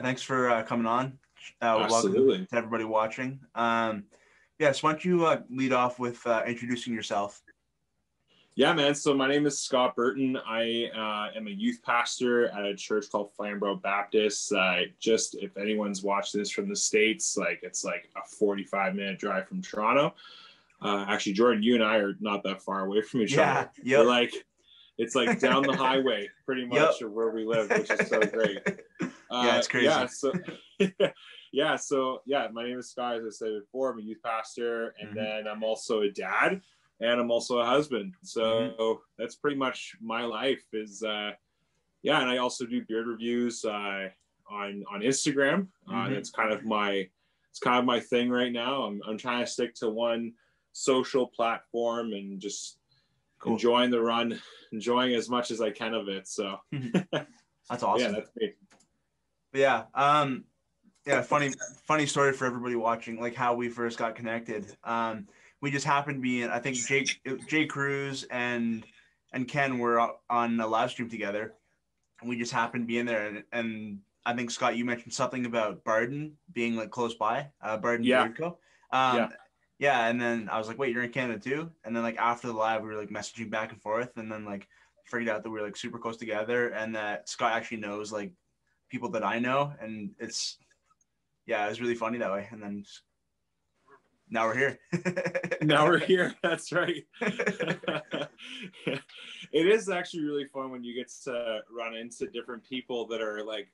thanks for coming on. Absolutely. Welcome to everybody watching. So why don't you lead off with introducing yourself? Yeah, man. So my name is Scott Burton. I am a youth pastor at a church called Flamborough Baptist. Just if anyone's watching this from the States, it's like a 45-minute drive from Toronto. Actually, Jordan, you and I are not that far away from each other. Yeah. It's like down the highway pretty much of where we live, which is so great. It's crazy. My name is Scott, as I said before. I'm a youth pastor, and then I'm also a dad, and I'm also a husband. So that's pretty much my life and I also do beard reviews on Instagram. That's kind of my thing right now. I'm trying to stick to one social platform and just enjoying the run, enjoying as much as I can of it. So that's awesome. Yeah, that's me. But funny story for everybody watching, like how we first got connected. We just happened to be in, I think Jay Cruz and Ken were on a live stream together, and we just happened to be in there. And I think, Scott, you mentioned something about Burton being like close by, Burton Beard Co. And then I was like, wait, you're in Canada too? And then like after the live, we were like messaging back and forth, and then like figured out that we were like super close together, and that Scott actually knows like people that I know, and it was really funny that way. And then now we're here. Now we're here. That's right. It is actually really fun when you get to run into different people that are like,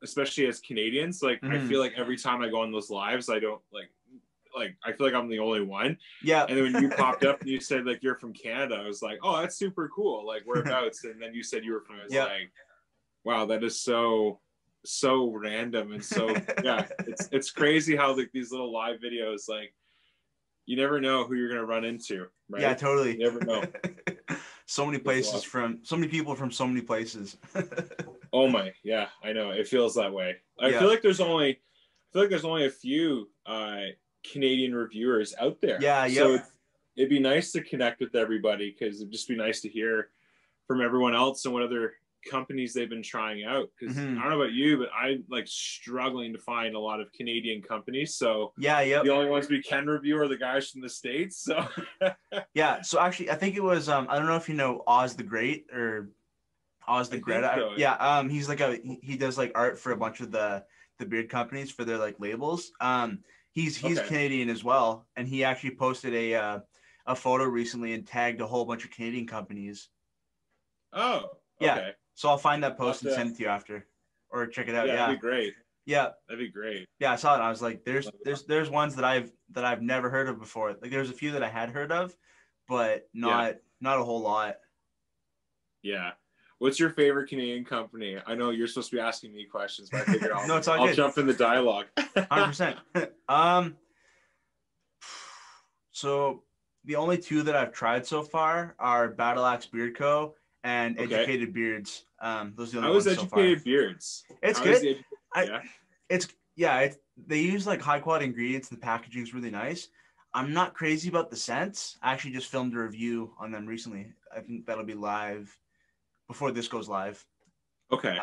especially as Canadians. Like I feel like every time I go on those lives, I don't like I feel like I'm the only one. Yeah. And then when you popped up and you said like you're from Canada, I was like, oh, that's super cool. Like whereabouts? And then you said you were from. I was like, wow, that is so random. And so it's crazy how like these little live videos, like you never know who you're gonna run into, right? Yeah, totally. You never know. So many places from so many people from so many places. Oh my, yeah, I know. It feels that way. I feel like there's only a few Canadian reviewers out there. So it'd be nice to connect with everybody, because it'd just be nice to hear from everyone else and what other companies they've been trying out, because I don't know about you, but I'm like struggling to find a lot of Canadian companies. So the only ones we can review are the guys from the States. So so actually I think it was I don't know if you know Oz the Great or Oz the Great. He's like he does like art for a bunch of the beard companies for their like labels. He's Canadian as well, and he actually posted a photo recently and tagged a whole bunch of Canadian companies. Oh, okay. So I'll find that post and send it to you after, or check it out. Yeah, that'd be great. Yeah, that'd be great. Yeah, I saw it. And I was like, there's ones that I've never heard of before. Like there's a few that I had heard of, but not a whole lot. Yeah. What's your favorite Canadian company? I know you're supposed to be asking me questions, but I figured I'll jump in the dialogue. 100%. So the only two that I've tried so far are Battle Axe Beard Co. and Educated Beards. Those are the only ones so far. Educated Beards? It's good. They use like high quality ingredients, and the packaging is really nice. I'm not crazy about the scents. I actually just filmed a review on them recently. I think that'll be live before this goes live. Okay.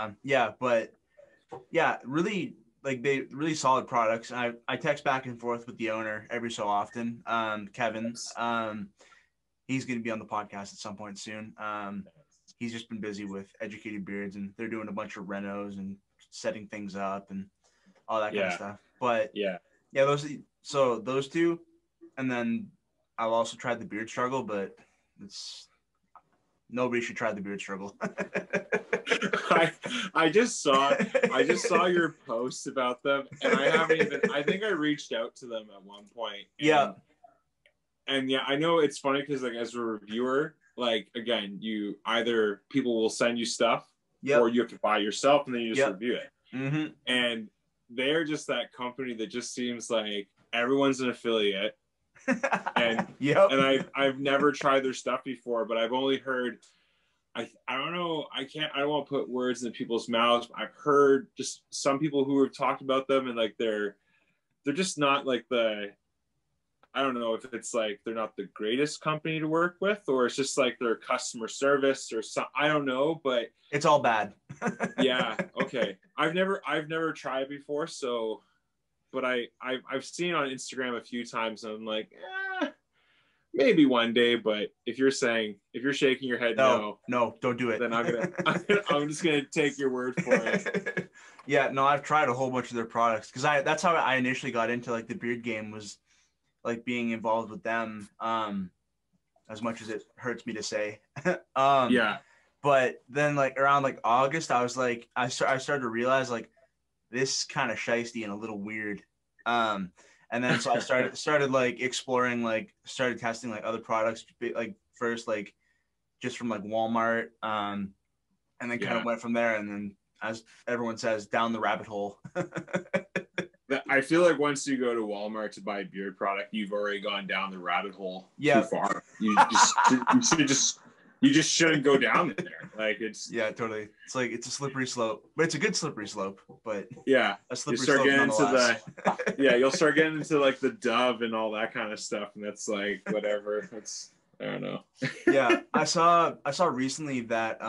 Really, like they really solid products. And I text back and forth with the owner every so often. Kevin. He's going to be on the podcast at some point soon. He's just been busy with Educated Beards, and they're doing a bunch of renos and setting things up and all that kind of stuff. But those two, and then I've also tried the Beard Struggle, but nobody should try the Beard Struggle. I just saw your post about them, and I think I reached out to them at one point. And I know it's funny because like as a reviewer, like again, people will send you stuff, or you have to buy yourself, and then you just review it. And they're just that company that just seems like everyone's an affiliate. And I've never tried their stuff before, but I've only heard. I don't know. I don't want to put words in people's mouths. But I've heard just some people who have talked about them, and like they're just not like I don't know if it's like they're not the greatest company to work with, or it's just like their customer service or some, I don't know, but it's all bad. yeah. Okay. I've never tried before. So, but I've seen on Instagram a few times and I'm like, maybe one day. But if you're shaking your head, no, don't do it. Then I'm just going to take your word for it. Yeah. No, I've tried a whole bunch of their products. That's how I initially got into like the beard game, was like being involved with them, as much as it hurts me to say. Yeah. But then like around like August, I was like, I started to realize like this kind of shiesty and a little weird. And then so I started like exploring, like started testing like other products, like first like just from like Walmart, and then kind of went from there. And then, as everyone says, down the rabbit hole. I feel like once you go to Walmart to buy a beard product, you've already gone down the rabbit hole too far. You just shouldn't go down there. Like it's totally. It's like it's a slippery slope, but it's a good slippery slope. But yeah, a slippery slope nonetheless. You'll start getting into like the Dove and all that kind of stuff, and that's like whatever. It's I don't know. Yeah, I saw recently that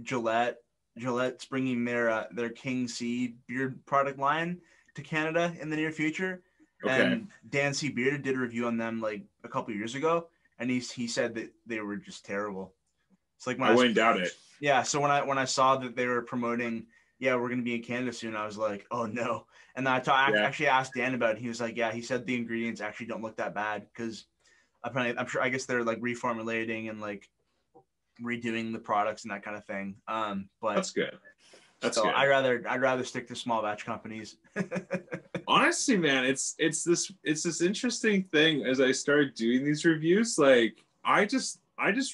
Gillette's bringing their King C beard product line to Canada in the near future. Okay. And Dan C. Bearded did a review on them like a couple years ago, and he said that they were just terrible. It's like I wouldn't doubt it. Yeah, so when I saw that they were promoting, we're going to be in Canada soon, I was like, oh no. And then I actually asked Dan about it. He was like, yeah, he said the ingredients actually don't look that bad, because I guess they're like reformulating and like redoing the products and that kind of thing. But that's good. That's so good. I'd rather stick to small batch companies. Honestly, man, it's this interesting thing. As I started doing these reviews, like I just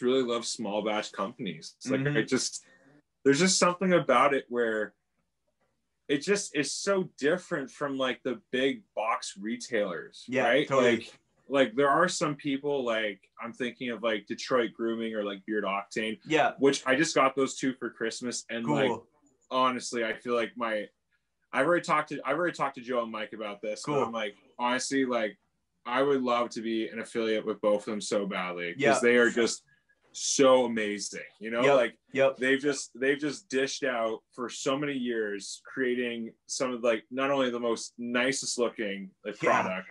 really love small batch companies. It's like there's just something about it where it just is so different from like the big box retailers, right? Totally. Like there are some people, like I'm thinking of like Detroit Grooming or like Beard Octane, which I just got those two for Christmas, and cool. Like honestly, I feel like I've already talked to Joe and Mike about this. Cool. But I'm like, honestly, like I would love to be an affiliate with both of them so badly, because they are just so amazing, you know. They've just dished out for so many years, creating some of like not only the most nicest looking like product,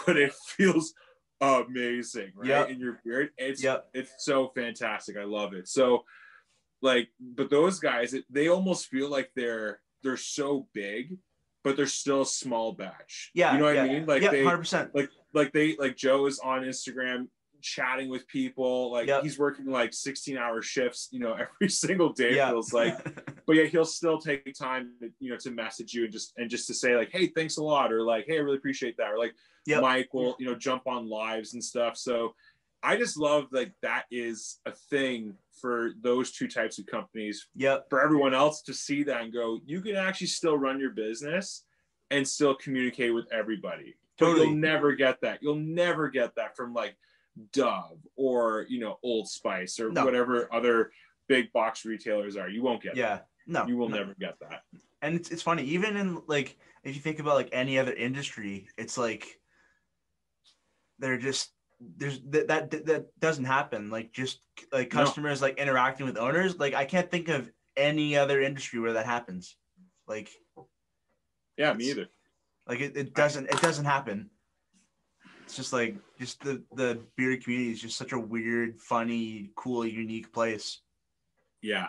but it feels amazing, right? In your beard, it's so fantastic. I love it. So like, but those guys, they almost feel like they're so big, but they're still a small batch. You know what I mean? Like 100%. Like Joe is on Instagram chatting with people, like he's working like 16-hour shifts, you know, every single day, it feels like. But he'll still take time, you know, to message you and just to say like, hey, thanks a lot, or like, hey, I really appreciate that, or like Mike will, you know, jump on lives and stuff. So I just love like that is a thing for those two types of companies. For everyone else to see that and go, you can actually still run your business and still communicate with everybody. Totally. But you'll never get that. You'll never get that from like Dove or, you know, Old Spice or whatever other big box retailers are. You won't get that. You will never get that. And it's funny, even in like, if you think about like any other industry, it's like they're just that doesn't happen. Like just like customers like interacting with owners. Like I can't think of any other industry where that happens. Like me either. Like it doesn't happen. It's just like the bearded community is just such a weird, funny, cool, unique place. Yeah.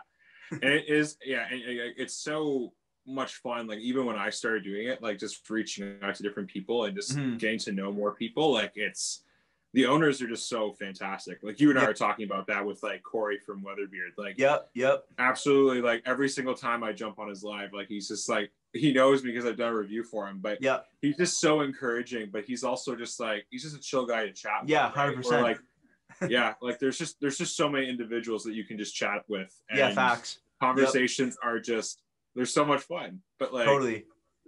And it is, and it's so much fun. Like even when I started doing it, like just reaching out to different people and just getting to know more people, like the owners are just so fantastic. Like you and I are talking about that with like Corey from Weatherbeard. Like, absolutely. Like every single time I jump on his live, like he's just like, he knows me because I've done a review for him, but he's just so encouraging, but he's also just like, he's just a chill guy to chat with. 100%. Or like, like there's just so many individuals that you can just chat with. And facts. Conversations are just, they're so much fun, but like, totally.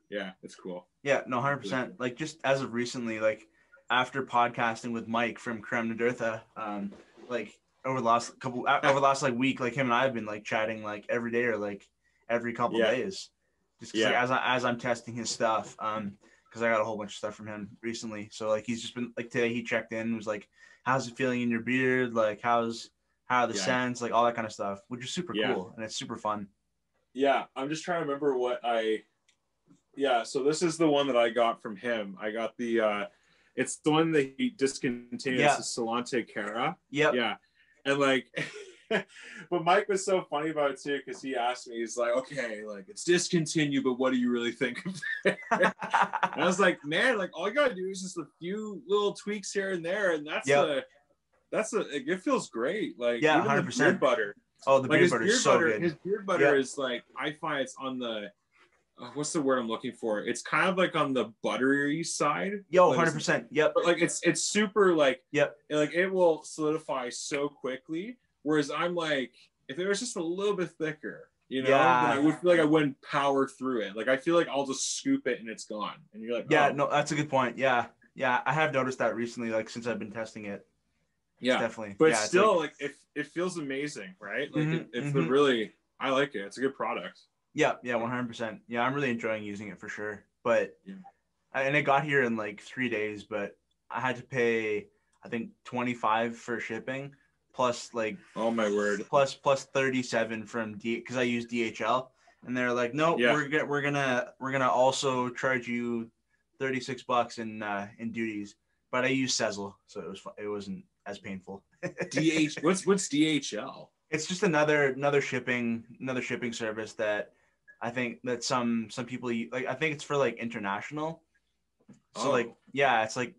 Yeah, it's cool. 100%. Like just as of recently, like after podcasting with Mike from Creme de Dirtha, like over the last like week, like him and I have been like chatting like every day or like every couple days, just like as I'm testing his stuff. because I got a whole bunch of stuff from him recently. So like he's just been like today he checked in and was like, how's it feeling in your beard? Like how are the scents, like all that kind of stuff, which is super cool and it's super fun. Yeah, I'm just trying to remember what so this is the one that I got from him. I got the it's the one that he discontinued. It's the Solante Cara. Yeah. And like but Mike was so funny about it too, because he asked me, he's like, okay, like it's discontinued, but what do you really think of it? And I was like, man, like all you gotta do is just a few little tweaks here and there, and it feels great. Like even 100%. The beard butter. Oh, the beard butter is so good. His beard butter is like, I find it's on the what's the word I'm looking for? It's kind of like on the buttery side. 100%. Yep. But like it's super like like it will solidify so quickly. Whereas I'm like, if it was just a little bit thicker, then I would feel like I wouldn't power through it. Like I feel like I'll just scoop it and it's gone. And you're like, no, that's a good point. Yeah, I have noticed that recently, like since I've been testing it. Yeah, definitely. But still, like it feels amazing, right? Like it's really, I like it. It's a good product. Yeah, 100%. Yeah, I'm really enjoying using it for sure. But and it got here in like 3 days, but I had to pay I think $25 for shipping. Plus like oh my word, plus 37 from because I use DHL, and they're like, no, we're gonna also charge you $36 in duties, but I use Sezzle, so it wasn't as painful. What's DHL? It's just another shipping service that I think that some people like. I think it's for like international. So like it's like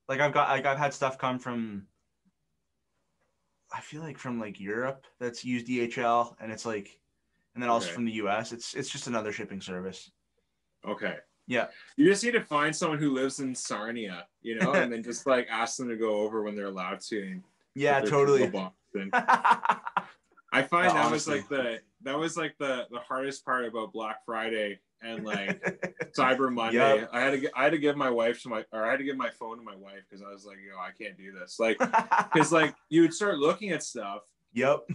I've had stuff come from. I feel like from like Europe that's used DHL, and it's like, and then also from the US. It's just another shipping service. Okay. Yeah. You just need to find someone who lives in Sarnia, and then just like ask them to go over when they're allowed to. And totally. I find that was like the hardest part about Black Friday and like Cyber Monday. I had to give my phone to my wife because I was like, I can't do this. Like, because like you would start looking at stuff.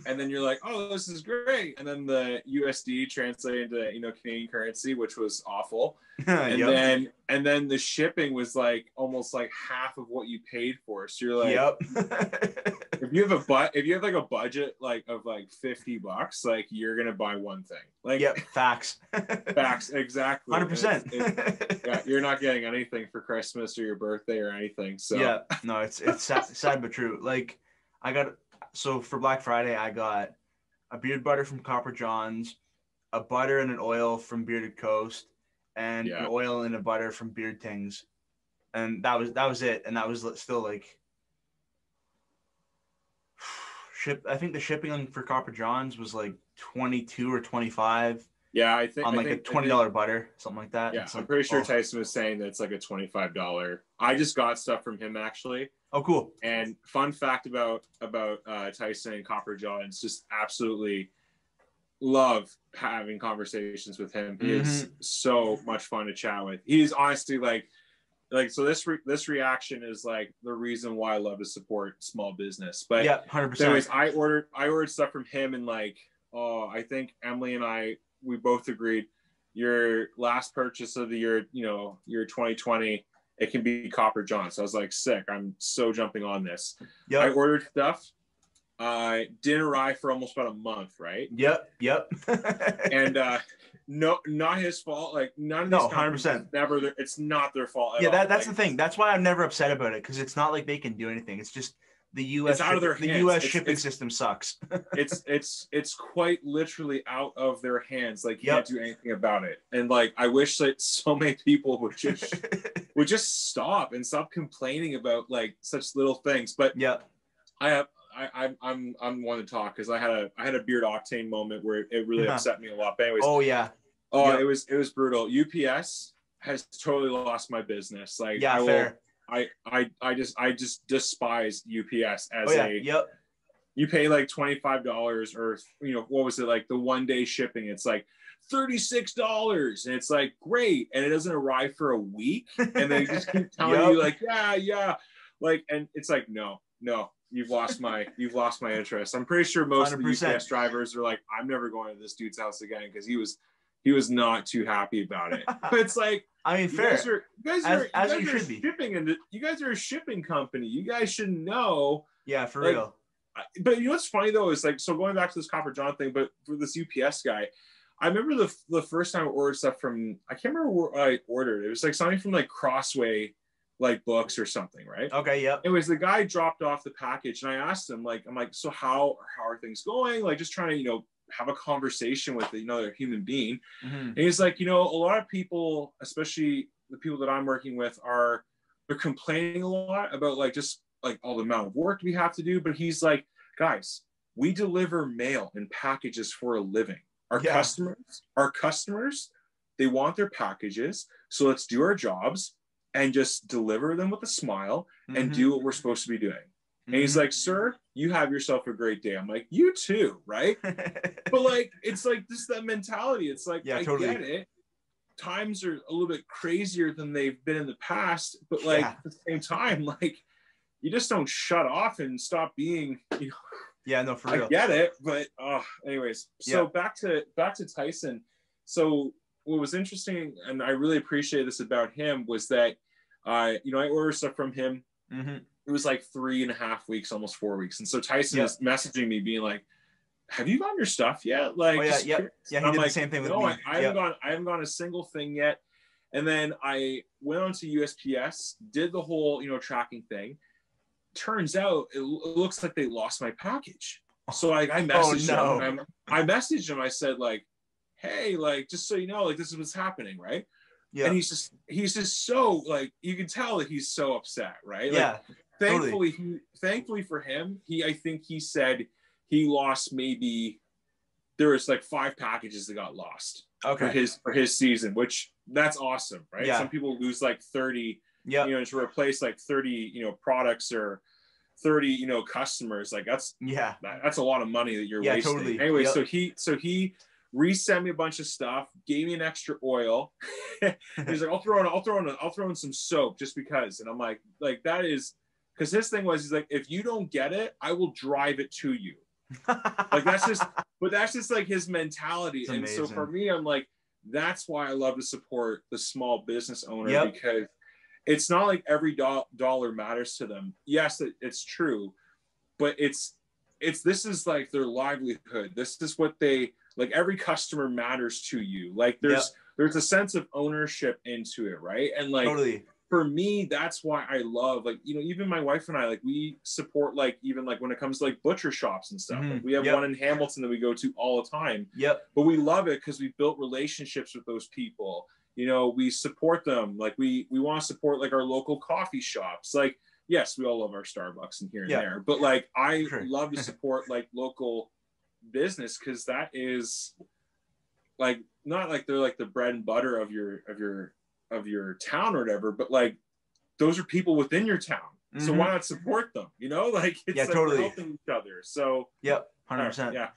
And then you're like, oh, this is great. And then the USD translated into Canadian currency, which was awful. And then the shipping was like almost like half of what you paid for. So you're like, if you have like a budget like of like $50, like you're gonna buy one thing. Like facts. Facts, exactly. 100%. You're not getting anything for Christmas or your birthday or anything. So no, it's sad but true. Like so for Black Friday, I got a beard butter from Copper John's, a butter and an oil from Bearded Coast, and an oil and a butter from Beard Tings, and that was it. And that was still like I think the shipping for Copper John's was like 22 or 25. Yeah, I think on like a $20 butter, something like that. Yeah, I'm pretty sure Tyson was saying that it's like a $25. I just got stuff from him actually. Oh, cool. And fun fact about Tyson and Copper John's, just absolutely love having conversations with him. He is so much fun to chat with. He's honestly like so this reaction is like the reason why I love to support small business. But 100%. Anyways, I ordered stuff from him, and like I think Emily and we both agreed your last purchase of the year, year 2020, it can be Copper John. So I was like, sick. I'm so jumping on this. I ordered stuff. Didn't arrive for almost about a month, right? Yep. And no, not his fault. Like none of these 100%. It's not their fault at all. That's the thing. That's why I'm never upset about it, because it's not like they can do anything. It's just the U.S. out of their hands. The U.S. shipping system sucks. it's quite literally out of their hands. Like you can't do anything about it. And like I wish that so many people would just stop complaining about like such little things. But I'm one to talk because I had a Beard Octane moment where it really upset me a lot. But anyways, it was brutal. UPS has totally lost my business. Like fair. I just despise UPS as you pay like $25 or what was it, like the 1 day shipping, it's like $36 and it's like great, and it doesn't arrive for a week, and they just keep telling you like like, and it's like no you've lost my interest. I'm pretty sure most 100%. Of the UPS drivers are like, I'm never going to this dude's house again because he was he was not too happy about it. But it's like, I mean, fair. You guys are shipping, and you guys are a shipping company. You guys should know. Yeah, for real. But you know what's funny though is like, so going back to this Copper John thing, but for this UPS guy, I remember the first time I ordered stuff from, I can't remember where I ordered. It was like something from like Crossway, like books or something, right? Okay, yep. Anyways, the guy dropped off the package and I asked him, like, I'm like, so how are things going? Like, just trying to, you know, have a conversation with another human being. And he's like, you know, a lot of people, especially the people that I'm working with, they're complaining a lot about like just like all the amount of work we have to do. But he's like, guys, we deliver mail and packages for a living. Our customers, they want their packages. So let's do our jobs and just deliver them with a smile and do what we're supposed to be doing. And he's like, sir, you have yourself a great day. I'm like, you too, right? But like, it's like just that mentality. It's like, I get it. Times are a little bit crazier than they've been in the past. But like at the same time, like you just don't shut off and stop being, you know. Yeah, no, for real. I get it, but anyways. So back to Tyson. So what was interesting, and I really appreciate this about him, was that you know, I ordered stuff from him. It was like 3.5 weeks, almost 4 weeks. And so Tyson is messaging me being like, have you gotten your stuff yet? Like, he did the same thing with me. I haven't gone a single thing yet. And then I went on to USPS, did the whole, you know, tracking thing. Turns out it looks like they lost my package. So like I messaged him. I messaged him. I said like, hey, like, just so you know, like this is what's happening, right? Yeah. And he's just so like, you can tell that he's so upset, right? Like, thankfully for him, I think he said he lost there was like 5 packages that got lost for his season, which that's awesome, right? Some people lose like 30, you know, to replace like 30, you know, products or 30, you know, customers. Like that's a lot of money that you're wasting. Totally. Anyway, so he resent me a bunch of stuff, gave me an extra oil. He's like, I'll throw in some soap just because. And I'm like that is, because his thing was, he's like, if you don't get it, I will drive it to you. Like that's just like his mentality. And so for me, I'm like, that's why I love to support the small business owner, because it's not like every dollar matters to them. Yes, it's true, but this is like their livelihood. This is what they like. Every customer matters to you. Like there's a sense of ownership into it, right? And like for me, that's why I love, like, you know, even my wife and I, like, we support, like, even like when it comes to like butcher shops and stuff. Like, we have one in Hamilton that we go to all the time. But we love it because we built relationships with those people. You know, we support them. Like we want to support like our local coffee shops. Like, yes, we all love our Starbucks and here and there, but like I love to support like local business, because that is like not like they're like the bread and butter of your town or whatever, but like those are people within your town. So why not support them? You know, like it's like we're helping each other. So 100%.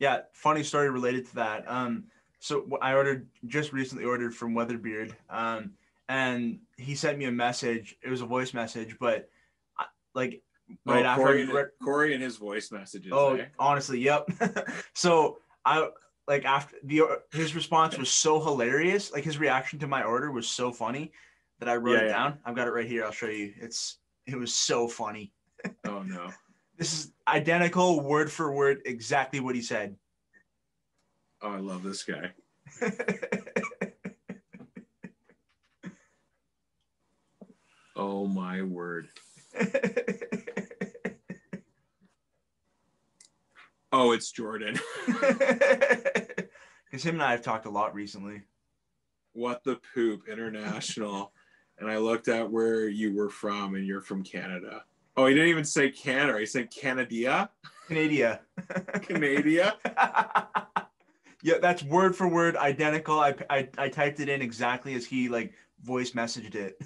Yeah. Funny story related to that. So I just recently ordered from Weatherbeard, and he sent me a message. It was a voice message, but after Corey and his voice messages. Honestly, So after his response was so hilarious. Like his reaction to my order was so funny that I wrote it down. I've got it right here. I'll show you. It was so funny. Oh no. This is identical, word for word, exactly what he said. Oh, I love this guy. Oh my word. Oh, it's Jordan. Because him and I have talked a lot recently. What the poop, international. And I looked at where you were from, and you're from Canada. Oh, he didn't even say Canada. He said Canada. Canada. Canada. Yeah, that's word for word identical. I typed it in exactly as he like voice messaged it.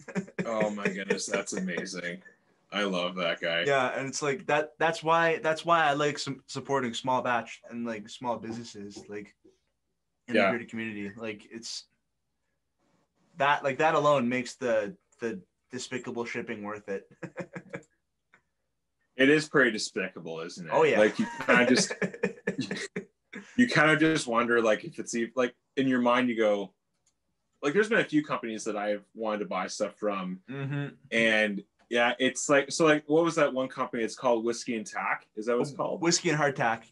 Oh my goodness, that's amazing. I love that guy. Yeah, and it's like that's why I like supporting small batch and like small businesses like in the bearded community. Like it's that alone makes the despicable shipping worth it. It is pretty despicable, isn't it? Oh yeah. Like you kind of just you kind of just wonder, like, if it's even, like, in your mind, you go, like, there's been a few companies that I've wanted to buy stuff from. And yeah, it's like, so like, what was that one company? It's called Whiskey and Tack. Is that what it's called? Whiskey and Hardtack.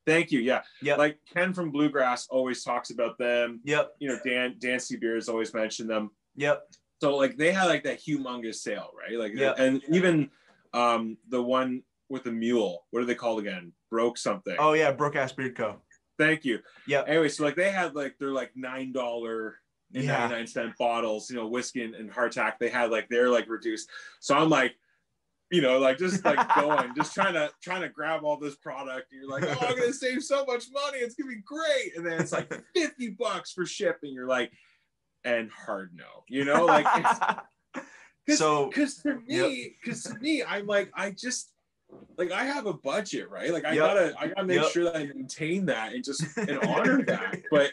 Thank you. Yeah. Yep. Like Ken from Bluegrass always talks about them. Yep. You know, Dan Beers always mentioned them. Yep. So like they had like that humongous sale, right? Like, yep. And even the one with the mule, what are they called again? Broke something. Oh yeah, Broke Ass Beard Co. Thank you. Yeah. Anyway, so like they had like they're like $9.99 bottles, you know, whiskey and hardtack. They had like they're like reduced. So I'm like, you know, like just like going, just trying to grab all this product. And you're like, oh, I'm gonna save so much money. It's gonna be great. And then it's like $50 for shipping. You're like, and hard no, you know, like it's because to me, I'm like, I just like I have a budget, right? Like I gotta make sure that I maintain that and honor that. But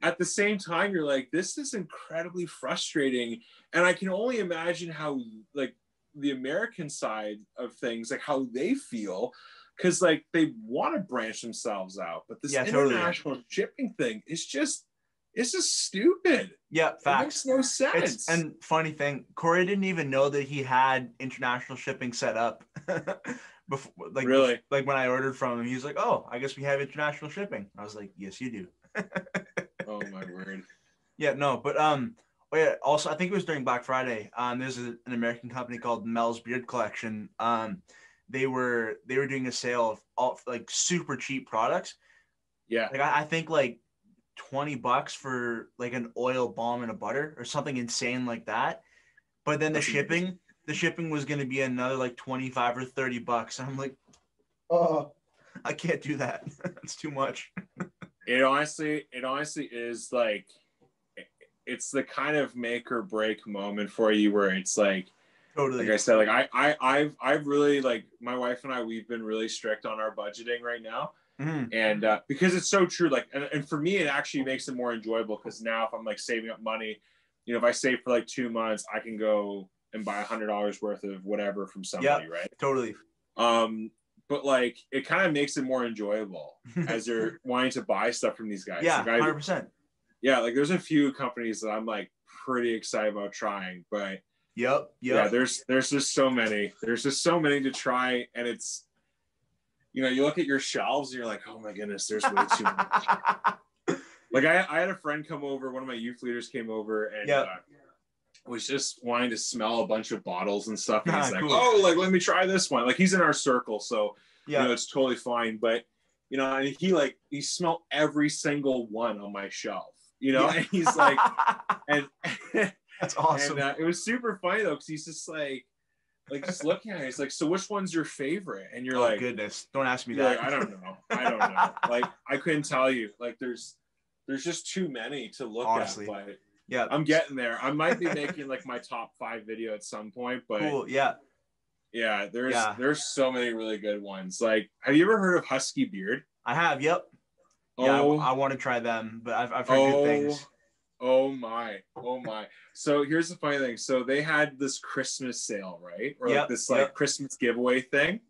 at the same time, you're like, this is incredibly frustrating. And I can only imagine how like the American side of things, like how they feel, because like they want to branch themselves out. But this international shipping thing is just stupid. Yeah, facts. It makes no sense. And funny thing, Corey didn't even know that he had international shipping set up. Before, like, really? Like when I ordered from him, he was like, "Oh, I guess we have international shipping." I was like, "Yes, you do." Oh my word. Yeah, no, but oh yeah. Also, I think it was during Black Friday. There's an American company called Mel's Beard Collection. They were doing a sale of all like super cheap products. Yeah. Like I think like $20 for like an oil balm and a butter or something insane like that. But then the shipping was going to be another like $25 or $30. And I'm like, oh, I can't do that. It's too much. It honestly is like, it's the kind of make or break moment for you where it's like, totally. Like I said, like I've really like my wife and I, we've been really strict on our budgeting right now. And because it's so true, like, and for me, it actually makes it more enjoyable because now if I'm like saving up money, you know, if I save for like 2 months, I can go and buy $100 worth of whatever from somebody, right? Totally. But like, it kind of makes it more enjoyable as you're wanting to buy stuff from these guys. Yeah, like 100%. Yeah, like there's a few companies that I'm like pretty excited about trying, but yeah, there's just so many. There's just so many to try, and it's, you know, you look at your shelves and you're like, oh my goodness, there's way too much. Like I had a friend come over, one of my youth leaders came over and was just wanting to smell a bunch of bottles and stuff. And he's like, cool. Oh, like, let me try this one. Like he's in our circle. So, you know, it's totally fine. But, you know, and he smelled every single one on my shelf, you know, and he's like, and that's awesome. And it was super funny though, because he's just like just looking at it, he's like, so which one's your favorite? And you're like, goodness, don't ask me that. Like, I don't know. Like, I couldn't tell you. Like, there's just too many to look honestly. At. But yeah, I'm getting there. I might be making like my top 5 video at some point. But cool. Yeah, there's so many really good ones. Like, have you ever heard of Husky Beard? I have. Yep. Yeah, I want to try them, but I've heard good things. Oh my. So here's the funny thing. So they had this Christmas sale, right? Or like this like Christmas giveaway thing.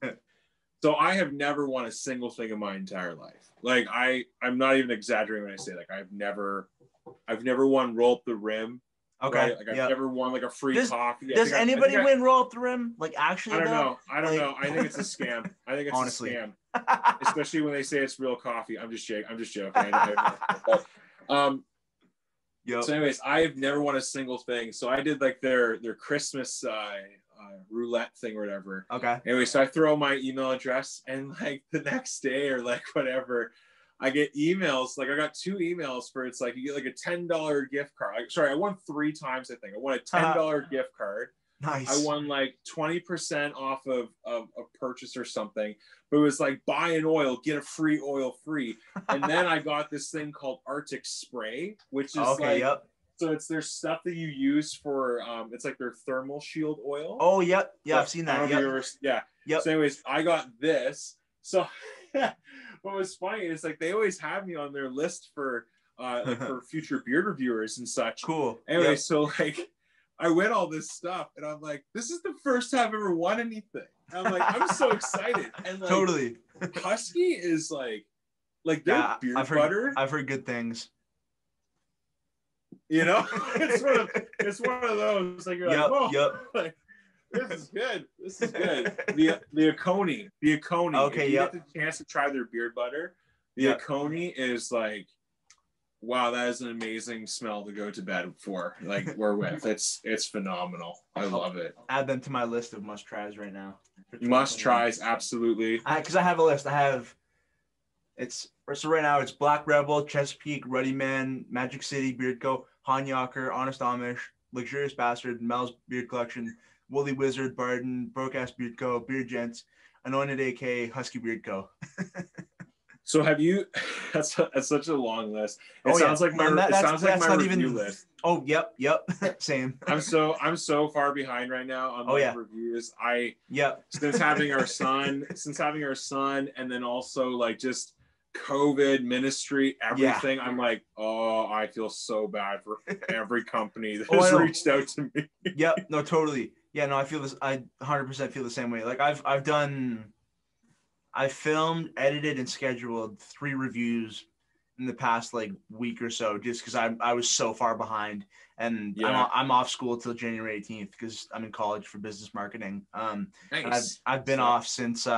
So I have never won a single thing in my entire life. Like I'm not even exaggerating when I say like I've never won roll up the rim. Okay. Right? Like I've never won like a free coffee. Does anybody win roll up the rim? Like actually? I don't know. I think it's a scam. I think it's honestly a scam. Especially when they say it's real coffee. I'm just joking. But, so anyways, I have never won a single thing. So I did like their Christmas roulette thing or whatever. Okay. Anyway, so I throw my email address and like the next day or like whatever, I get emails. Like I got 2 emails for it's like you get like a $10 gift card. Sorry, I won 3 times I think. I won a $10 gift card. Nice. I won like 20% off of a purchase or something. But it was like buy an oil, get a free oil free. And then I got this thing called Arctic Spray, which is so it's their stuff that you use for it's like their thermal shield oil. Oh, yep. Yeah, I've seen that. Yep. So anyways, I got this. So what was funny is like they always have me on their list for like for future beard reviewers and such. Cool. Anyway, so like I win all this stuff and I'm like, this is the first time I've ever won anything. And I'm like, I'm so excited. And like totally. Husky is like Like their beard butter. I've heard good things. You know, it's one of those like you're like, oh, like, this is good. This is good. The Aconi. Okay, if you get the chance to try their beard butter, the Aconi is like, wow, that is an amazing smell to go to bed for. Like we're with. It's phenomenal. I love it. Add them to my list of must tries right now. Must tries, absolutely. Because I have a list. So right now it's Black Rebel, Chesapeake, Ruddy Man, Magic City, Beard Co., Hanyaker, Honest Amish, Luxurious Bastard, Mel's Beard Collection, Woolly Wizard, Burton, Broadcast Beard Co., Beard Gents, Anointed AK, Husky Beard Co. So have you? That's such a long list. It sounds like my review list. Oh, yep, same. I'm so far behind right now on reviews. Since having our son, and then also like just COVID, ministry, everything. I'm like, oh, I feel so bad for every company that has reached out to me. Yep, no, totally. Yeah, no, I feel this. I 100% feel the same way. Like I filmed, edited, and scheduled 3 reviews in the past like week or so, just because I was so far behind, and I'm off school till January 18th because I'm in college for business marketing. Nice. I've been off since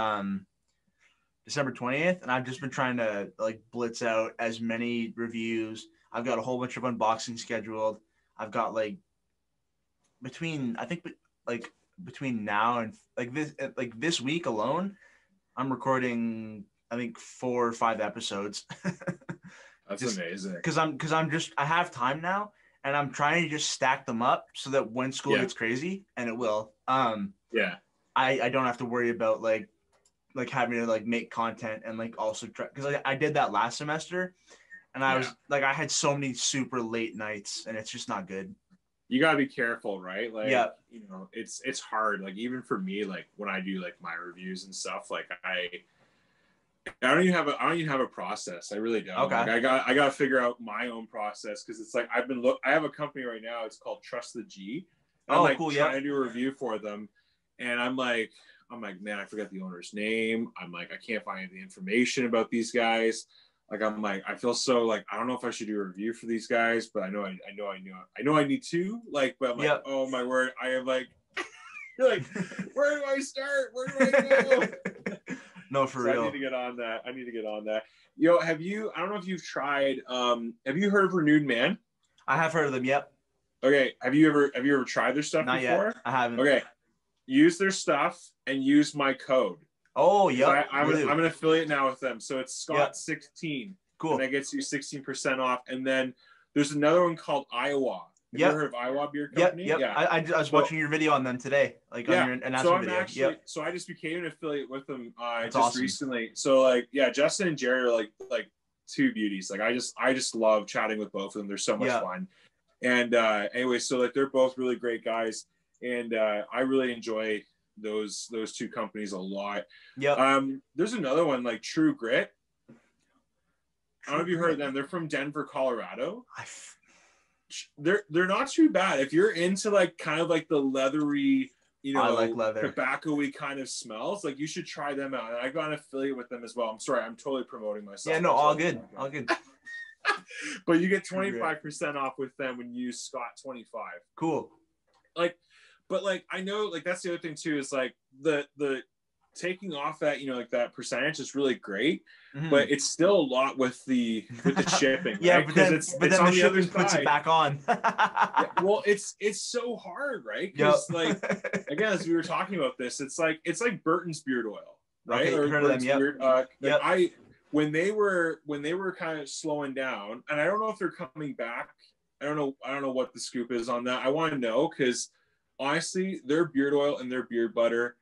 December 20th, and I've just been trying to like blitz out as many reviews. I've got a whole bunch of unboxing scheduled. I've got like between now and like this week alone, I'm recording I think 4 or 5 episodes. That's amazing. Because I have time now, and I'm trying to just stack them up so that when school gets crazy, and it will, I don't have to worry about like having to like make content and like also try, because I did that last semester, and I was like, I had so many super late nights, and it's just not good. You gotta be careful, right? Like, you know, it's hard. Like even for me, like when I do like my reviews and stuff, like I don't even have a process. I really don't. Okay. Like, I got to figure out my own process, because it's like I have a company right now. It's called Trust the G. I'm like trying to do a review for them, and I'm like, man, I forgot the owner's name. I'm like, I can't find the information about these guys. Like, I'm like, I feel so like, I don't know if I should do a review for these guys, but I know I need to. Like, but I'm like, oh my word, I am like, you're like, where do I start? Where do I go? No, for real. I need to get on that. Yo, I don't know if you've tried, have you heard of Renewed Man? I have heard of them, yep. Okay, have you ever tried their stuff Not before? Yet. I haven't. Okay, use their stuff and use my code. Oh, yeah. I'm an affiliate now with them, so it's Scott16. Cool. And that gets you 16% off. And then there's another one called Iowa. Have you ever heard of Iowa Beer Company? Yep. Yeah. I was watching your video on them today, like on your announcement video. So I just became an affiliate with them awesome. Recently. So like, Justin and Jerry are like 2 beauties. Like I just love chatting with both of them. They're so much fun. And anyway, so like they're both really great guys, and I really enjoy those 2 companies a lot. There's another one like True Grit. I don't know if you heard of them. They're from Denver, Colorado. They're not too bad if you're into like kind of like the leathery, you know, I like leather, tobacco-y kind of smells. Like you should try them out. And I got an affiliate with them as well. I'm sorry, I'm totally promoting myself. Yeah, no, all good. But you get 25% off with them when you use Scott25. Cool. Like, but like I know like that's the other thing too, is like the taking off that, you know, like that percentage is really great, but it's still a lot with the shipping. Right? But then the shipping puts it back on. Well, it's so hard, right? Because like again, as we were talking about this, it's like Burton's beard oil, right? Okay, or heard of them, like when they were kind of slowing down, and I don't know if they're coming back. I don't know what the scoop is on that. I want to know, because honestly, their beard oil and their beard butter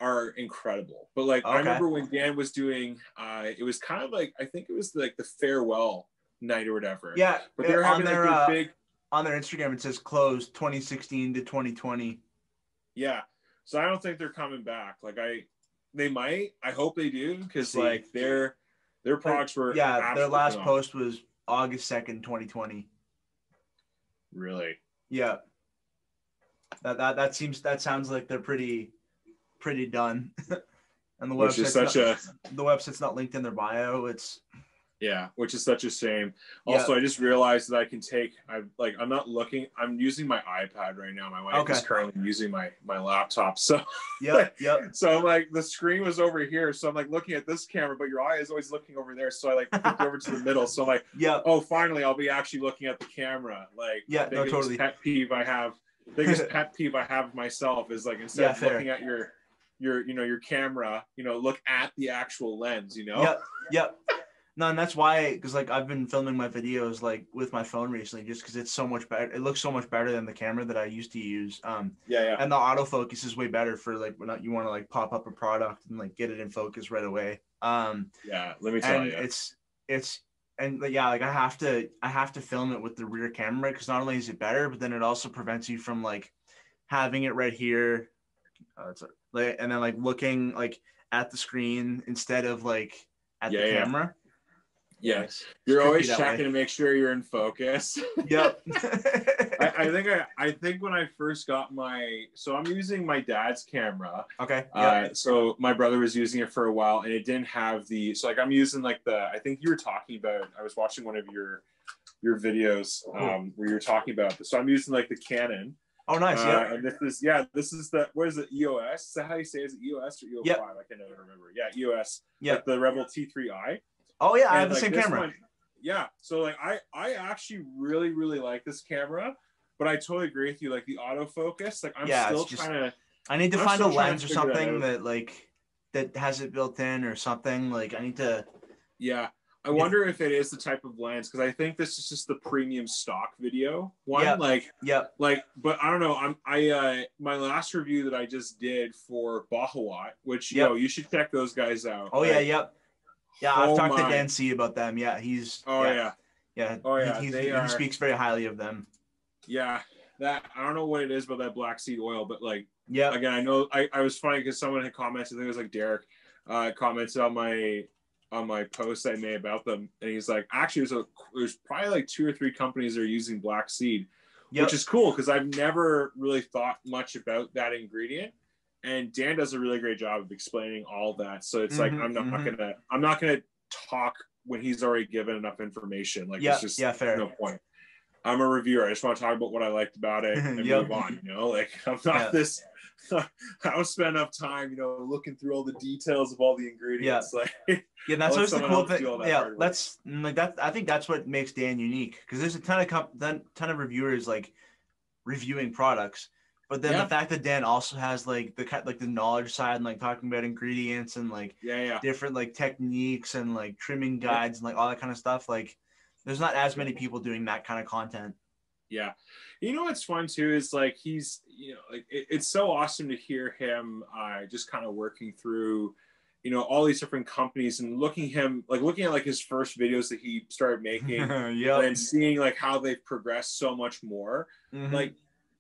are incredible. But like I remember when Dan was doing it was kind of like, I think it was like the farewell night or whatever. Yeah, but they're having like big on their Instagram, it says closed 2016 to 2020. Yeah, so I don't think they're coming back. Like they might. I hope they do, because like their products were their last post was August 2nd, 2020. Really? Yeah. That sounds like they're pretty done. And the which is website's not linked in their bio. It's which is such a shame. Also, I just realized that I can take. I'm not looking. I'm using my iPad right now. My wife is currently using my laptop. So So I'm like, the screen was over here. So I'm like looking at this camera, but your eye is always looking over there. So I like flipped over to the middle. So I'm like, oh, finally, I'll be actually looking at the camera. Like, totally. Biggest pet peeve I have myself is like, instead of looking at your camera, look at the actual lens. No, and that's why, because like I've been filming my videos like with my phone recently, just because it's so much better. It looks so much better than the camera that I used to use. And the autofocus is way better for like when you want to like pop up a product and like get it in focus right away. Let me tell you, like I have to film it with the rear camera, because not only is it better, but then it also prevents you from like having it right here, and then like looking like at the screen instead of like at the camera. Yes, you're always checking to make sure you're in focus. Yep. I think when I first got I'm using my dad's camera. Okay. So my brother was using it for a while, and it didn't have I'm using like I think you were talking about. I was watching one of your videos where you're talking about this. So I'm using like the Canon. Oh, nice. And this is the, what is it? EOS? Is that how you say it? Is it EOS or EO5? I can never remember. Yeah, EOS. Yeah. Like the Rebel T3i. Oh yeah, I have the same camera. So like I actually really, really like this camera, but I totally agree with you. Like the autofocus, like I'm still trying to. I need to find a lens or something that has it built in or something. Like I need to. Yeah, I wonder if it is the type of lens, because I think this is just the premium stock video one. But I don't know. My last review that I just did for Bahawat, which you should check those guys out. Oh yeah, I've talked to Dan C about them. Yeah, he's. He speaks very highly of them. Yeah, that I don't know what it is about that black seed oil, but like, again, I know I was funny because someone had commented. I think it was like Derek, commented on my post I made about them, and he's like, actually, there's probably like 2 or 3 companies that are using black seed, which is cool because I've never really thought much about that ingredient. And Dan does a really great job of explaining all that. So it's like, I'm not gonna talk when he's already given enough information. Like it's just fair. No point. I'm a reviewer. I just want to talk about what I liked about it and move on. Like I'm not this. I don't spend enough time, looking through all the details of all the ingredients. That's always the cool thing. That's like that. I think that's what makes Dan unique, because there's a ton of reviewers like reviewing products. But then the fact that Dan also has like the knowledge side and like talking about ingredients and like different like techniques and like trimming guides and like all that kind of stuff, like there's not as many people doing that kind of content. Yeah. What's fun too is like he's, like it's so awesome to hear him just kind of working through, all these different companies and looking at like his first videos that he started making and seeing like how they've progressed so much more. Like,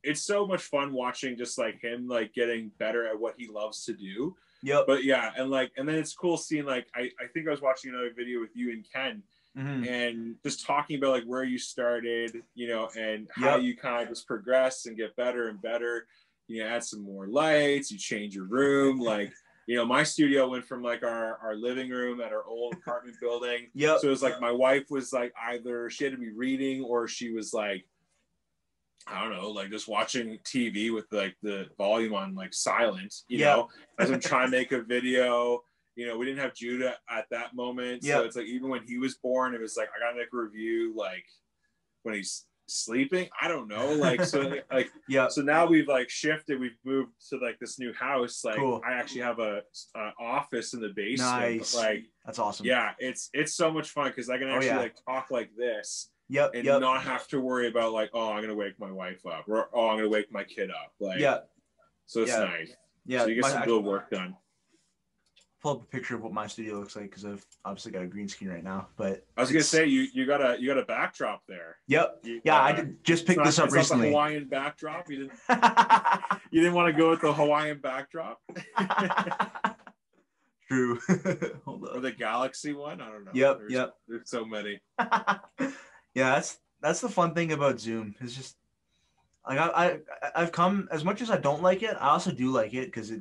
it's so much fun watching just like him like getting better at what he loves to do. But and then it's cool seeing like I think I was watching another video with you and Ken and just talking about like where you started, and how you kind of just progress and get better and better. You add some more lights, you change your room. Like, my studio went from like our living room at our old apartment building. So it was like my wife was like either she had to be reading or she was like, I don't know, like just watching TV with like the volume on like silent, as I'm trying to make a video. We didn't have Judah at that moment. So it's like, even when he was born, it was like, I gotta make a review like when he's sleeping. I don't know. Like, so like, so now we've like shifted, we've moved to like this new house. Like I actually have a office in the basement. Nice. Like, that's awesome. Yeah. It's so much fun because I can actually like talk like this. And not have to worry about like, oh, I'm gonna wake my wife up, or oh, I'm gonna wake my kid up. Like, so it's nice. So you get some good work done. Pull up a picture of what my studio looks like, because I've obviously got a green screen right now. But I was gonna say you got a backdrop there. I did just pick this up recently. Not the Hawaiian backdrop. You didn't want to go with the Hawaiian backdrop. True. Hold on. Or the Galaxy one. I don't know. There's so many. That's the fun thing about Zoom. It's just like I've come, as much as I don't like it, I also do like it, because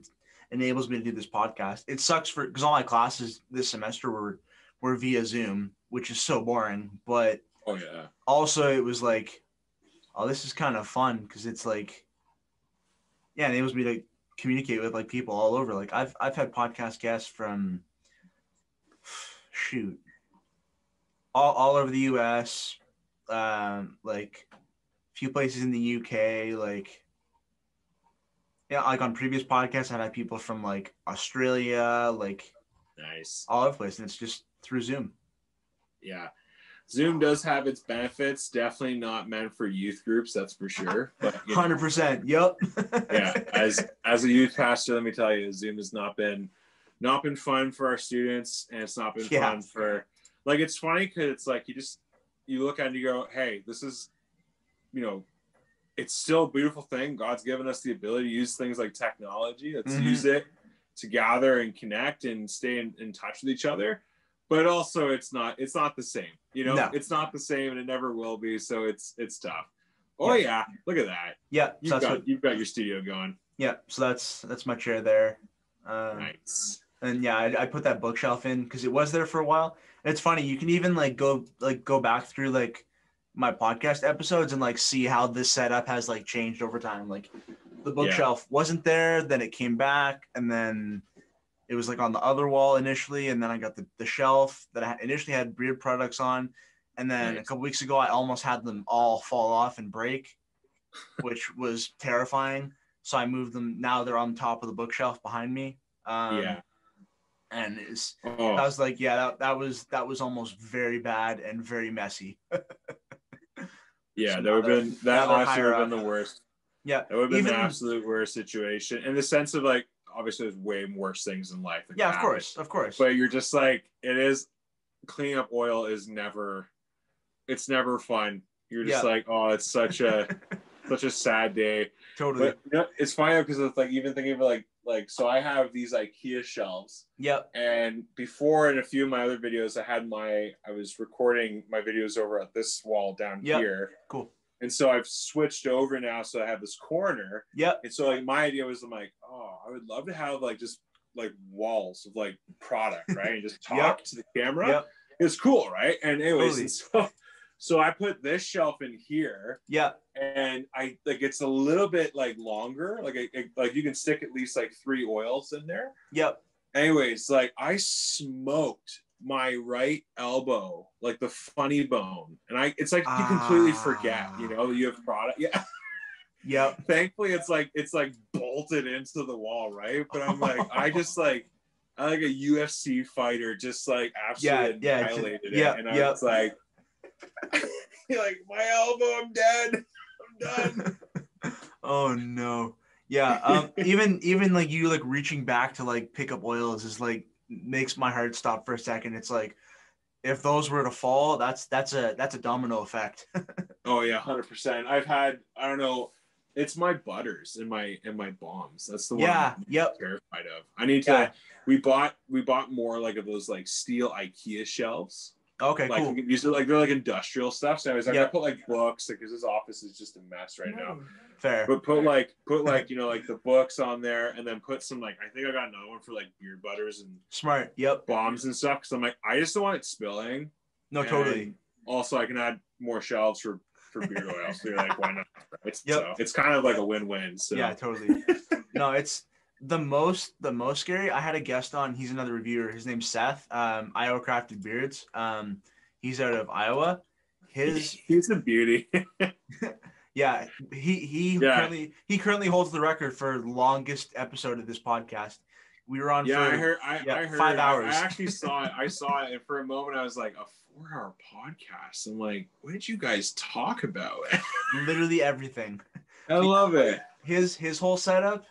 enables me to do this podcast. It sucks because all my classes this semester were via Zoom, which is so boring. But oh yeah, also it was like, oh, this is kind of fun because it's like, yeah, it enables me to communicate with like people all over. Like I've had podcast guests from shoot all over the US, like a few places in the UK, like yeah, like on previous podcasts I've had people from like Australia, like nice, all over the place, and it's just through Zoom. Yeah, Zoom does have its benefits. Definitely not meant for youth groups, that's for sure. But 100%. Yep. Yeah, as a youth pastor, let me tell you, Zoom has not been fun for our students, and it's not been fun for like. It's funny because it's like you look at it and you go, hey, this is, it's still a beautiful thing. God's given us the ability to use things like technology. Let's use it to gather and connect and stay in touch with each other. But also it's not the same, no. It's not the same, and it never will be. So it's tough. Oh yeah. Look at that. Yeah. You've got your studio going. Yeah. So that's my chair there. Nice. And yeah, I put that bookshelf in because it was there for a while. And it's funny. You can even go back through like my podcast episodes and like see how this setup has like changed over time. Like the bookshelf wasn't there, then it came back, and then it was like on the other wall initially, and then I got the shelf that I initially had Beard products on, and then a couple weeks ago I almost had them all fall off and break, which was terrifying. So I moved them. Now they're on top of the bookshelf behind me. And I was like, that was almost very bad and very messy. Yeah, so that would have been the worst. Yeah, that would have been the absolute worst situation in the sense of like. Obviously, there's way worse things in life. Yeah, of course. But you're just like, cleaning up oil is never fun. You're just like, oh, it's such a sad day. Totally. But it's funny because it's like even thinking of like so I have these IKEA shelves. Yep. And before in a few of my other videos, I was recording my videos over at this wall down here. Cool. And so I've switched over now, so I have this corner. Yep. And so like my idea was, I'm like, oh, I would love to have like just like walls of like product, right? And just talk to the camera. Yep. It's cool, right? And anyways, so I put this shelf in here. Yeah. And I like it's a little bit like longer, like you can stick at least like 3 oils in there. Yep. Anyways, like I smoked my right elbow, like the funny bone, and it's like you completely forget, you have product. Yeah. Yep. Thankfully it's like bolted into the wall, right? But I'm like, I like a UFC fighter just like absolutely annihilated it. And I was like, you're like, my elbow, I'm dead. I'm done. Oh no. Yeah. Even like you like reaching back to like pick up oils is like makes my heart stop for a second. It's like if those were to fall, that's a domino effect. Oh yeah, 100%. I've had, I don't know, it's my butters and my bombs. That's the one I'm terrified of. I need to we bought more like of those like steel IKEA shelves. Okay, like cool. These are like, they're like industrial stuff. So I was like, I put like books because this office is just a mess right now. Fair. But put like like the books on there, and then put some like, I think I got another one for like beard butters and smart. Bombs and stuff. Because I'm like, I just don't want it spilling. No, totally. Also, I can add more shelves for beard oil. So you're like, why not? Right? So it's kind of like a win-win. So yeah, totally. No, it's the most scary. I had a guest on. He's another reviewer. His name's Seth. Iowa Crafted Beards. He's out of Iowa. He's a beauty. Yeah, he currently holds the record for longest episode of this podcast. We were on I heard 5 hours. I actually saw it. I saw it, and for a moment I was like, a 4-hour podcast. I'm like, what did you guys talk about? Literally everything. I love it. His whole setup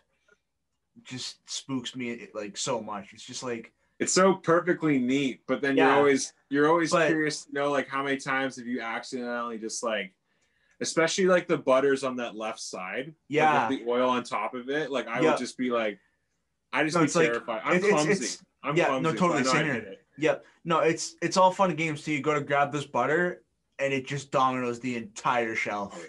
just spooks me like so much. It's just like it's so perfectly neat, but then you're always curious to know like how many times have you accidentally just like, especially like the butters on that left side, like with the oil on top of it, like I would just be like, be terrified. I'm clumsy. I'm clumsy. No, totally. Same here. Yep. No, it's all fun and games till you go to grab this butter and it just dominoes the entire shelf.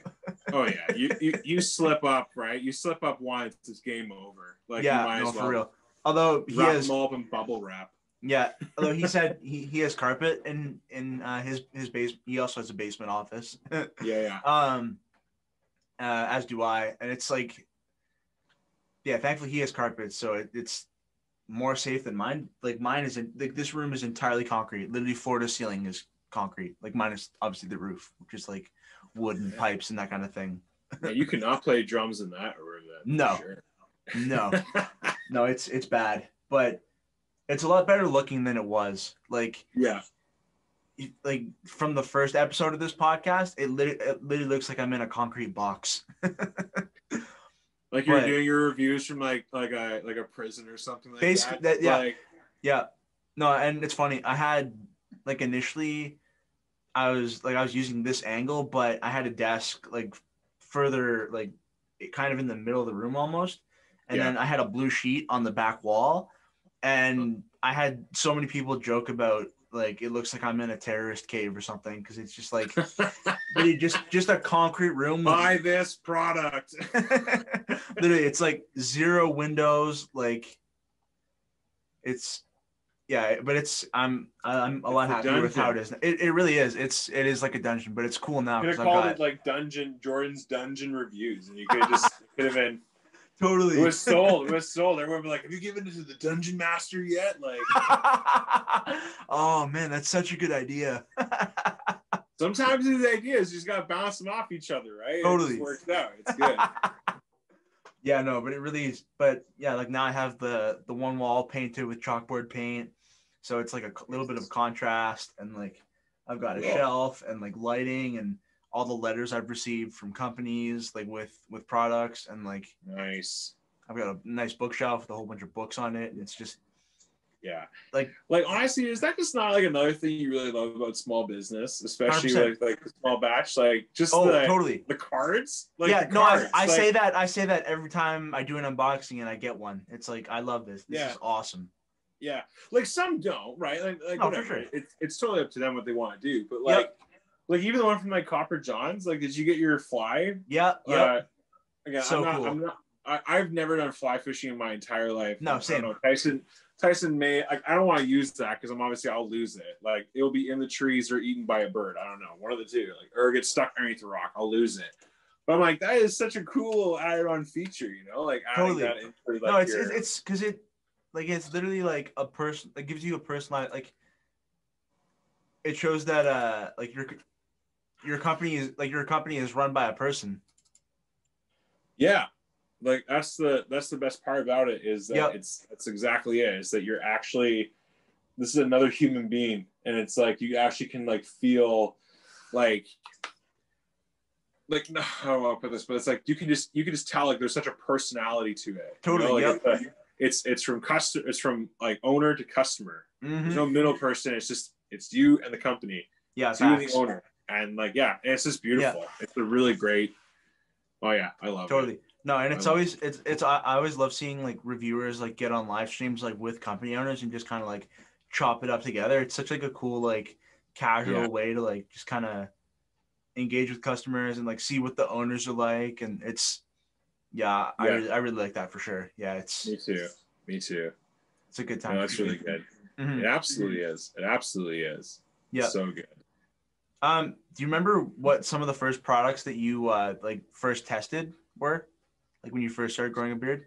Oh yeah. You slip up, right? You slip up once, it's game over. Like you might as well. For real. Although he wrap has them all up in bubble wrap. Yeah, although he said he has carpet in his base. He also has a basement office. Yeah. As do I, and it's like, yeah, thankfully he has carpet, so it's more safe than mine. Like mine isn't. Like this room is entirely concrete. Literally floor to ceiling is concrete. Like mine is obviously the roof, which is like wood and pipes and that kind of thing. Yeah, you cannot play drums in that room. Then, No, sure. no, it's bad, but it's a lot better looking than it was. Like yeah. Like from the first episode of this podcast, it literally looks like I'm in a concrete box. Like you're doing your reviews from like a prison or something like that. Yeah. No, and it's funny. I had like initially, I was using this angle, but I had a desk like further like kind of in the middle of the room almost, and then I had a blue sheet on the back wall, and I had so many people joke about like it looks like I'm in a terrorist cave or something because it's just like just a concrete room. Buy this product. Literally, it's like 0 windows. Like it's but it's I'm a lot happier with how it is. It really is. It is like a dungeon, but it's cool now. You could have called it like Jordan's Dungeon Reviews, and you could have been. Totally. It was sold. Everyone would be like, have you given it to the Dungeon Master yet? Like, oh man, that's such a good idea. Sometimes these ideas, you just got to bounce them off each other, right? Totally. It just works out. It's good. Yeah, no, but it really is. But yeah, like now I have the one wall painted with chalkboard paint. So it's like a little bit of contrast, and like I've got a shelf and like lighting and all the letters I've received from companies like with products, and like nice. I've got a nice bookshelf with a whole bunch of books on it, and it's just like honestly, is that just not like another thing you really love about small business, especially 100%. like the small batch, like just totally the cards, like yeah, the no, cards. I say that every time I do an unboxing and I get one. It's like I love this. This is awesome. Yeah, like some don't, right? Like no, whatever. For sure. It's totally up to them what they want to do, but like. Like even the one from like Copper John's, like, did you get your fly? Yeah. Again, so cool. I've never done fly fishing in my entire life. No, same. I don't know, Tyson may. I don't want to use that because I'll lose it. Like it'll be in the trees or eaten by a bird. I don't know, one of the two. Like or get stuck underneath the rock. I'll lose it. But I'm like, that is such a cool added-on feature, you know? Like adding that into like no, it's because it's literally like a person. It gives you a personalized like. It shows that like your company is run by a person. Yeah, like that's the best part about it is that that's exactly it. Is that you're actually this is another human being, and it's like you actually can like feel like no, I don't want to put this, but it's like you can just tell like there's such a personality to it. Totally. You know? Like, it's from like owner to customer. Mm-hmm. There's no middle person. It's you and the company. Yeah, it's you and the owner. And like, and it's just beautiful. Yeah. It's a really great. Oh yeah, I love it. Totally. No, and it's always I always love seeing like reviewers like get on live streams like with company owners and just kind of like chop it up together. It's such like a cool like casual way to like just kind of engage with customers and like see what the owners are like, and it's I really like that for sure. Yeah, it's me too. It's a good time. No, that's really good. Mm-hmm. It absolutely is. Yeah, so good. Do you remember what some of the first products that you like first tested were? Like when you first started growing a beard?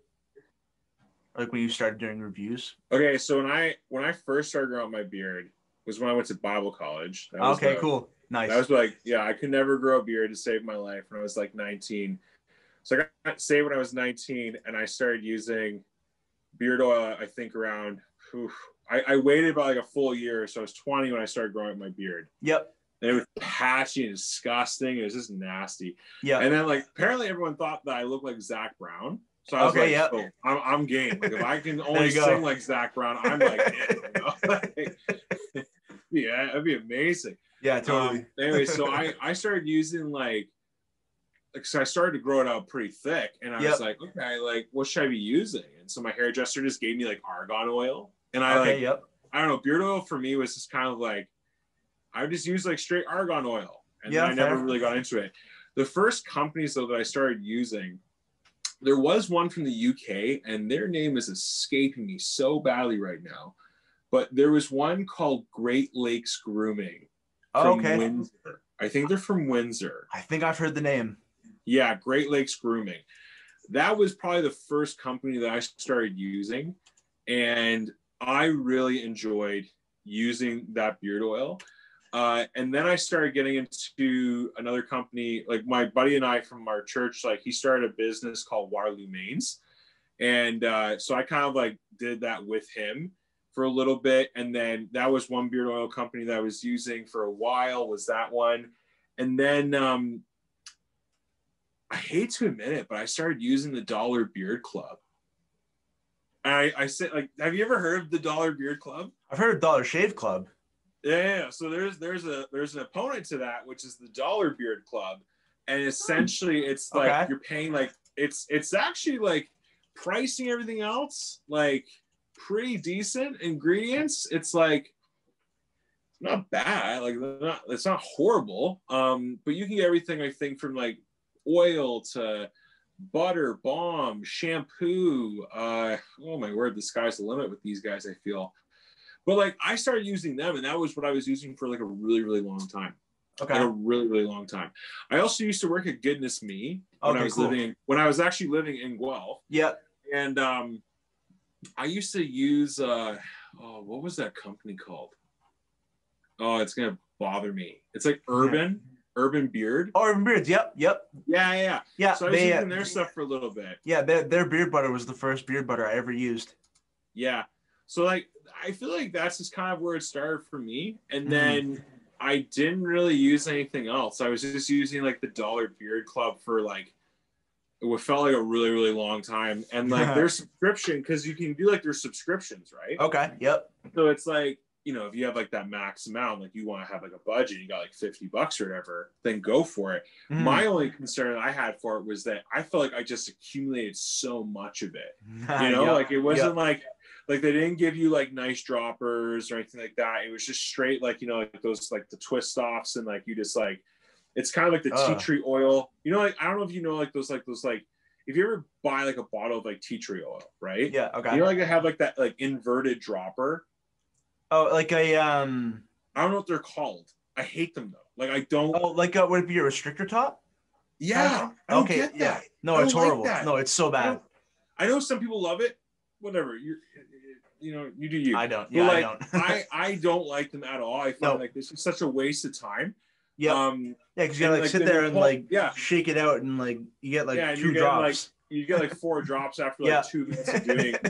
Or like when you started doing reviews? Okay, so when I first started growing my beard was when I went to Bible college. Cool. Nice. That was like, I could never grow a beard to save my life when I was like 19. So I got saved when I was 19 and I started using beard oil, I think around I waited about like a full year, so I was 20 when I started growing my beard. Yep. And it was patchy and disgusting. It was just nasty. Yeah. And then like apparently everyone thought that I looked like Zach Brown. So I was I'm game. Like if I can only sing like Zach Brown, I'm like it. You know? Like, yeah, that'd be amazing. Yeah, totally. Anyway, so I started using so I started to grow it out pretty thick, and I was like, okay, like what should I be using? And so my hairdresser just gave me like argan oil, and I don't know, beard oil for me was just kind of like I would just use like straight argan oil, and then I never really got into it. The first companies though that I started using There was one from the UK, and their name is escaping me so badly right now. But there was one called Great Lakes Grooming from Windsor. I think they're from Windsor. I think I've heard the name. Yeah, Great Lakes Grooming. That was probably the first company that I started using, and I really enjoyed using that beard oil. And then I started getting into another company, like my buddy and I from our church, like he started a business called Waterloo Mains. And so I kind of like did that with him for a little bit. And then that was one beard oil company that I was using for a while, was that one. And then I hate to admit it, but I started using the Dollar Beard Club. I said, like, have you ever heard of the Dollar Beard Club? I've heard of Dollar Shave Club. Yeah. So there's an opponent to that, which is the Dollar Beard Club, and essentially it's like you're paying like it's actually like pricing everything else like pretty decent ingredients. It's like not bad, like it's not horrible. But you can get everything I think from like oil to butter, balm, shampoo. Oh my word, the sky's the limit with these guys, I feel. But like I started using them, and that was what I was using for like a really, really long time. Okay. Like a really, really long time. I also used to work at Goodness Me when I was actually living in Guelph. Yeah. And I used to use what was that company called? Oh, it's gonna bother me. It's like Urban Beard. Oh, Urban Beards. Yep. Yeah. So I was using their stuff for a little bit. Yeah, their beard butter was the first beard butter I ever used. Yeah. So like I feel like that's just kind of where it started for me. And then I didn't really use anything else. I was just using like the Dollar Beard Club for like what felt like a really, really long time. And like their subscription, because you can do like their subscriptions, right? Okay. Yep. So it's like, you know, if you have like that max amount, like you want to have like a budget, you got like $50 or whatever, then go for it. My only concern I had for it was that I felt like I just accumulated so much of it. You know, like it wasn't like they didn't give you like nice droppers or anything like that. It was just straight like, you know, like those like the twist offs, and like you just like it's kind of like the tea tree oil. You know, like I don't know if you know like those like if you ever buy like a bottle of like tea tree oil, right? Yeah. Okay. You know, like they have like that like inverted dropper. Oh, like a I don't know what they're called. I hate them though. Like I don't. Oh, like would it be a restrictor top? Yeah. I don't get that. Yeah. No, it's horrible. Like no, it's so bad. I know some people love it. Whatever. You know, you do you. I don't. Yeah, like, I don't. I don't like them at all. I find like this is such a waste of time. Yeah. Yeah, because you gotta like sit there and like shake it out, and like you get like 2 drops. You get like 4 drops after like 2 minutes of doing it.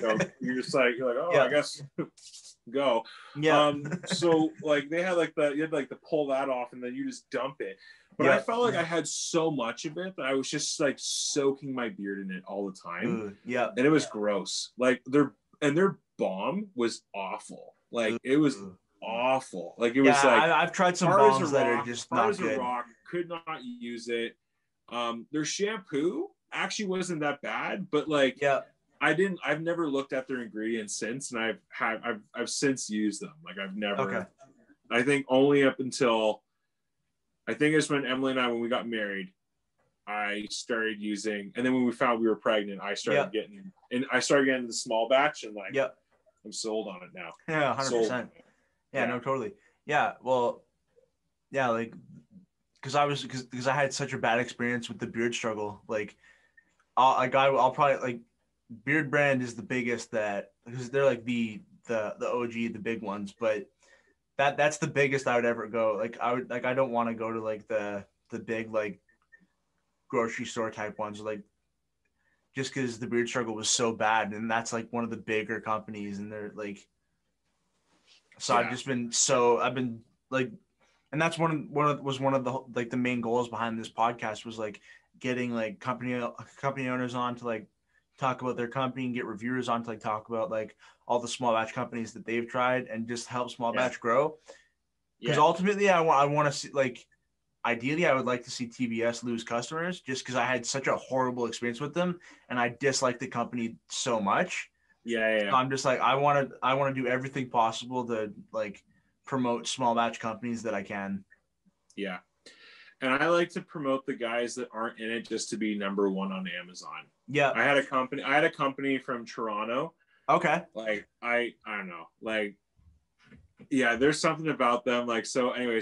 So you're like, oh, I guess go. Yeah. So like they had like you had like to pull that off, and then you just dump it. But I felt like I had so much of it that I was just like soaking my beard in it all the time. Yeah. And it was gross. Like their balm was awful. Like it was awful. Like it was like I've tried some balms that are just not good. Rock, could not use it. Their shampoo actually wasn't that bad, but like I've never looked at their ingredients since, and I've since used them. Like I've never I think only up until I think it's when Emily and I, when we got married, I started using, and then when we found we were pregnant, I started getting the small batch, and like I'm sold on it now. Yeah, 100%. Yeah, no, totally. Yeah, well, yeah, like because I had such a bad experience with the beard struggle. Like, I'll probably like Beard Brand is the biggest because they're like the OG, the big ones, but that's the biggest I would ever go. Like I don't want to go to like the big like grocery store type ones, like just because the beard struggle was so bad, and that's like one of the bigger companies, and they're like, so I've been like, and that's one of the like the main goals behind this podcast was like getting like company owners on to like talk about their company and get reviewers on to like talk about like all the small batch companies that they've tried and just help small batch grow. Because ultimately I want to see, like, ideally I would like to see TBS lose customers just because I had such a horrible experience with them and I dislike the company so much. So I'm just like, I want to do everything possible to like promote small batch companies that I can. Yeah. And I like to promote the guys that aren't in it just to be number one on Amazon. Yeah. I had a company from Toronto. Okay. Like I don't know. Like yeah, there's something about them. Like so anyway,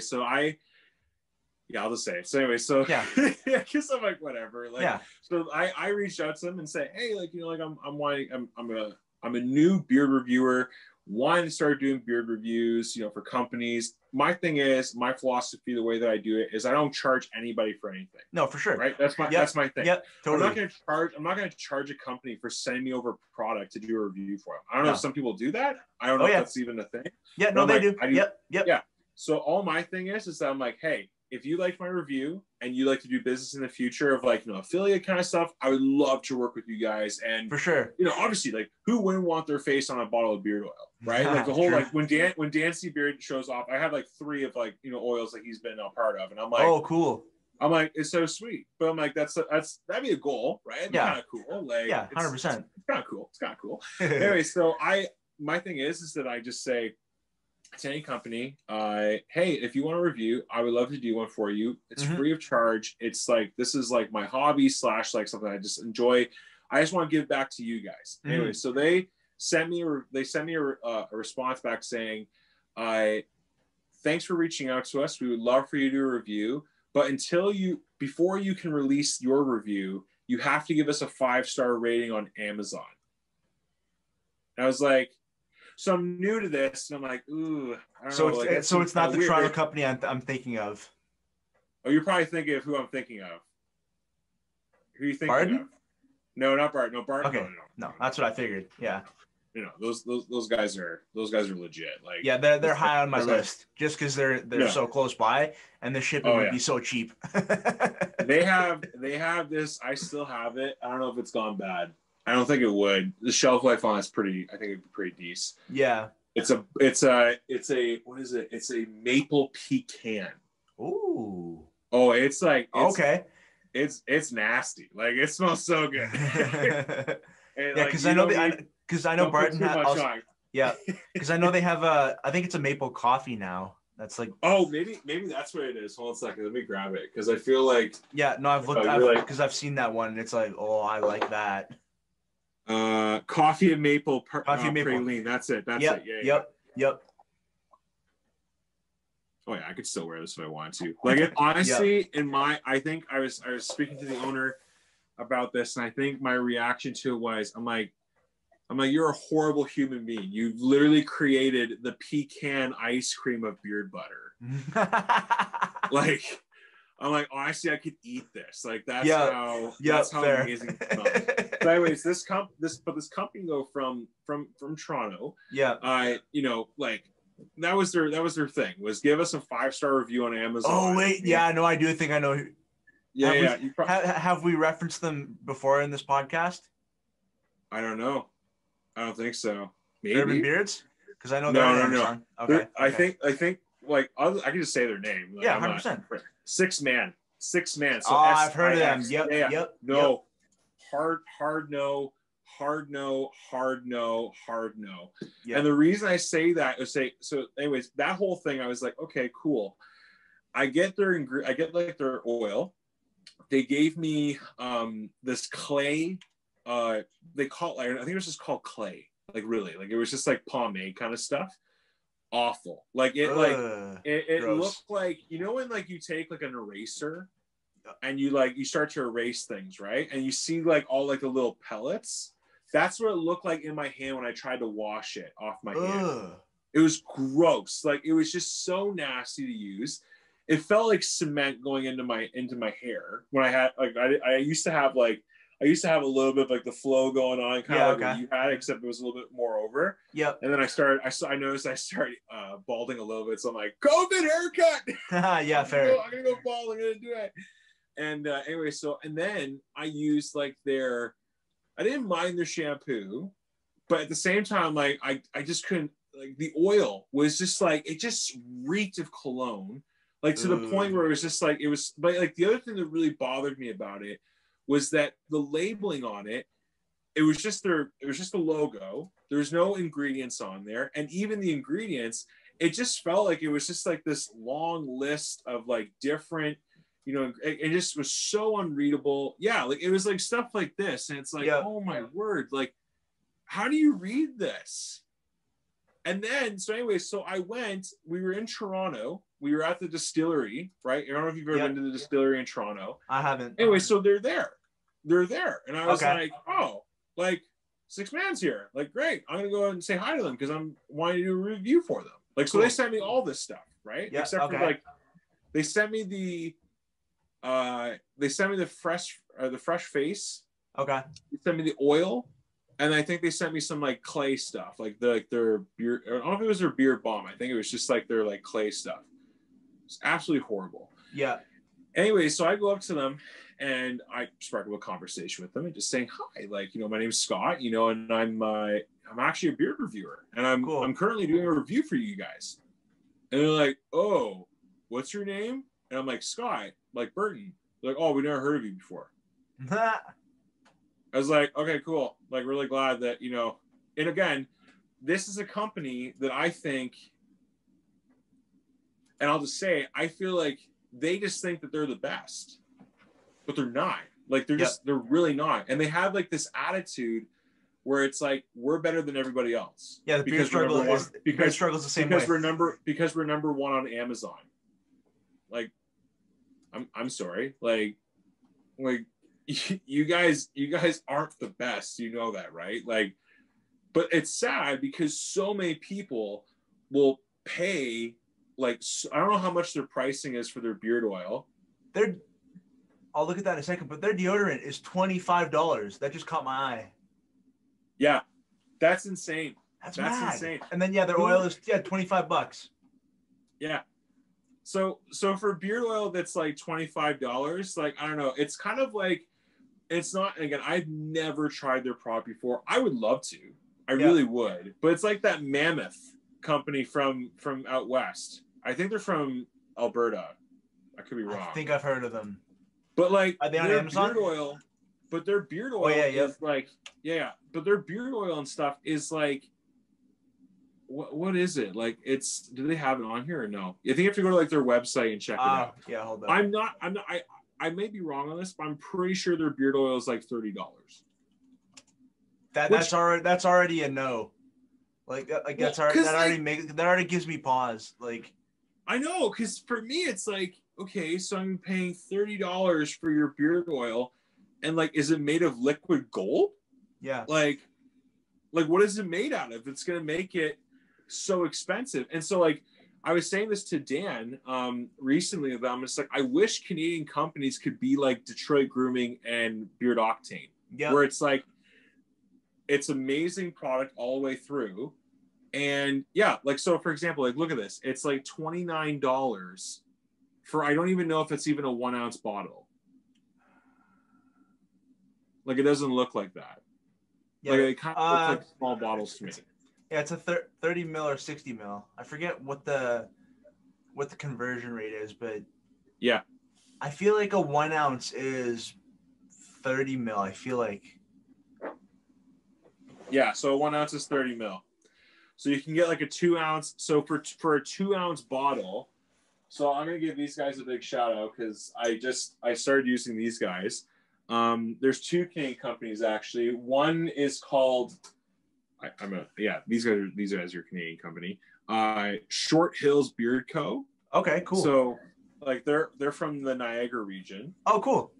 I'll just say it. So anyway, so yeah, I guess I'm like whatever. Like yeah. so I reached out to them and say, hey, like like I'm a new beard reviewer, wanting to start doing beard reviews, for companies. My thing is, my philosophy, the way that I do it is I don't charge anybody for anything. No, for sure. Right? That's my thing. Yep, totally. I'm not gonna charge a company for sending me over a product to do a review for them. I don't know if some people do that. I don't know if that's even a thing. Yeah, no, they do. Yep. Yeah. So all my thing is that I'm like, hey, if you like my review and you like to do business in the future of affiliate kind of stuff, I would love to work with you guys. And for sure, obviously, like who wouldn't want their face on a bottle of beard oil, right? Like the whole when Dancy Beard shows off, I have like 3 of oils that he's been a part of, and I'm like, oh, cool. I'm like, it's so sweet, but I'm like, that'd be a goal, right? It'd be kind of cool, like 100%. It's kind of cool. It's kind of cool. Anyway, so my thing is that I just say to any company, hey, if you want a review, I would love to do one for you. It's free of charge. It's like, this is like my hobby / like something I just enjoy. I just want to give back to you guys. Anyway, so they sent me a response back saying, thanks for reaching out to us. We would love for you to do a review, but before you can release your review, you have to give us a 5-star rating on Amazon. And I was like, so I'm new to this, and I'm like, ooh. I don't know. So it's not the Toronto company I'm thinking of. Oh, you're probably thinking of who I'm thinking of. Who are you thinking Burton? of? No, not Burton. No, Burton. Okay. No, that's what I figured. Yeah. Those guys are legit. Like yeah, they're high on my list just because they're so close by, and the shipping would be so cheap. They have this. I still have it. I don't know if it's gone bad. I don't think it would. The shelf life on it's pretty. I think it'd be pretty decent. Yeah. It's a what is it? It's a maple pecan. Ooh. Oh, it's like okay. It's nasty. Like it smells so good. Yeah, because I know Burton has. Yeah, because I know they have I think it's a maple coffee now. That's like. Oh, maybe that's what it is. Hold on a second. Let me grab it because I feel like. Yeah, no, I've looked because I've seen that one. And it's like, oh, I like that. Coffee and maple praline. That's it. That's it. Yeah. Yep. Oh yeah, I could still wear this if I wanted to. Like it, honestly, I think I was speaking to the owner about this, and I think my reaction to it was, I'm like, you're a horrible human being. You've literally created the pecan ice cream of beard butter. Like, I'm like, honestly, I could eat this. Like that's how amazing it smells. So anyways, this company though from Toronto, like that was their thing, was give us a 5-star review on Amazon. Oh wait, yeah, no, I do think I know. Yeah, have we referenced them before in this podcast? I don't know. I don't think so. Maybe Urban Beards, because I know no. Okay. I think like I can just say their name. Like, yeah, 100%. Six man. So I've heard of them. Yep. No. Yep. Hard no. Yep. And the reason I say that is so anyways, that whole thing I was like, okay, cool. I get like their oil. They gave me this clay. They call it, I think it was just called clay. Like really, like it was just like pomade kind of stuff. Awful. Like it looked like, when like you take like an eraser and you start to erase things, right? And you see like all like the little pellets. That's what it looked like in my hand when I tried to wash it off my hand. It was gross. Like it was just so nasty to use. It felt like cement going into my hair when I had like I used to have a little bit of like the flow going on, kind of like what you had, except it was a little bit more over. Yep. And then I noticed I started balding a little bit, so I'm like, COVID haircut. Yeah, fair. I'm gonna go bald. I'm gonna do it. And anyway, and then I used like I didn't mind their shampoo, but at the same time, like I just couldn't, like the oil was just like, it just reeked of cologne, like to the point where it was just like, but like the other thing that really bothered me about it was that the labeling on it, it was just the logo. There's no ingredients on there. And even the ingredients, it just felt like it was just like this long list of like different, you know, it just was so unreadable. Yeah, like it was like stuff like this, and it's like, oh my word, like how do you read this? And then, so anyway, so we were in Toronto, we were at the distillery, right? I don't know if you've ever been to the distillery in Toronto. I haven't. Anyway, so they're there. And I was like, oh, like Six Man's here. Like, great. I'm going to go and say hi to them because I'm wanting to do a review for them. Like, so they sent me all this stuff, right? Yeah, Except for like, they sent me the fresh face. Okay. They sent me the oil. And I think they sent me some like clay stuff, like their beard. I don't know if it was their beard balm. I think it was just like their like clay stuff. It's absolutely horrible. Yeah. Anyway, so I go up to them and I spark up a conversation with them and just saying hi, like, you know, my name's Scott, you know, and I'm actually a beard reviewer, and I'm currently doing a review for you guys. And they're like, oh, what's your name? And I'm like, Scott, like Burton. They're like, oh, we never heard of you before. I was like, okay, cool. Like, really glad that, you know, and again, this is a company that I think, and I'll just say, I feel like they just think that they're the best, but they're not. Like, they're really not. And they have like this attitude where it's like, we're better than everybody else. Yeah, the beard struggle is the same way. Because we're number one on Amazon. Like, I'm sorry. Like, you guys aren't the best, you know that, right? Like, but it's sad because so many people will pay, like, I don't know how much their pricing is for their beard oil. I'll look at that in a second, but their deodorant is $25. That just caught my eye. Yeah, that's insane. That's insane. And then their oil is $25. Yeah. So for beard oil that's like $25, like, I don't know, it's kind of like, it's not, again, I've never tried their product before. I would love to. I really would. But it's like that Mammoth company from out west. I think they're from Alberta. I could be wrong. I think I've heard of them. But like, are they on Amazon? Their beard oil is like, but their beard oil and stuff is like, what is it? Like, do they have it on here or no? I think you have to go to like their website and check it out. Yeah, hold on. I'm not, I may be wrong on this, but I'm pretty sure their beard oil is like $30. That's already a no. That already gives me pause. Like, I know, because for me it's like, okay, so I'm paying $30 for your beard oil, and like, is it made of liquid gold? Yeah. Like what is it made out of? It's gonna make it so expensive. And so like, I was saying this to Dan recently about, I'm just like, I wish Canadian companies could be like Detroit Grooming and Beard Octane, where it's like, it's amazing product all the way through. And like, so for example, like, look at this. It's like $29 for, I don't even know if it's even a 1 ounce bottle. Like, it doesn't look like that. Yeah, like, it kind of looks like small bottles to me. Yeah, it's a 30 mil or 60 mil. I forget what the conversion rate is, but yeah, I feel like a 1 ounce is 30 mil. I feel like. Yeah, so a 1 ounce is 30 mil. So you can get like a 2 ounce. So for a 2 ounce bottle, so I'm gonna give these guys a big shout out because I started using these guys. There's two Canadian companies actually. One is called, these guys are a Canadian company. Short Hills Beard Co. Okay, cool. So like they're from the Niagara region. Oh, cool.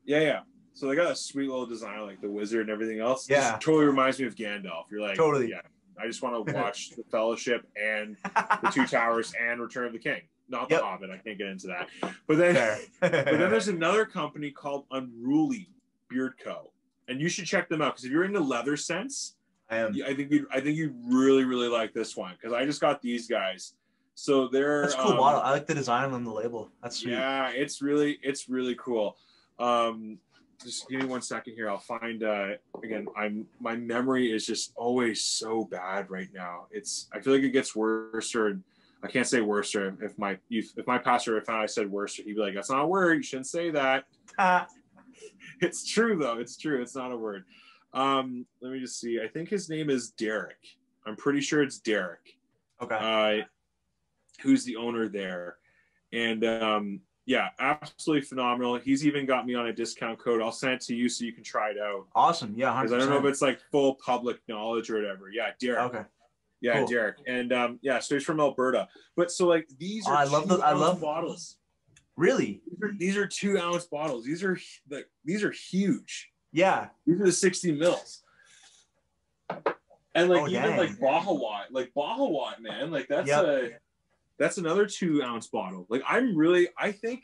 Yeah. So they got a sweet little design like the wizard and everything else. Yeah. It totally reminds me of Gandalf. You're like, totally. Yeah. I just want to watch The Fellowship and The Two Towers and Return of the King. Not The Hobbit. I can't get into that. But then there's another company called Unruly Beard Co. And you should check them out because if you're into leather scents, I think you'd really, really like this one because I just got these guys. So that's a cool bottle. I like the design on the label. That's sweet. Yeah, it's really cool. Just give me 1 second here. I'll find again. My memory is just always so bad right now. I feel like it gets worse, or I can't say worse. Or if my pastor found I said worse, he'd be like, "That's not a word. You shouldn't say that." It's true though. It's true. It's not a word. Let me just see. I think his name is Derek. I'm pretty sure it's Derek. Okay. Who's the owner there? And Yeah, absolutely phenomenal. He's even got me on a discount code. I'll send it to you so you can try it out. Awesome. Yeah, 100%. Because I don't know if it's like full public knowledge or whatever. Yeah, Derek. Okay. Yeah, Cool. Derek. And yeah, so he's from Alberta. But so like these are I love bottles. Really? These are 2-ounce bottles. These are huge. Yeah. These are the 60 mils. And like even dang. like Bahawat, man, like that's another 2-ounce bottle. Like I think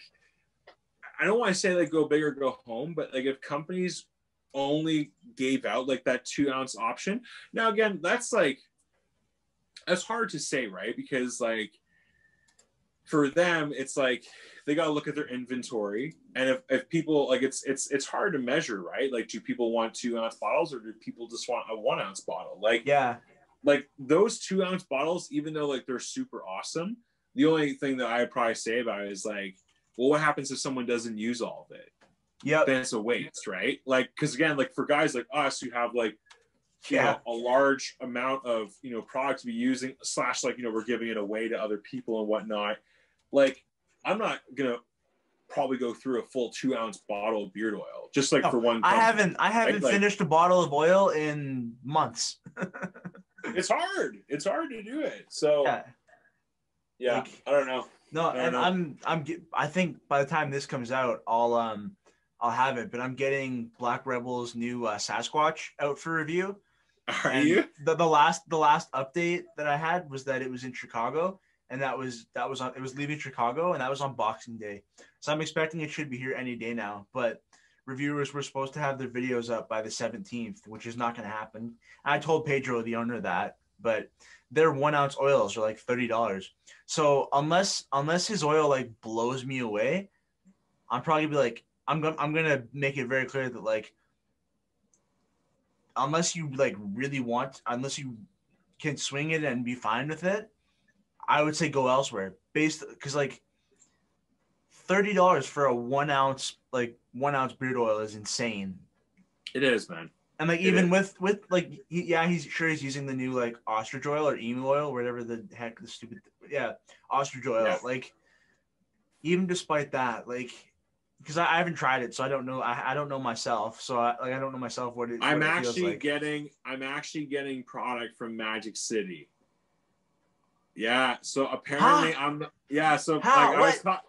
I don't want to say like go big or go home, but like if companies only gave out like that 2-ounce option. Now again, that's hard to say, right? Because like for them, it's like they got to look at their inventory, and if people like it's hard to measure, right? Like, do people want 2-ounce bottles, or do people just want a 1-ounce bottle? Like, yeah, like those 2-ounce bottles, even though like they're super awesome, the only thing that I would probably say about it is like, well, what happens if someone doesn't use all of it? Yeah, then it's a waste, right? Like, because again, like for guys like us who have like you know, a large amount of product to be using / like we're giving it away to other people and whatnot. Like, I'm not gonna probably go through a full 2-ounce bottle of beard oil just like for one company. I haven't right? finished a bottle of oil in months. It's hard to do it. So yeah, like, I don't know. No, and I think by the time this comes out, I'll have it. But I'm getting Black Rebel's new Sasquatch out for review. Are you? The last update that I had was that it was in Chicago, and it was leaving Chicago, and that was on Boxing Day. So I'm expecting it should be here any day now. But reviewers were supposed to have their videos up by the 17th, which is not going to happen. I told Pedro, the owner, that, but their 1-ounce oils are like $30. So unless his oil like blows me away, I'm probably be like, I'm gonna make it very clear that like, unless you like really want, unless you can swing it and be fine with it, I would say go elsewhere. Because like $30 for a 1-ounce beard oil is insane. It is, man. And like even with like he's using the new like ostrich oil or emu oil, whatever the heck the stupid ostrich oil. Yeah. Like even despite that, like because I haven't tried it, so I don't know. I don't know myself, so I don't know myself what it. I'm actually getting product from Magic City. Yeah, so apparently So how? Like, I was thought.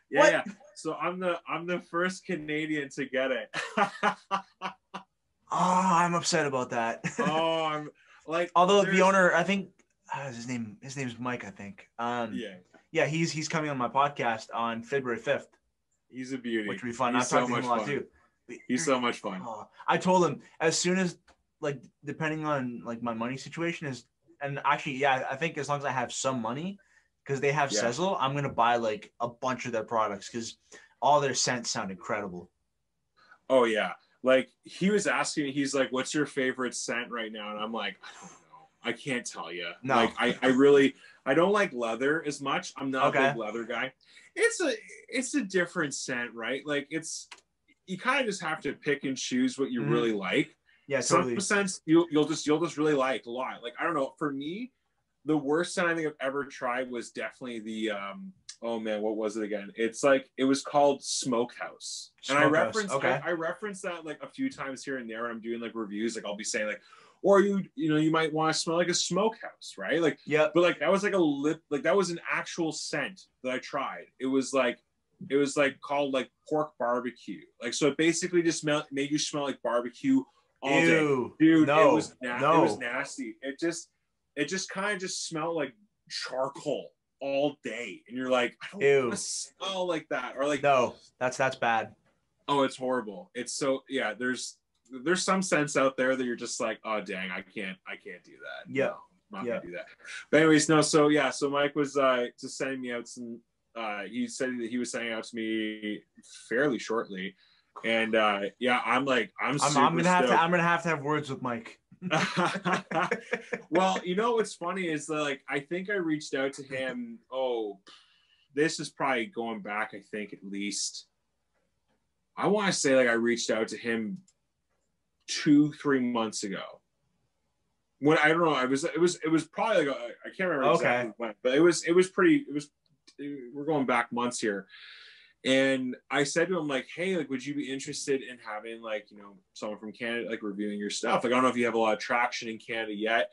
Yeah. So I'm the first Canadian to get it. Oh, I'm upset about that. Oh, I'm like. Although the owner, I think his name's Mike. I think. Yeah. He's coming on my podcast on February 5th. He's a beauty. Which would be fun. I've talked to him a lot too. He's so much fun. I told him as soon as like depending on like my money situation is, and actually I think as long as I have some money, because they have Sezzle, I'm gonna buy like a bunch of their products because all their scents sound incredible. Oh yeah. Like he was asking me, he's like, what's your favorite scent right now? And I'm like, I don't know. I can't tell you. No. Like I don't like leather as much. I'm not a big leather guy. It's a different scent, right? Like you kind of just have to pick and choose what you really like. Yeah, totally. Some scents you'll just really like a lot. Like I don't know. For me, the worst scent I think I've ever tried was definitely the oh man, what was it again? It's like it was called Smokehouse. And I reference that like a few times here and there when I'm doing like reviews. Like I'll be saying like, or you might want to smell like a smokehouse, right? Like but like that was like that was an actual scent that I tried. It was like called like pork barbecue. Like so it basically just made you smell like barbecue all day. Dude, it was nasty. It just kind of just smelled like charcoal all day, and you're like, I don't want to smell like that, or like no, that's bad. Oh, it's horrible. It's so there's some scents out there that you're just like, oh dang, I can't do that. Yeah, no, I'm not gonna do that. But anyways, no. So Mike was just sending me out some. He said that he was sending out to me fairly shortly, and I'm gonna have to have words with Mike. Well, what's funny is that, like, I think I reached out to him. Oh, this is probably going back. I think at least I want to say like I reached out to him 2-3 months ago. When I don't know, it was probably like I can't remember exactly when, but it was we're going back months here. And I said to him, like, hey, like, would you be interested in having, like, you know, someone from Canada, like, reviewing your stuff? Like, I don't know if you have a lot of traction in Canada yet.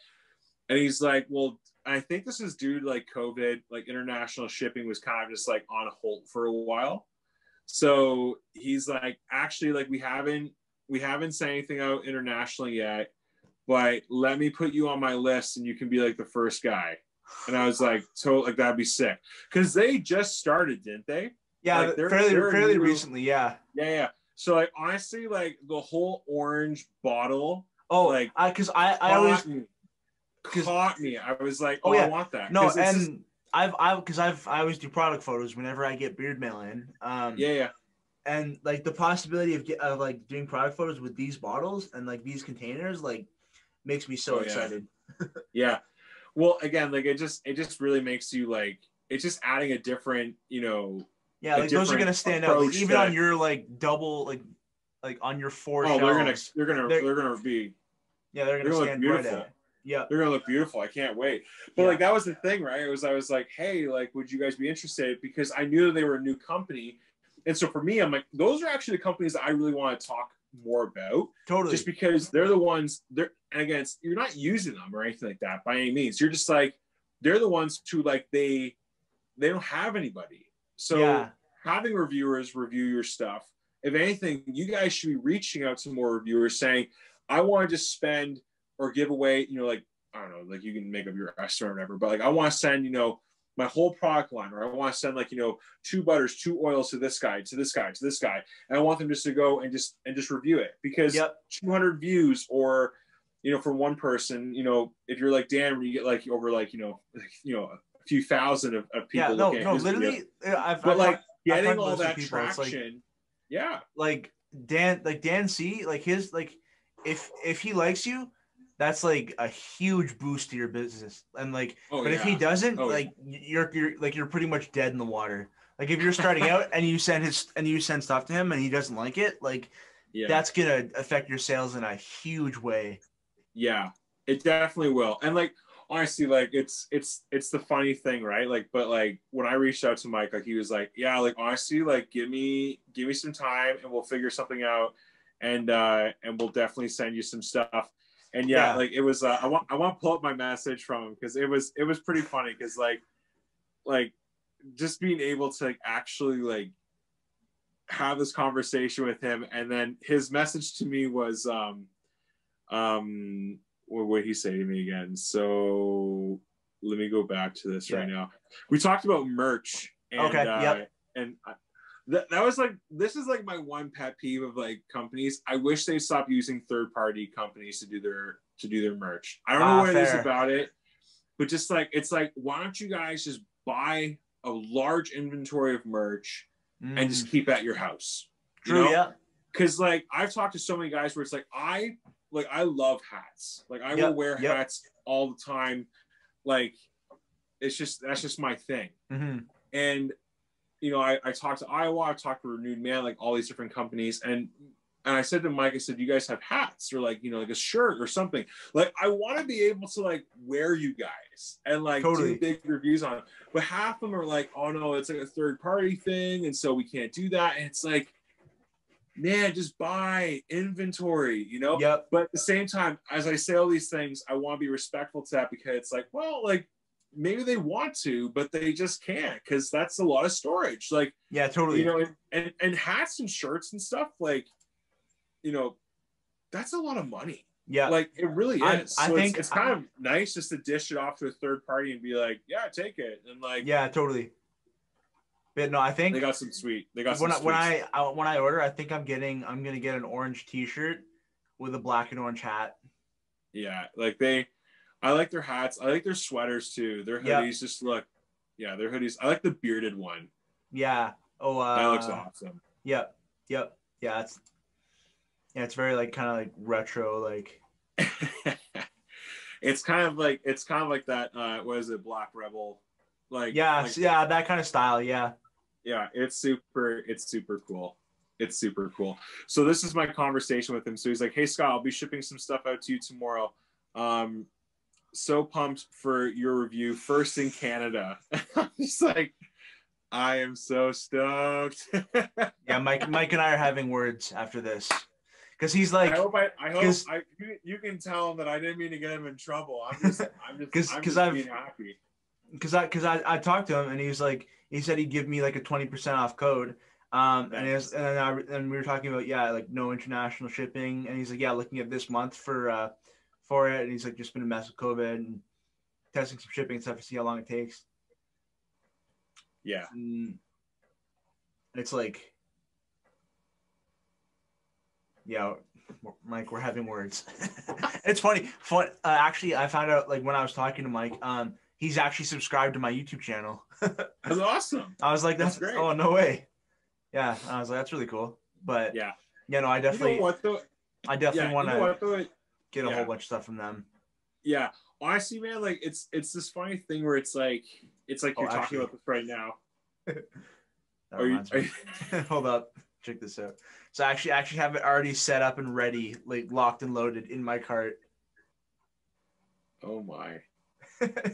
And he's like, well, I think this is due to, like, COVID, like, international shipping was kind of just, like, on hold for a while. So he's like, actually, like, we haven't sent anything out internationally yet, but let me put you on my list and you can be, like, the first guy. And I was like, so, like, that'd be sick. Because they just started, didn't they? Yeah, like fairly recently, yeah. Yeah. So, like, honestly, like, the whole orange bottle, Oh, like, because I always caught me. I was like, oh, yeah. I want that. No, and I always do product photos whenever I get beard mail in. Yeah. And like the possibility of like doing product photos with these bottles and like these containers, like, makes me so excited. Yeah. Well, again, like, it just really makes you, like, it's just adding a different, you know. Yeah, like those are gonna stand out. Like, even on your like double, like on your 4 shelves. They're gonna be. Yeah, they're gonna stand beautiful. Right out. Yeah, they're gonna look beautiful. I can't wait. But like, that was the thing, right? I was like, hey, like, would you guys be interested? Because I knew that they were a new company, and so for me, I'm like, those are actually the companies that I really want to talk more about. Totally. Just because they're the ones. And again, you're not using them or anything like that by any means. You're just like, they're the ones who, like, they don't have anybody. So having reviewers review your stuff, if anything, you guys should be reaching out to more reviewers saying, I want to just spend or give away, you know, like, I don't know, like, you can make up your estimate or whatever, but like, I want to send, you know, my whole product line, or I want to send, like, you know, 2 butters, 2 oils to this guy, to this guy, to this guy. And I want them just to go and just review it, because 200 views, or, you know, from one person, you know, if you're like Dan, where you get like over like, you know, a few thousand of people. Yeah, no, literally, I've getting all that traction. Like, Dan C, like, his, like, if he likes you, that's like a huge boost to your business. And like, if he doesn't, like, you're pretty much dead in the water. Like, if you're starting out and you send stuff to him and he doesn't like it, like, that's gonna affect your sales in a huge way. Yeah, it definitely will. And like, honestly, like, it's the funny thing, right? Like, but like, when I reached out to Mike, like, he was like, yeah, like, honestly, like, give me some time and we'll figure something out, and we'll definitely send you some stuff. And like, it was I want to pull up my message from him, because it was pretty funny, because like just being able to, like, actually, like, have this conversation with him. And then his message to me was what would he say to me again? So let me go back to this right now. We talked about merch, and and that was like, this is like my one pet peeve of, like, companies. I wish they stopped using third-party companies to do their merch. I don't know what it is about it, but just like, it's like, why don't you guys just buy a large inventory of merch and just keep at your house? True, yeah. Because like, I've talked to so many guys where it's like, I love hats. Like, I will wear hats all the time. Like, that's just my thing. Mm-hmm. And, you know, I talked to Iowa, I talked to Renewed Man, like, all these different companies. And I said to Mike, I said, you guys have hats, or like, you know, like a shirt or something. Like, I want to be able to, like, wear you guys and like do big reviews on it. But half of them are like, oh no, it's like a third party thing, and so we can't do that. And it's like, man, just buy inventory, you know? But at the same time, as I say all these things, I want to be respectful to that, because it's like, well, like, maybe they want to, but they just can't, because that's a lot of storage. Like, totally. You know, and hats and shirts and stuff, like, you know, that's a lot of money. Yeah. Like, it really is. I think it's kind of nice just to dish it off to a third party and be like, yeah, take it. And like, yeah, totally. But no, I think they got some sweet. When I order, I think I'm gonna get an orange T-shirt with a black and orange hat. Yeah, like I like their hats. I like their sweaters too. Their hoodies just look. Yeah, their hoodies. I like the bearded one. Yeah. Oh. That looks awesome. Yep. Yeah. It's very like kind of like retro, like. It's kind of like that. What is it? Black Rebel. Like. That kind of style. Yeah. Yeah, it's super cool. It's super cool. So this is my conversation with him. So he's like, hey, Scott, I'll be shipping some stuff out to you tomorrow. So pumped for your review, first in Canada. I'm just like, I am so stoked. Yeah, Mike and I are having words after this. Because he's like, I hope you can tell him that I didn't mean to get him in trouble. I'm just being happy. Because I talked to him and he was like, he said he'd give me like a 20% off code. And we were talking about, yeah, like no international shipping. And he's like, yeah, looking at this month for it. And he's like, just been a mess with COVID and testing some shipping and stuff to see how long it takes. Yeah. And it's like, yeah, Mike, we're having words. It's funny. Actually, I found out like when I was talking to Mike, he's actually subscribed to my YouTube channel. That's awesome. I was like, that's great. Oh, no way. Yeah. I was like, that's really cool. But yeah, no, I definitely, you know what, though? I definitely want to get a yeah. whole bunch of stuff from them. Yeah. Honestly, man, like it's this funny thing where it's like you're talking about this right now. Hold up. Check this out. So I actually have it already set up and ready, like locked and loaded in my cart. Oh my.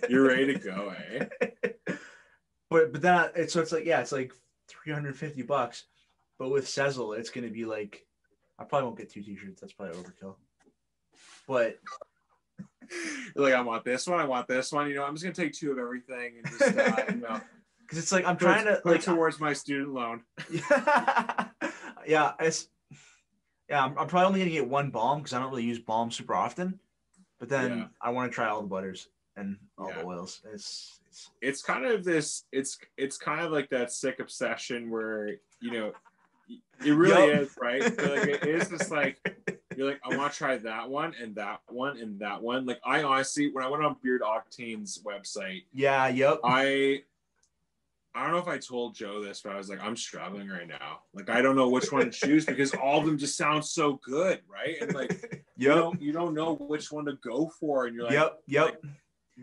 You're ready to go, eh? But then it's like, yeah, it's like $350. But with Sezzle, it's gonna be like, I probably won't get 2 t-shirts. That's probably overkill. But you're like, I want this one. You know, I'm just gonna take 2 of everything and just you know. Because it's like I'm trying to put towards my student loan. Yeah, I'm probably only gonna get 1 balm because I don't really use balm super often. But then I want to try all the butters and all the oils. It's kind of this. It's kind of like that sick obsession where, you know, it really is, right? But like, it is just like you're like, I want to try that one and that one and that one. Like I honestly, when I went on Beard Octane's website, I don't know if I told Joe this, but I was like, I'm struggling right now. Like, I don't know which one to choose because all of them just sound so good, right? And like, you don't know which one to go for, and you're like, Like,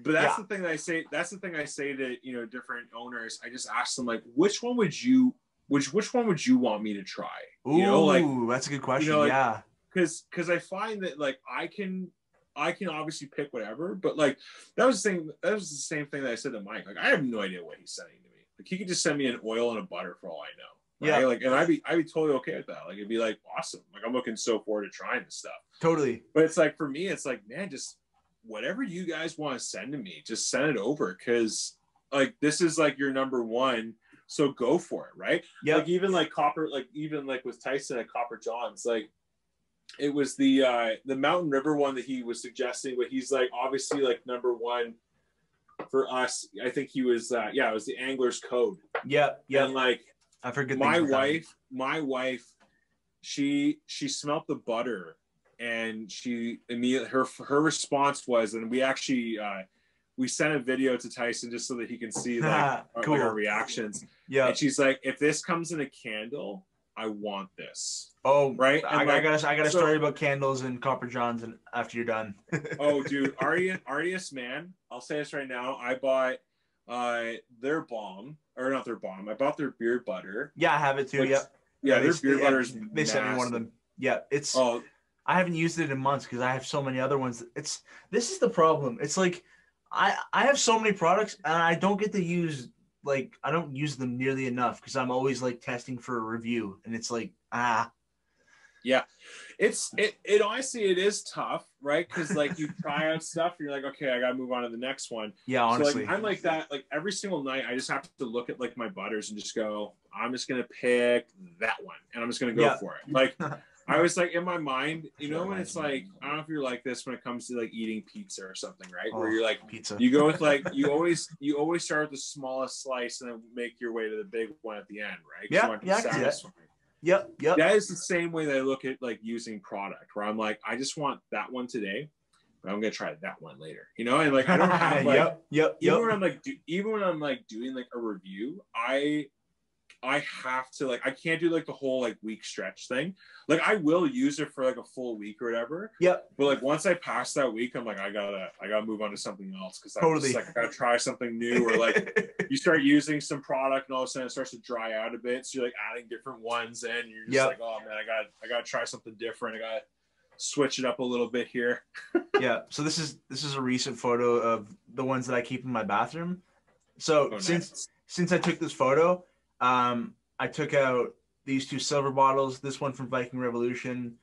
but that's the thing that I say. That's the thing I say to, you know, different owners. I just ask them like, which one would you want me to try? Ooh, you know, like that's a good question. You know, like, yeah, because I find that like I can obviously pick whatever, but like that was the same thing that I said to Mike. Like, I have no idea what he's sending to me. Like, he could just send me an oil and a butter for all I know. Right? Yeah. Like, and I'd be totally okay with that. Like, it'd be like awesome. Like, I'm looking so forward to trying this stuff. Totally. But it's like, for me, it's like, man, just whatever you guys want to send to me, just send it over. Cause like, this is like your number one. So go for it. Right. Yeah. Like even like with Tyson at Copper John's, like it was the Mountain River one that he was suggesting, but he's like, obviously like number one for us. I think he was it was the Angler's Code. Yeah. And like I forget my wife she smelt the butter and she immediately her response was, and we actually we sent a video to Tyson just so that he can see like cool. Our reactions. Yeah. And she's like, if this comes in a candle, I want this. Oh, right. And I got a story about candles and Copper Johns, and after you're done. Oh, dude, Artius, man, I'll say this right now. I bought their balm, or not their balm. I bought their beard butter. Yeah, I have it too. Yep. Yeah, their beard butter is they sent me one of them. Yeah, it's. Oh, I haven't used it in months because I have so many other ones. This is the problem. It's like I have so many products and I don't get to use. Like, I don't use them nearly enough because I'm always like testing for a review, and it's like, yeah, it honestly, it is tough, right? Because like you try out stuff and you're like, okay, I gotta move on to the next one. Yeah, honestly, so, like, I'm like that. Like every single night, I just have to look at like my butters and just go, I'm just gonna pick that one, and I'm just gonna go for it. Like I was like in my mind, you know, when it's like, I don't know if you're like this when it comes to like eating pizza or something, right? Where you're like, pizza. You go with like, you always start with the smallest slice and then make your way to the big one at the end, right? Yep. That is the same way that I look at like using product, where I'm like, I just want that one today, but I'm gonna try that one later, you know? And like, I don't have like, even when I'm like doing like a review, I have to like, I can't do like the whole like week stretch thing. Like I will use it for like a full week or whatever. Yep. But like once I pass that week, I'm like, I gotta move on to something else because totally. I gotta try something new. Or like you start using some product and all of a sudden it starts to dry out a bit. So you're like adding different ones in. And you're just like, oh man, I gotta try something different. I gotta switch it up a little bit here. Yeah. So this is a recent photo of the ones that I keep in my bathroom. So since I took this photo, I took out these 2 silver bottles, this one from Viking Revolution,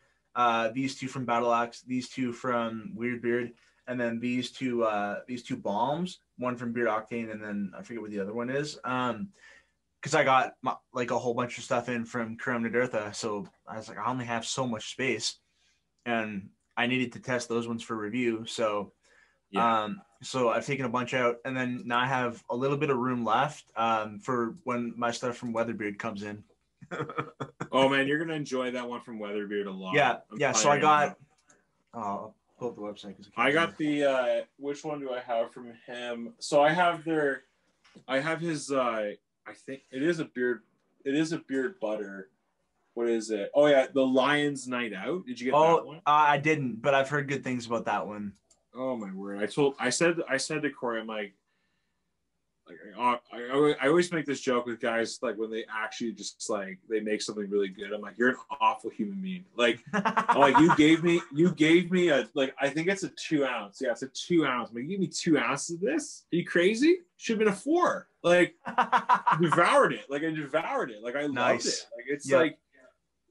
these 2 from Battle Axe, these 2 from Weird Beard, and then these two bombs, one from Beard Octane, and then I forget what the other one is. Because I got like a whole bunch of stuff in from Karam Nadirtha, so I was like, I only have so much space, and I needed to test those ones for review. So, so I've taken a bunch out, and then now I have a little bit of room left for when my stuff from Weatherbeard comes in. Oh man, you're gonna enjoy that one from Weatherbeard a lot. Yeah. So I got. I'll pull up the website. I got the. Which one do I have from him? So I have his. I think it is a beard. It is a beard butter. What is it? Oh yeah, the Lion's Night Out. Did you get that one? I didn't, but I've heard good things about that one. Oh my word! I said to Corey, I'm like I always make this joke with guys, like when they actually just like they make something really good. I'm like, you're an awful human being. Like, I'm like you gave me a, like, I think it's a 2 ounce. Yeah, it's a 2 ounce. I'm like, you give me 2 ounces of this? Are you crazy? Should have been a 4. Like, devoured it. Like I devoured it. Like I loved it. Like it's like,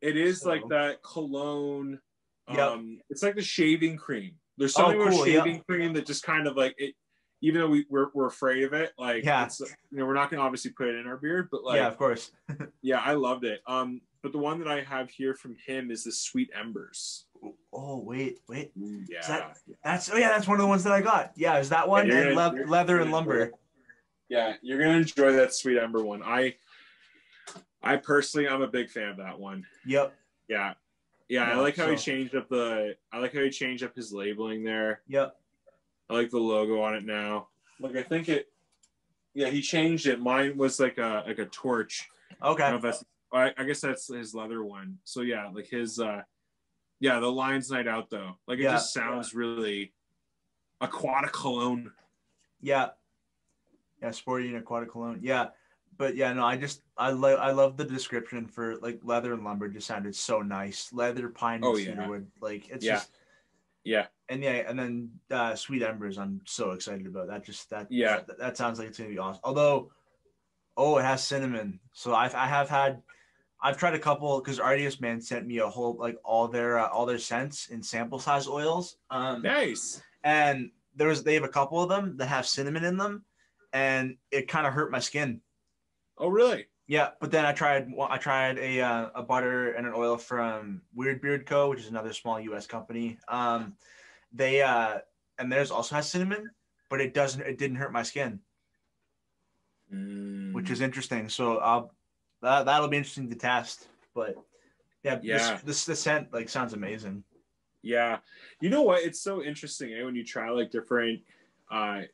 it is like that cologne. It's like the shaving cream. There's something about shaving cream that just kind of like it. Even though we're afraid of it, like it's, we're not gonna obviously put it in our beard, but like of course. I loved it. But the one that I have here from him is the Sweet Embers. Oh wait. Yeah. That's one of the ones that I got. Yeah, is that one? And leather and lumber. Yeah, you're gonna enjoy that Sweet Ember one. I personally, I'm a big fan of that one. Yep. Yeah. I like how he changed up his labeling there. Yep. I like the logo on it now. Like I think he changed it. Mine was like a torch. Okay. I guess that's his leather one. So yeah, like his the Lion's Night Out though. Like it just sounds really aquatic cologne. Yeah. Yeah, sporty and aquatic cologne. Yeah. But yeah, no, I love the description for like leather and lumber. Just sounded so nice. Leather, pine, and cedarwood. Like it's just and then Sweet Embers. I'm so excited about that. That sounds like it's gonna be awesome. Although, it has cinnamon. So I've tried a couple because Artius Man sent me a whole like all their scents in sample size oils. Nice. And they have a couple of them that have cinnamon in them, and it kind of hurt my skin. Oh really? Yeah, but then I tried a butter and an oil from Weird Beard Co., which is another small U.S. company. They and theirs also has cinnamon, but it didn't hurt my skin, which is interesting. So that'll be interesting to test. But this scent like sounds amazing. Yeah, you know what? It's so interesting when you try like different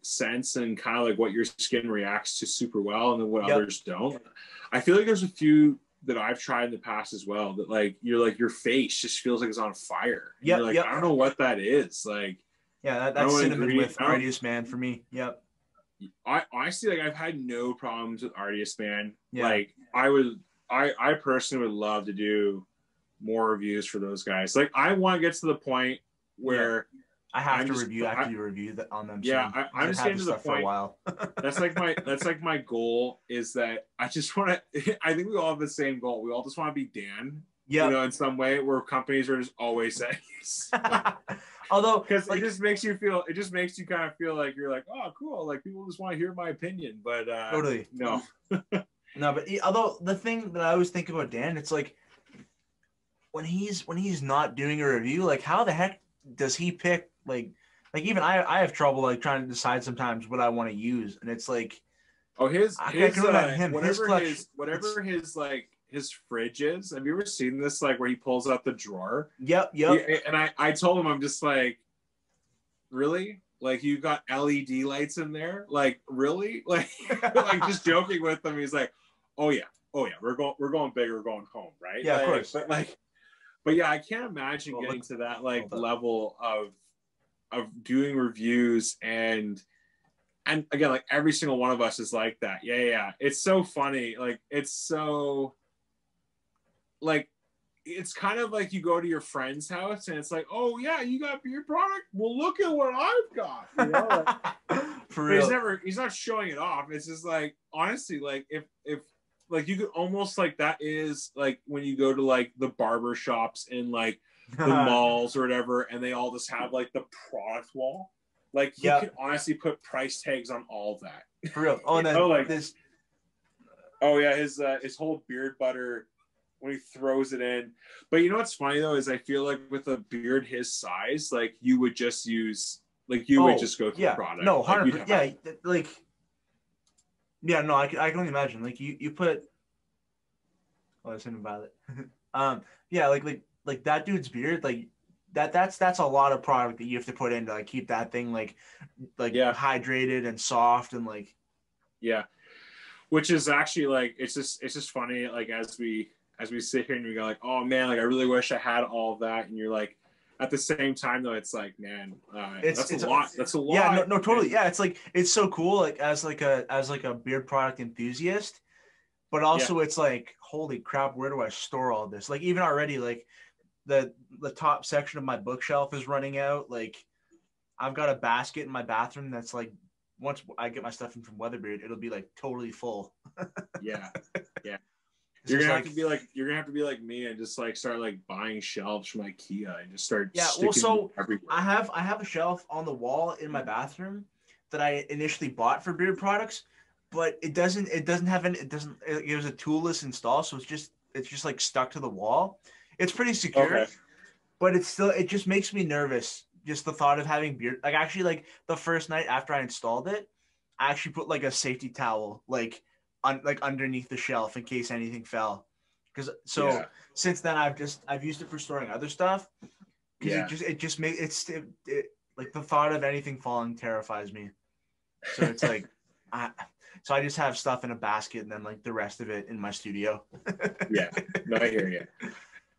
scents and kind of like what your skin reacts to super well and then what others don't. I feel like there's a few that I've tried in the past as well that like your face just feels like it's on fire. Yeah, like I don't know what that is. Like that's cinnamon with Artius Man for me. Yep. I honestly like I've had no problems with Artius Man. Yeah. Like I personally would love to do more reviews for those guys. Like I want to get to the point where I have to review after you review that on them. Yeah, I'm just getting to the point for a while. that's like my goal is that I just want to. I think we all have the same goal. We all just want to be Dan. Yeah, in some way, where companies are just always saying. Although, because it just makes you kind of feel like you're like, oh, cool. Like people just want to hear my opinion, but totally no. No, but although the thing that I always think about Dan, it's like when he's not doing a review, like how the heck does he pick? Like even I have trouble like trying to decide sometimes what I want to use, and it's like whatever his fridge is. Have you ever seen this like where he pulls out the drawer? Yep. And I told him, I'm just like, really? Like you got LED lights in there? Like really? Like like just joking with him. He's like, oh yeah, we're going big, we're going home, right? Yeah, like, of course. But yeah, I can't imagine getting to that like level of doing reviews and again, like every single one of us is like that. Yeah. It's so funny. Like it's so like it's kind of like you go to your friend's house and it's like, oh yeah, you got your product. Well, look at what I've got. You know, like, For But real. he's not showing it off. It's just like, honestly, like if like you could almost like that is like when you go to like the barber shops in like the malls or whatever, and they all just have like the product wall. Like he could honestly put price tags on all that. For real. Oh, and then like this. Oh yeah, his whole beard butter when he throws it in. But you know what's funny though is I feel like with a beard his size, like you would just use like you would just go through product. No, like, 100%. Yeah, like no, I can only imagine. Like you put. Oh, I was thinking about it. Yeah, like that dude's beard, like that's a lot of product that you have to put in to like keep that thing like hydrated and soft and like. Yeah, which is actually like it's just funny like as we sit here and we go like, oh man, like I really wish I had all of that, and you're like at the same time though it's like, man, that's a lot. Yeah, no, totally. Yeah, it's like it's so cool like as like a beard product enthusiast, but also it's like, holy crap, where do I store all this? Like even already like the top section of my bookshelf is running out. Like I've got a basket in my bathroom that's like, once I get my stuff in from Weatherbeard, it'll be like totally full. Yeah. You're gonna have to be like me and just like start like buying shelves from IKEA and just start sticking everywhere. I have a shelf on the wall in my bathroom that I initially bought for beard products, but it was a toolless install, so it's just like stuck to the wall. It's pretty secure, but it just makes me nervous. Just the thought of having beard, like actually like the first night after I installed it, I actually put like a safety towel like underneath the shelf in case anything fell. Since then I've used it for storing other stuff. Because it just makes like the thought of anything falling terrifies me. So it's like I just have stuff in a basket and then like the rest of it in my studio. Yeah, no, I hear you.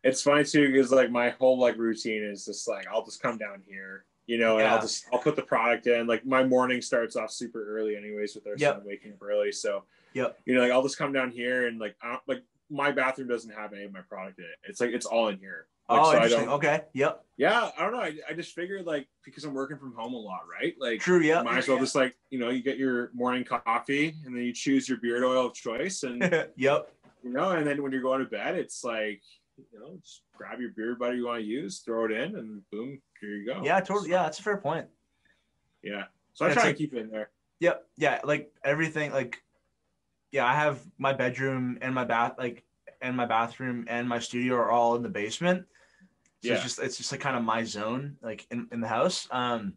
It's funny too because like my whole like routine is just like I'll just come down here, you know, and I'll put the product in. Like my morning starts off super early anyways with our son waking up early, so you know, like I'll just come down here and like my bathroom doesn't have any of my product in it. It's like it's all in here. Like, interesting. Okay. Yep. Yeah, I don't know. I just figured like because I'm working from home a lot, right? Like true. Yeah. Might as well just like, you know, you get your morning coffee and then you choose your beard oil of choice and you know, and then when you're going to bed, it's like, you know, just grab your beard butter you want to use, throw it in, and boom, here you go. Yeah, totally. Yeah, that's a fair point. Yeah. So I try to keep it in there. Yep. Yeah. Like everything, like, yeah, I have my bedroom and my bathroom and my studio are all in the basement. So it's just like kind of my zone, like in the house. So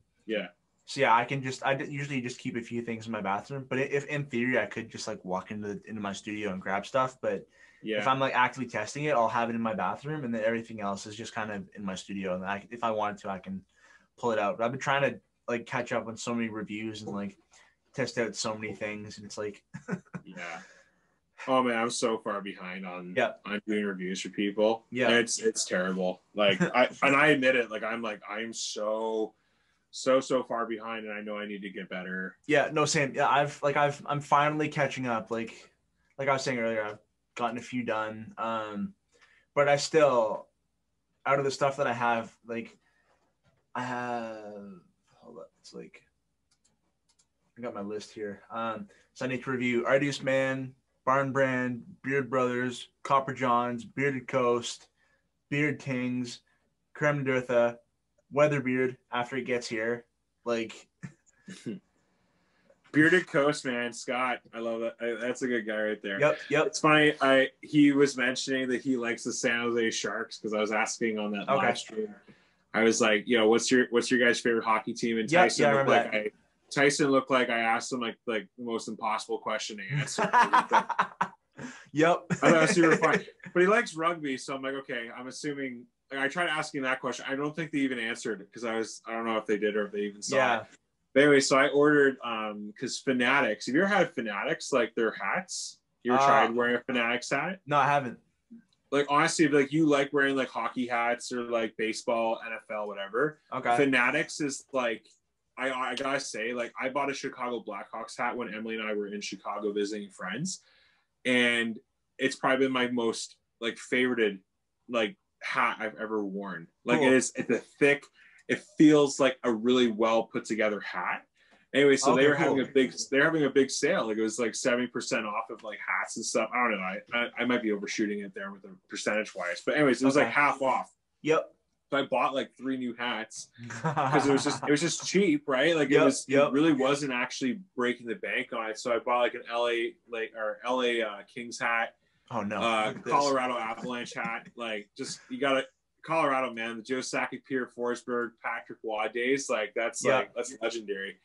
yeah, I usually just keep a few things in my bathroom, but if in theory I could just like walk into my studio and grab stuff, but if I'm like actively testing it, I'll have it in my bathroom, and then everything else is just kind of in my studio. And if I wanted to, I can pull it out. But I've been trying to like catch up on so many reviews and like test out so many things, and it's like oh man, I'm so far behind on doing reviews for people. Yeah, it's terrible. Like I admit it. Like I'm so far behind, and I know I need to get better. Yeah, no, same. Yeah, I'm finally catching up. Like I was saying earlier, I've gotten a few done. But I still, out of the stuff that I have, like I have, hold up, it's like I got my list here. So I need to review Artist Man, Barn Brand, Beard Brothers, Copper Johns, Bearded Coast, Beard Tings, Creme d'Urtha, Weatherbeard after it gets here. Like Bearded Coast, man, Scott, I love that. That's a good guy right there. Yep. It's funny. He was mentioning that he likes the San Jose Sharks because I was asking on that live stream. I was like, yo, what's your guys' favorite hocky team? And Tyson looked like I asked him like the most impossible question to answer. Yep. I thought it was super fun. But he likes rugby, so I'm like, okay, I'm assuming. Like, I tried asking that question. I don't think they even answered because I don't know if they did or if they even saw it. But anyway, so I ordered because Fanatics. Have you ever had Fanatics, like their hats? You ever tried wearing a Fanatics hat? No, I haven't. Like honestly, if like you like wearing like hockey hats or like baseball, NFL, whatever. Okay. Fanatics is like I gotta say, like I bought a Chicago Blackhawks hat when Emily and I were in Chicago visiting friends, and it's probably been my most like favorited like hat I've ever worn. Like cool. It's a thick, it feels like a really well put together hat. Anyway, so Okay, they were cool. having a big sale. Like it was like 70% off of like hats and stuff. I don't know. I might be overshooting it there with the percentage wise, but anyways, it was like half off. Yep. So I bought like 3 new hats because it was just cheap, right? Like it really wasn't actually breaking the bank on it. So I bought like an LA Kings hat. Oh no. Colorado Avalanche hat. Like just you got to Colorado, man. The Joe Sakic, Peter Forsberg, Patrick Waugh days. Like that's legendary.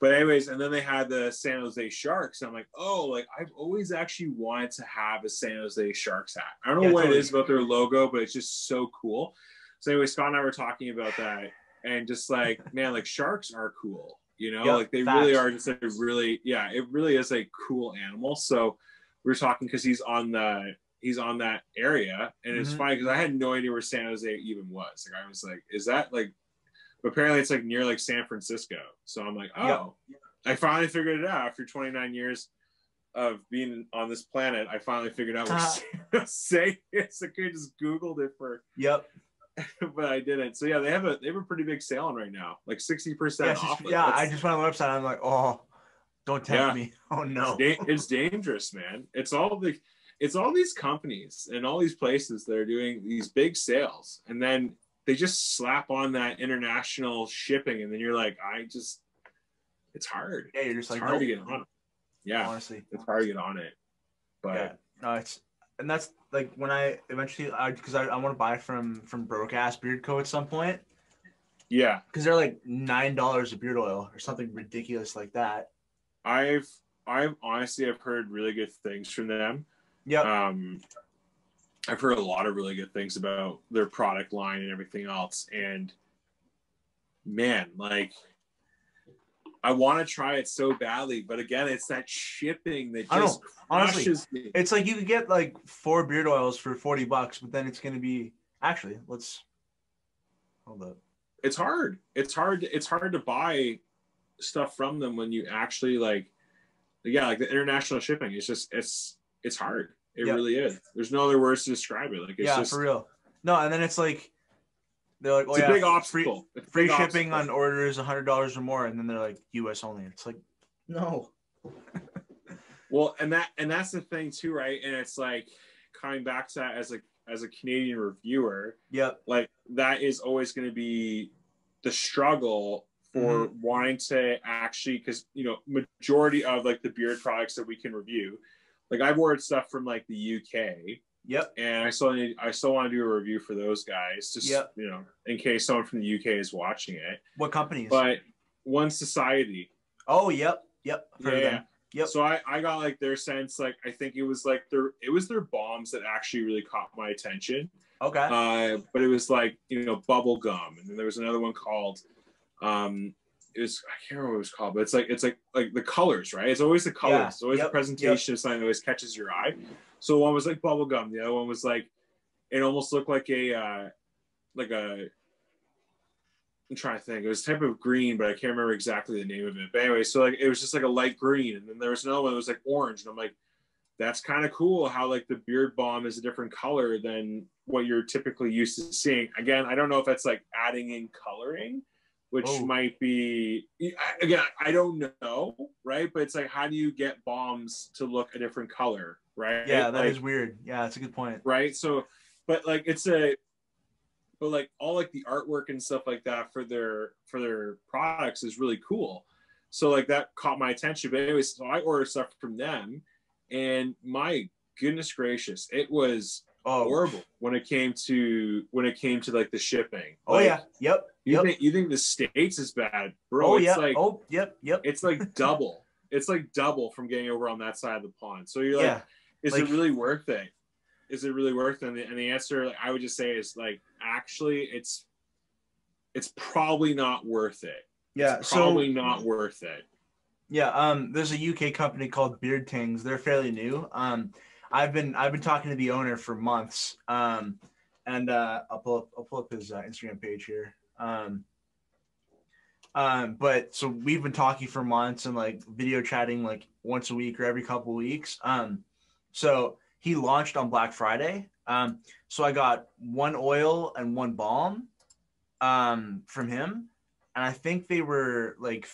But anyways, and then they had the San Jose Sharks. I'm like, oh, like I've always actually wanted to have a San Jose Sharks hat. I don't know what it is about their logo, but it's just so cool. So anyway, Scott and I were talking about that, and just like, man, like sharks are cool, you know, like they really are just like really, it really is a cool animal. So we were talking because he's on that area, and it's funny because I had no idea where San Jose even was. Like I was like, is that like? But apparently it's like near like San Francisco. So I'm like, oh, I finally figured it out after 29 years of being on this planet. I finally figured out where San Jose is. I could have just Googled it for. But I didn't. So yeah, they have a pretty big sale on right now, like 60% off. Like, I just went on the website. I'm like, oh, don't tempt me. Oh no, it's dangerous, man. It's all these companies and all these places that are doing these big sales, and then they just slap on that international shipping, and then you're like, it's hard. Yeah, you're just like, hard to get on it. Yeah, honestly, it's hard to get on it. But no, and that's like when I eventually, because I want to buy from Broadcast Beard Co. at some point. Yeah, because they're like $9 a beard oil or something ridiculous like that. I've honestly heard really good things from them. Yeah. I've heard a lot of really good things about their product line and everything else. And man, like I want to try it so badly, but again, it's that shipping that just crushes me. It's like you could get like 4 beard oils for $40, but then it's going to be hold up. It's hard. It's hard to buy stuff from them when you actually like the international shipping. It's just it's hard. It really is. There's no other words to describe it. Like it's just for real. No, and then it's like they're like, it's a big obstacle. Free shipping on orders $100 or more, and then they're like US only. It's like, no. Well, and that's the thing too, right? And it's like coming back to that as a Canadian reviewer. Yep. Like that is always going to be the struggle for wanting to actually, because majority of like the beard products that we can review. Like I've ordered stuff from like the UK. Yep. And I still want to do a review for those guys, just in case someone from the UK is watching it. What companies? But One Society. Oh, yep. Yeah. Yep. So I got like their sense, like I think it was their bombs that actually really caught my attention. Okay. But it was like bubble gum, and then there was another one called it was, I can't remember what it was called, but it's like the colors, right? It's always the colors. Yeah. It's always the presentation of something that always catches your eye. So one was like bubble gum. The other one was like, it almost looked like I'm trying to think. It was a type of green, but I can't remember exactly the name of it. But anyway, so like it was just like a light green, and then there was another one that was like orange, and I'm like, that's kind of cool how like the beard balm is a different color than what you're typically used to seeing. Again, I don't know if that's like adding in coloring, which might be, again, I don't know, right? But it's like, how do you get bombs to look a different color, right? Yeah, that is weird. Yeah, that's a good point. Right. So, but like but like all like the artwork and stuff like that for their products is really cool. So like that caught my attention. But anyways, so I ordered stuff from them, and my goodness gracious, it was horrible when it came to like the shipping. Like, You think the States is bad, bro? It's like double. It's like double from getting over on that side of the pond. So you're like, is it really worth it? Is it really worth it? And the answer, like, I would just say, is like, actually, it's probably not worth it. Yeah, it's probably not worth it. Yeah, there's a UK company called Beard Tings. They're fairly new. I've been talking to the owner for months. And I'll pull up his Instagram page here. But so we've been talking for months and like video chatting like once a week or every couple of weeks. So he launched on Black Friday. So I got 1 oil and 1 balm from him, and I think they were like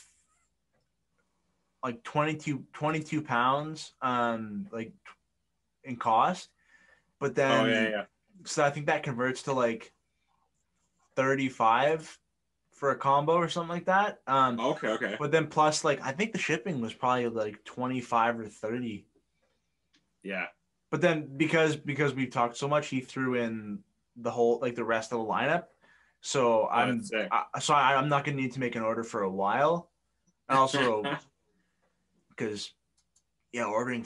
like 22 pounds, like in cost. But then, so I think that converts to like 35 for a combo or something like that. Okay. But then plus, like, I think the shipping was probably like 25 or 30. Yeah. But then because we've talked so much, he threw in the whole, like, the rest of the lineup. So I'm not gonna need to make an order for a while. And also because ordering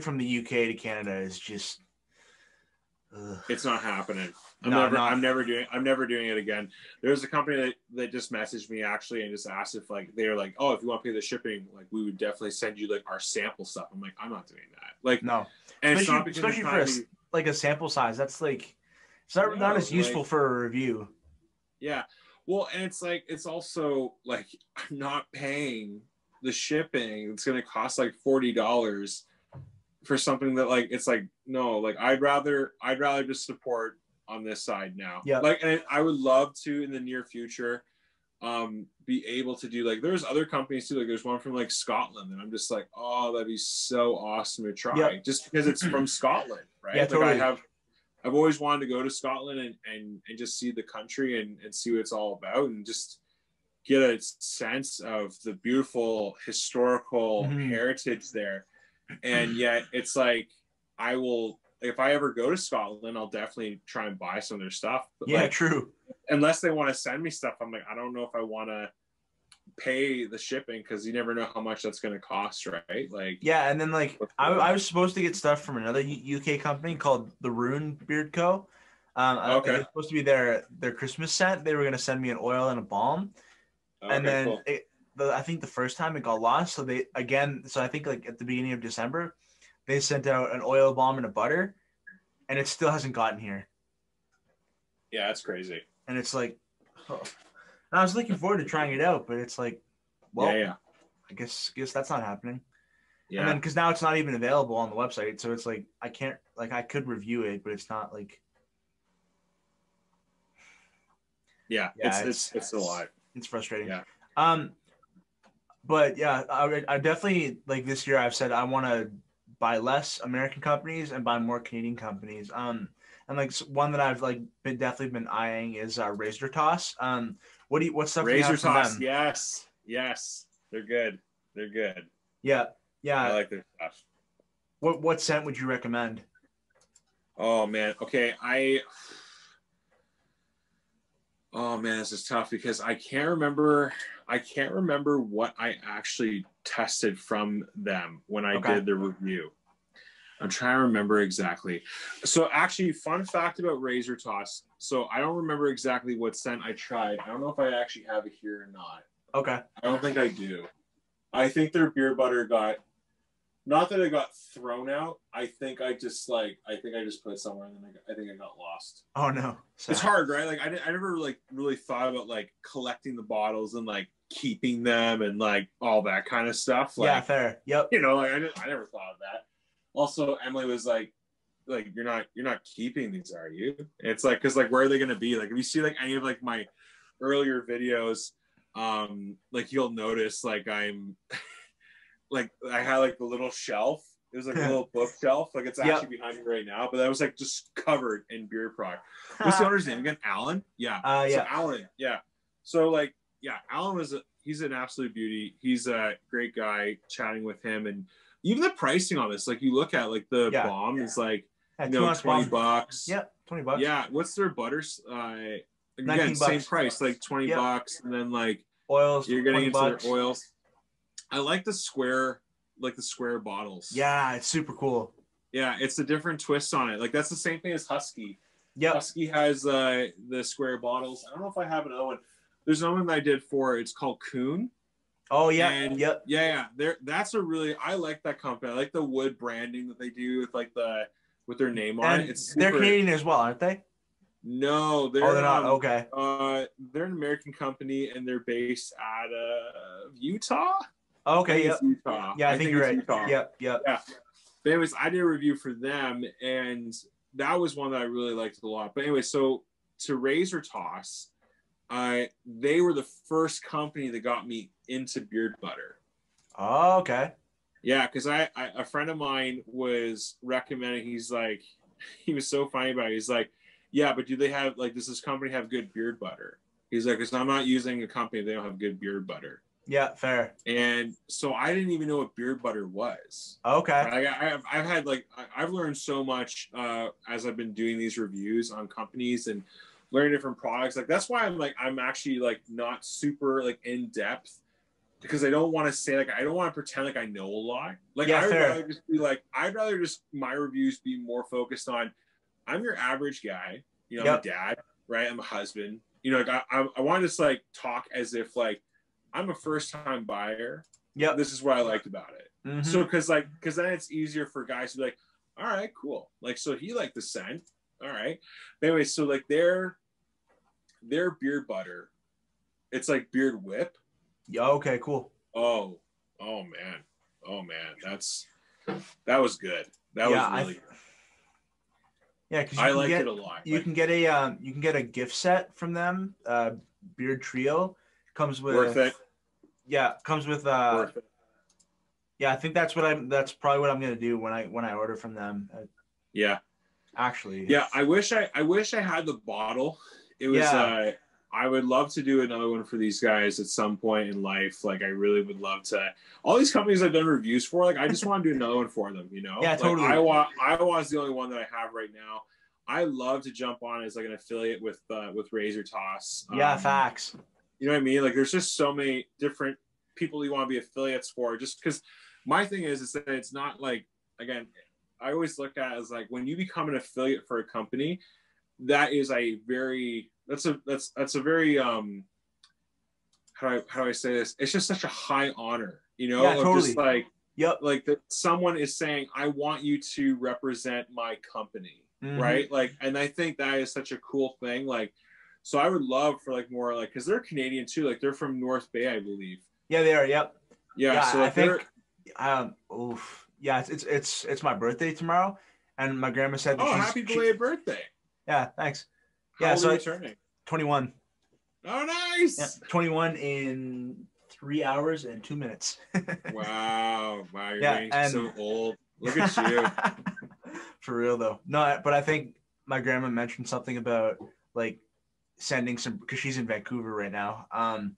from the UK to Canada is just it's not happening. I'm never doing it again. There's a company that just messaged me actually and just asked if like they're like, oh, if you want to pay the shipping, like we would definitely send you like our sample stuff. I'm like, I'm not doing that. Like no. And especially for a sample size, that's like it's not as useful for a review. Yeah. Well, and it's like it's also like I'm not paying the shipping. It's gonna cost like $40 for something that like it's like no, like I'd rather just support on this side now. Yeah. Like, and I would love to in the near future be able to do like there's other companies too, like there's one from like Scotland and I'm just like, oh, that'd be so awesome to try. Just because it's from Scotland, right? Yeah, totally. Like I've always wanted to go to Scotland and just see the country and see what it's all about and just get a sense of the beautiful historical heritage there. And yet it's like I will, if I ever go to Scotland, I'll definitely try and buy some of their stuff. But yeah, like, true. Unless they want to send me stuff, I'm like, I don't know if I want to pay the shipping because you never know how much that's going to cost, right? Like, yeah, and then like I was supposed to get stuff from another UK company called the Rune Beard Co. Okay. It was supposed to be their Christmas scent. They were going to send me an oil and a balm, and then cool. I think the first time it got lost. So I think like at the beginning of December, they sent out an oil balm and a butter, and it still hasn't gotten here. Yeah, that's crazy. And it's like, oh. And I was looking forward to trying it out, but it's like, well, yeah. I guess that's not happening. Yeah. And then because now it's not even available on the website, so it's like I can't, like, I could review it, but it's not like. Yeah, it's a lot. It's frustrating. Yeah. But yeah, I definitely, like, this year I've said I want to buy less American companies and buy more Canadian companies. And like one that I've like definitely been eyeing is Razor Toss. What stuff do you have from them? Yes, they're good. Yeah. I like their stuff. What scent would you recommend? Oh man, okay. Oh man, this is tough because I can't remember what I actually tested from them when I did the review. I'm trying to remember exactly. So actually, fun fact about Razor Toss. So I don't remember exactly what scent I tried. I don't know if I actually have it here or not. Okay. I don't think I do. I think their beer butter not that it got thrown out. I think I just put it somewhere and then I think I got lost. Oh no. Sad. It's hard, right? Like I never like really thought about like collecting the bottles and like keeping them and like all that kind of stuff. Like, yeah, fair. Yep. You know, like I never thought of that. Also, Emily was like you're not keeping these, are you? And it's like, because like where are they gonna be? Like if you see like any of like my earlier videos, like you'll notice like I'm like I had like the little shelf. It was like a little bookshelf. Like it's actually behind me right now, but that was like just covered in beer product. What's the owner's name again? Alan? Yeah. So Alan, yeah. So like, yeah, Alan he's an absolute beauty. He's a great guy. Chatting with him, and even the pricing on this, like you look at like the bomb is like $20. Yep, $20. Yeah. What's their butters? Again, same price, like $20, and then like oils. You're getting into their oils. I like the square bottles. Yeah, it's super cool. Yeah, it's a different twist on it. Like that's the same thing as Husky. Yeah, Husky has the square bottles. I don't know if I have another one. There's another one that I did it's called Coon. Oh yeah, and yeah. That's a really, I like that company. I like the wood branding that they do with their name on it. They're Canadian as well, aren't they? No, they're not. Okay. They're an American company and they're based out of Utah. Okay. Yep. Utah. Yeah, I think you're right. Utah. Yep. Yeah. But anyways, I did a review for them, and that was one that I really liked a lot. But anyway, so to Razor Toss, they were the first company that got me into beard butter. Oh, okay. Yeah, because I a friend of mine was recommending. He's like, he was so funny about it. He's like, yeah, but do they have like does this company have good beard butter? He's like, because I'm not using a company if they don't have good beard butter. Yeah, fair. And so I didn't even know what beard butter was. Okay. Right? I've had like I've learned so much as I've been doing these reviews on companies and learning different products. Like that's why I'm actually like not super like in depth because I don't want to say like I don't want to pretend like I know a lot. Like Yeah, I'd fair. rather just be like I'd rather just my reviews be more focused on I'm your average guy. You know, I'm a dad, right? I'm a husband. You know, like I want to just like talk as if like I'm a first time buyer. Yep. This is what I liked about it. Mm-hmm. So because then it's easier for guys to be like, all right, cool. Like so he liked the scent. All right. But anyway, so like their beard butter, it's like beard whip. Yeah, okay, cool. Oh man. That was good. That was really good. Yeah, because I liked it a lot. You can get a gift set from them. Beard Trio comes with worth it. Yeah, comes with worth it. Yeah, I think that's probably what I'm gonna do when I order from them. Yeah. Actually. Yeah, I wish I had the bottle. It was I would love to do another one for these guys at some point in life. Like I really would love to. All these companies I've done reviews for, like I just want to do another one for them. You know, yeah, totally. Like, Iowa is the only one that I have right now. I love to jump on as like an affiliate with Razor Toss. Yeah, facts. You know what I mean? Like there's just so many different people you want to be affiliates for. Just because my thing is that it's not like again. I always look at it as like when you become an affiliate for a company, that is a very that's a very how do I say this? It's just such a high honor, you know, yeah, totally. Just like yep, like that someone is saying, I want you to represent my company, right? Like, and I think that is such a cool thing. Like, so I would love for like more like because they're Canadian too, like they're from North Bay, I believe. Yeah, they are. Yep. Yeah, so I think oof. Yeah, it's my birthday tomorrow, and my grandma said that happy belated birthday. Yeah, thanks. How old are you turning? 21. Oh, nice. Yeah, 21 in 3 hours and 2 minutes. Wow, you're getting so old. Look at you. For real though. No, but I think my grandma mentioned something about like sending some because she's in Vancouver right now.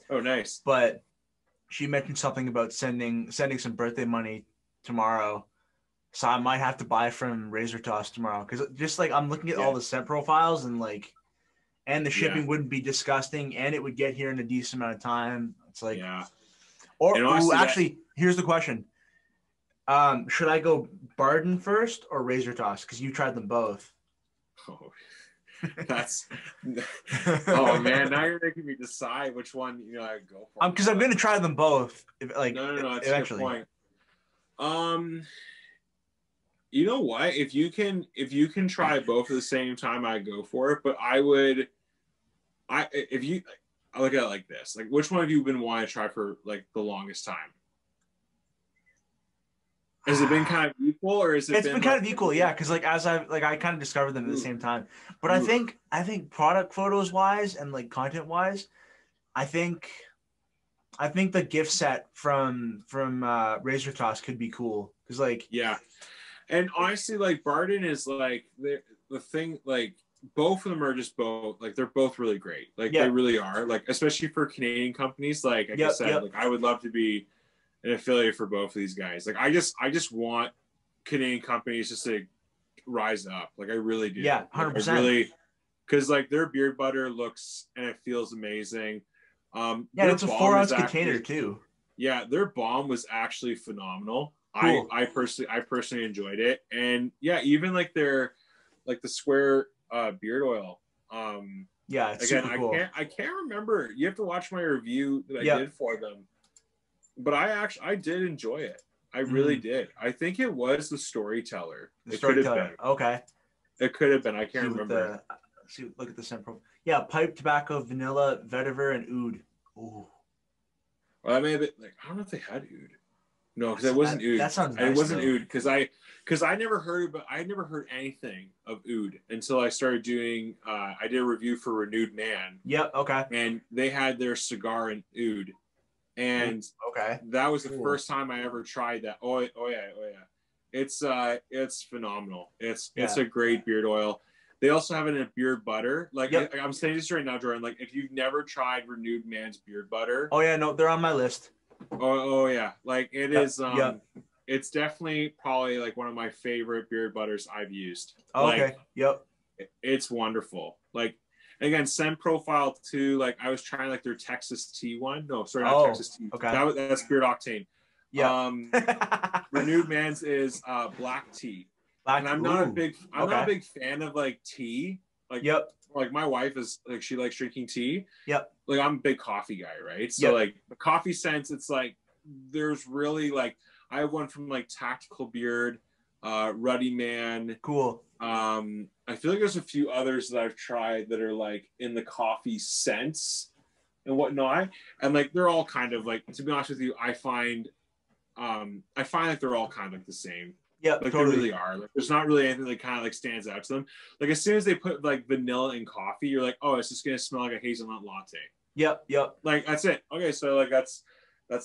Oh, nice. But she mentioned something about sending some birthday money tomorrow, so I might have to buy from Razor Toss tomorrow because just like I'm looking at all the scent profiles and like, and the shipping wouldn't be disgusting and it would get here in a decent amount of time. It's like, actually, here's the question: should I go Burton first or Razor Toss? Because you tried them both. Oh, that's oh man! Now you're making me decide which one I go for. Because I'm gonna try them both. No, that's eventually. a good point. You know what? If you can try both at the same time, I'd go for it. But I look at it like this: like, which one have you been wanting to try for like the longest time? Has it been kind of equal, or is it? It's been kind of equal, yeah. Because like I kind of discovered them at the same time. But I think product photos wise and like content wise, I think the gift set from Razor Toss could be cool because like and honestly, like Burton is like the thing. Like both of them are just like they're both really great. Like they really are. Like especially for Canadian companies. Like I said, like I would love to be an affiliate for both of these guys. Like I just want Canadian companies just to rise up. Like I really do. Yeah, 100%. Like, really, because like their beard butter looks and it feels amazing. It's a 4-ounce container too. Yeah, their balm was actually phenomenal. Cool. I personally enjoyed it, and even like the square beard oil. It's super cool. I can't remember. You have to watch my review that I did for them. But I did enjoy it. I really did. I think it was the storyteller. Could have been. Okay. It could have been. I can't remember. Look at the scent profile. Yeah, pipe tobacco, vanilla, vetiver, and oud. Ooh. Well, I may have been like I don't know if they had oud. No, because it wasn't oud. That sounds nice. It wasn't oud because I never heard anything of oud until I started doing. I did a review for Renewed Man. Yep. Okay. And they had their cigar and oud. And okay, that was the first time I ever tried that. Oh yeah. It's phenomenal. It's a great beard oil. They also have it in a beard butter. Like I'm saying this right now, Jordan. Like if you've never tried Renewed Man's beard butter. Oh yeah, no, they're on my list. Oh yeah, like it is. It's definitely probably like one of my favorite beard butters I've used. Okay. Like, it's wonderful. Like again, scent profile too. Like I was trying like their Texas tea one. No, sorry, not Texas tea. Okay. That's Beard Octane. Yeah. Renewed Man's is black tea. And I'm not a big fan of like tea. Like like my wife is like she likes drinking tea. Like I'm a big coffee guy, right? So like the coffee scents, it's like there's really like I have one from like Tactical Beard, Ruddy Man. Cool. I feel like there's a few others that I've tried that are like in the coffee scents and whatnot. And like they're all kind of like, to be honest with you, I find like they're all kind of like the same. Yeah, like totally. They really are. Like there's not really anything that kind of like stands out to them. Like as soon as they put like vanilla in coffee, you're like, oh, it's just gonna smell like a hazelnut latte. Yep. Like that's it. Okay, so like that's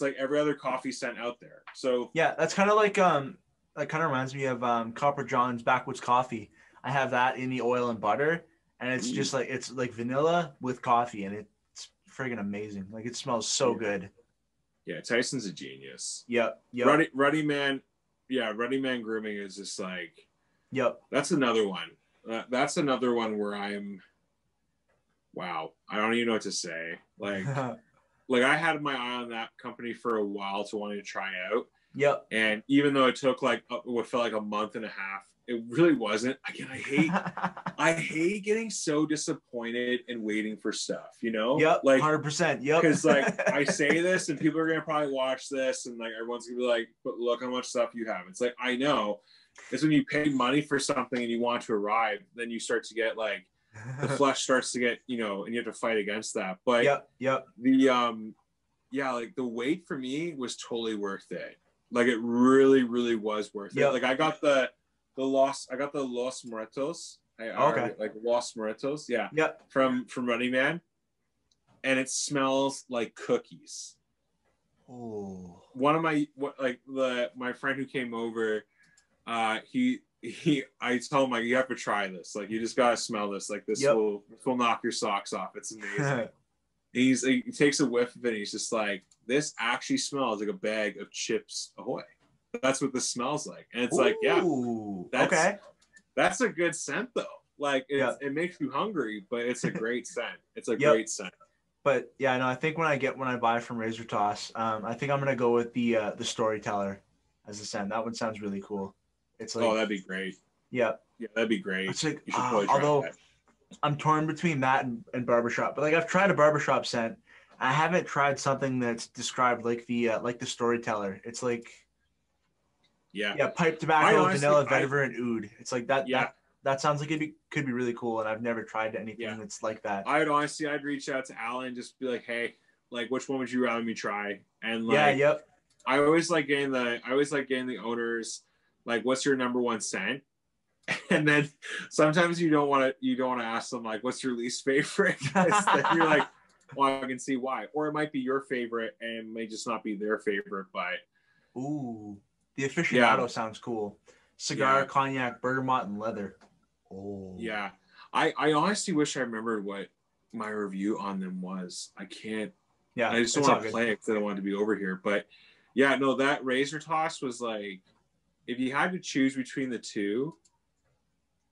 like every other coffee scent out there. So yeah, that's kind of like kind of reminds me of Copper John's Backwoods Coffee. I have that in the oil and butter, and it's just like it's like vanilla with coffee, and it's friggin' amazing. Like it smells so good. Yeah, Tyson's a genius. Yep. Ruddy Man. Yeah, Ruddy Man grooming is just like. Yep. That's another one. That's another one where I'm. Wow, I don't even know what to say. Like, like I had my eye on that company for a while to wanting to try out. Yep. And even though it took like what felt like a month and a half, it really wasn't. Again, I hate getting so disappointed and waiting for stuff, you know? Yep. Like 100%. Yep. Because like I say this and people are gonna probably watch this and like everyone's gonna be like, but look how much stuff you have. It's like I know. It's when you pay money for something and you want to arrive, then you start to get like the flesh starts to get, you know, and you have to fight against that. But like the wait for me was totally worth it. Like it really, really was worth it. Like I got the Los Muertos. Like Los Muertos. Yeah. From Running Man. And it smells like cookies. Oh. One of my friend who came over, I told him like you have to try this. Like you just gotta smell this. Like this will knock your socks off. It's amazing. He takes a whiff of it and he's just like, this actually smells like a bag of Chips Ahoy. That's what this smells like. And it's like, that's a good scent though. Like it makes you hungry, but it's a great scent. It's a great scent. But yeah, no, I think when I buy from Razor Toss, I think I'm gonna go with the Storyteller as a scent. That one sounds really cool. It's like, that'd be great. Yeah, that'd be great. It's like, although that. I'm torn between that and barbershop, but like I've tried a barbershop scent. I haven't tried something that's described like the Storyteller. It's like pipe tobacco, vanilla, vetiver, and oud. It's like that. Yeah. That sounds like could be really cool, and I've never tried anything that's like that. I'd reach out to Alan and just be like, hey, like which one would you rather me try? And like I always like getting the owners like, what's your number one scent? And then sometimes you don't want to ask them like, what's your least favorite? Then you're like, well, I can see why. Or it might be your favorite and it may just not be their favorite, but ooh, the aficionado sounds cool. Cigar, cognac, bergamot, and leather. Oh yeah. I honestly wish I remembered what my review on them was. I can't. Yeah, I just don't want to play it because I don't want to be over here. But yeah, no, that Razor Toss was like, if you had to choose between the two,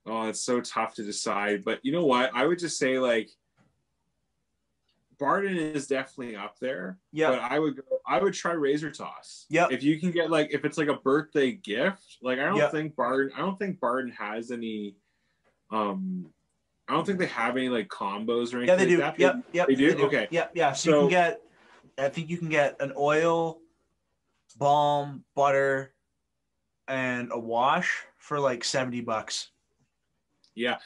oh, it's so tough to decide. But you know what? I would just say like Burton is definitely up there. Yeah. But I would try Razor Toss. Yeah. If you can get like, if it's like a birthday gift, like I don't think Burton has any I don't think they have any like combos or anything. Yeah, they do. Like that. Yep. They do? Okay. Yeah. So I think you can get an oil, balm, butter, and a wash for like $70. Yeah,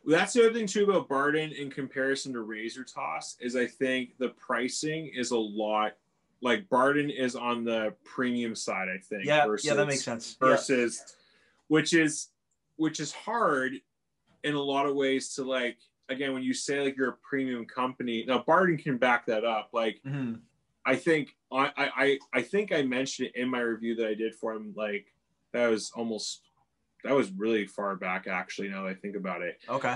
that's the other thing too about Burton in comparison to Razor Toss is I think the pricing is a lot like Burton is on the premium side. I think. Yeah, that makes sense. Versus, which is hard in a lot of ways to like. Again, when you say like you're a premium company, now Burton can back that up. Like, I think I think I mentioned it in my review that I did for him. Like that was really far back actually. Now that I think about it. Okay.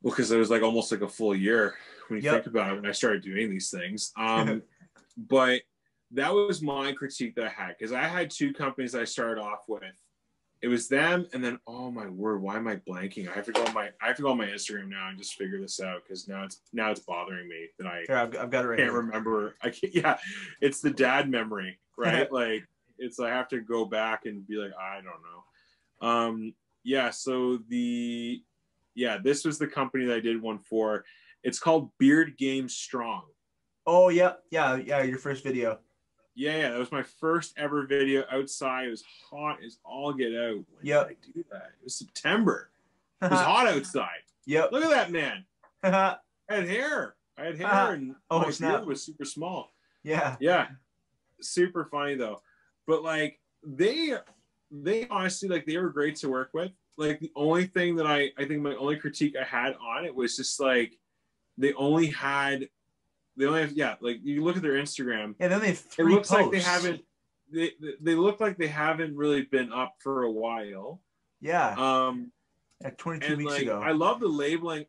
Well, because it was like almost like a full year when you Yep. think about it when I started doing these things. But that was my critique that I had, because I had two companies I started off with. It was them, and then oh my word, why am I blanking? I have to go on my Instagram now and just figure this out, because now it's bothering me that I Here, I've got it right can't here. remember. I can't. Yeah, it's the dad memory, right? Like it's I have to go back and be like, I don't know. Yeah. So this was the company that I did one for. It's called Beard Game Strong. Oh yeah. Your first video. Yeah, that was my first ever video outside. It was hot as all get out. When did I do that? It was September. It was hot outside. Yep. Look at that, man. I had hair, and my beard was super small. Yeah. Super funny though. But like they honestly, like, they were great to work with. Like the only thing that I think my only critique I had on it was just like they only have, like you look at their Instagram. Yeah, then they have 3 it looks posts. like they haven't. They look like they haven't really been up for a while. Yeah. 22 weeks like, ago. I love the labeling.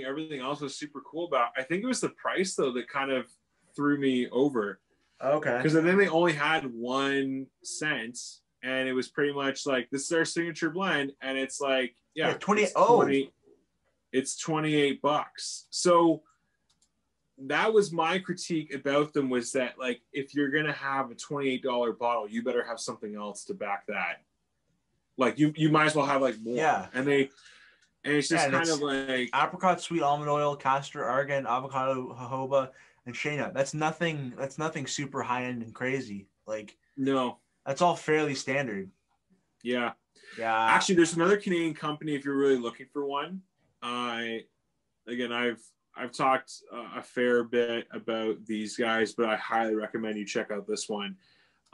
Everything else was super cool about. I think it was the price though that kind of threw me over. Okay. Because then they only had 1 cent, and it was pretty much like, this is our signature blend, and it's like, yeah, 20. It's $28. So that was my critique about them, was that like, if you're gonna have a $28 bottle, you better have something else to back that. Like you might as well have like more. Yeah. And it's just kind of like apricot, sweet almond oil, castor, argan, avocado, jojoba, and shea nut. That's nothing super high end and crazy. Like, no, that's all fairly standard. Yeah. Actually, there's another Canadian company if you're really looking for one. I've talked a fair bit about these guys, but I highly recommend you check out this one.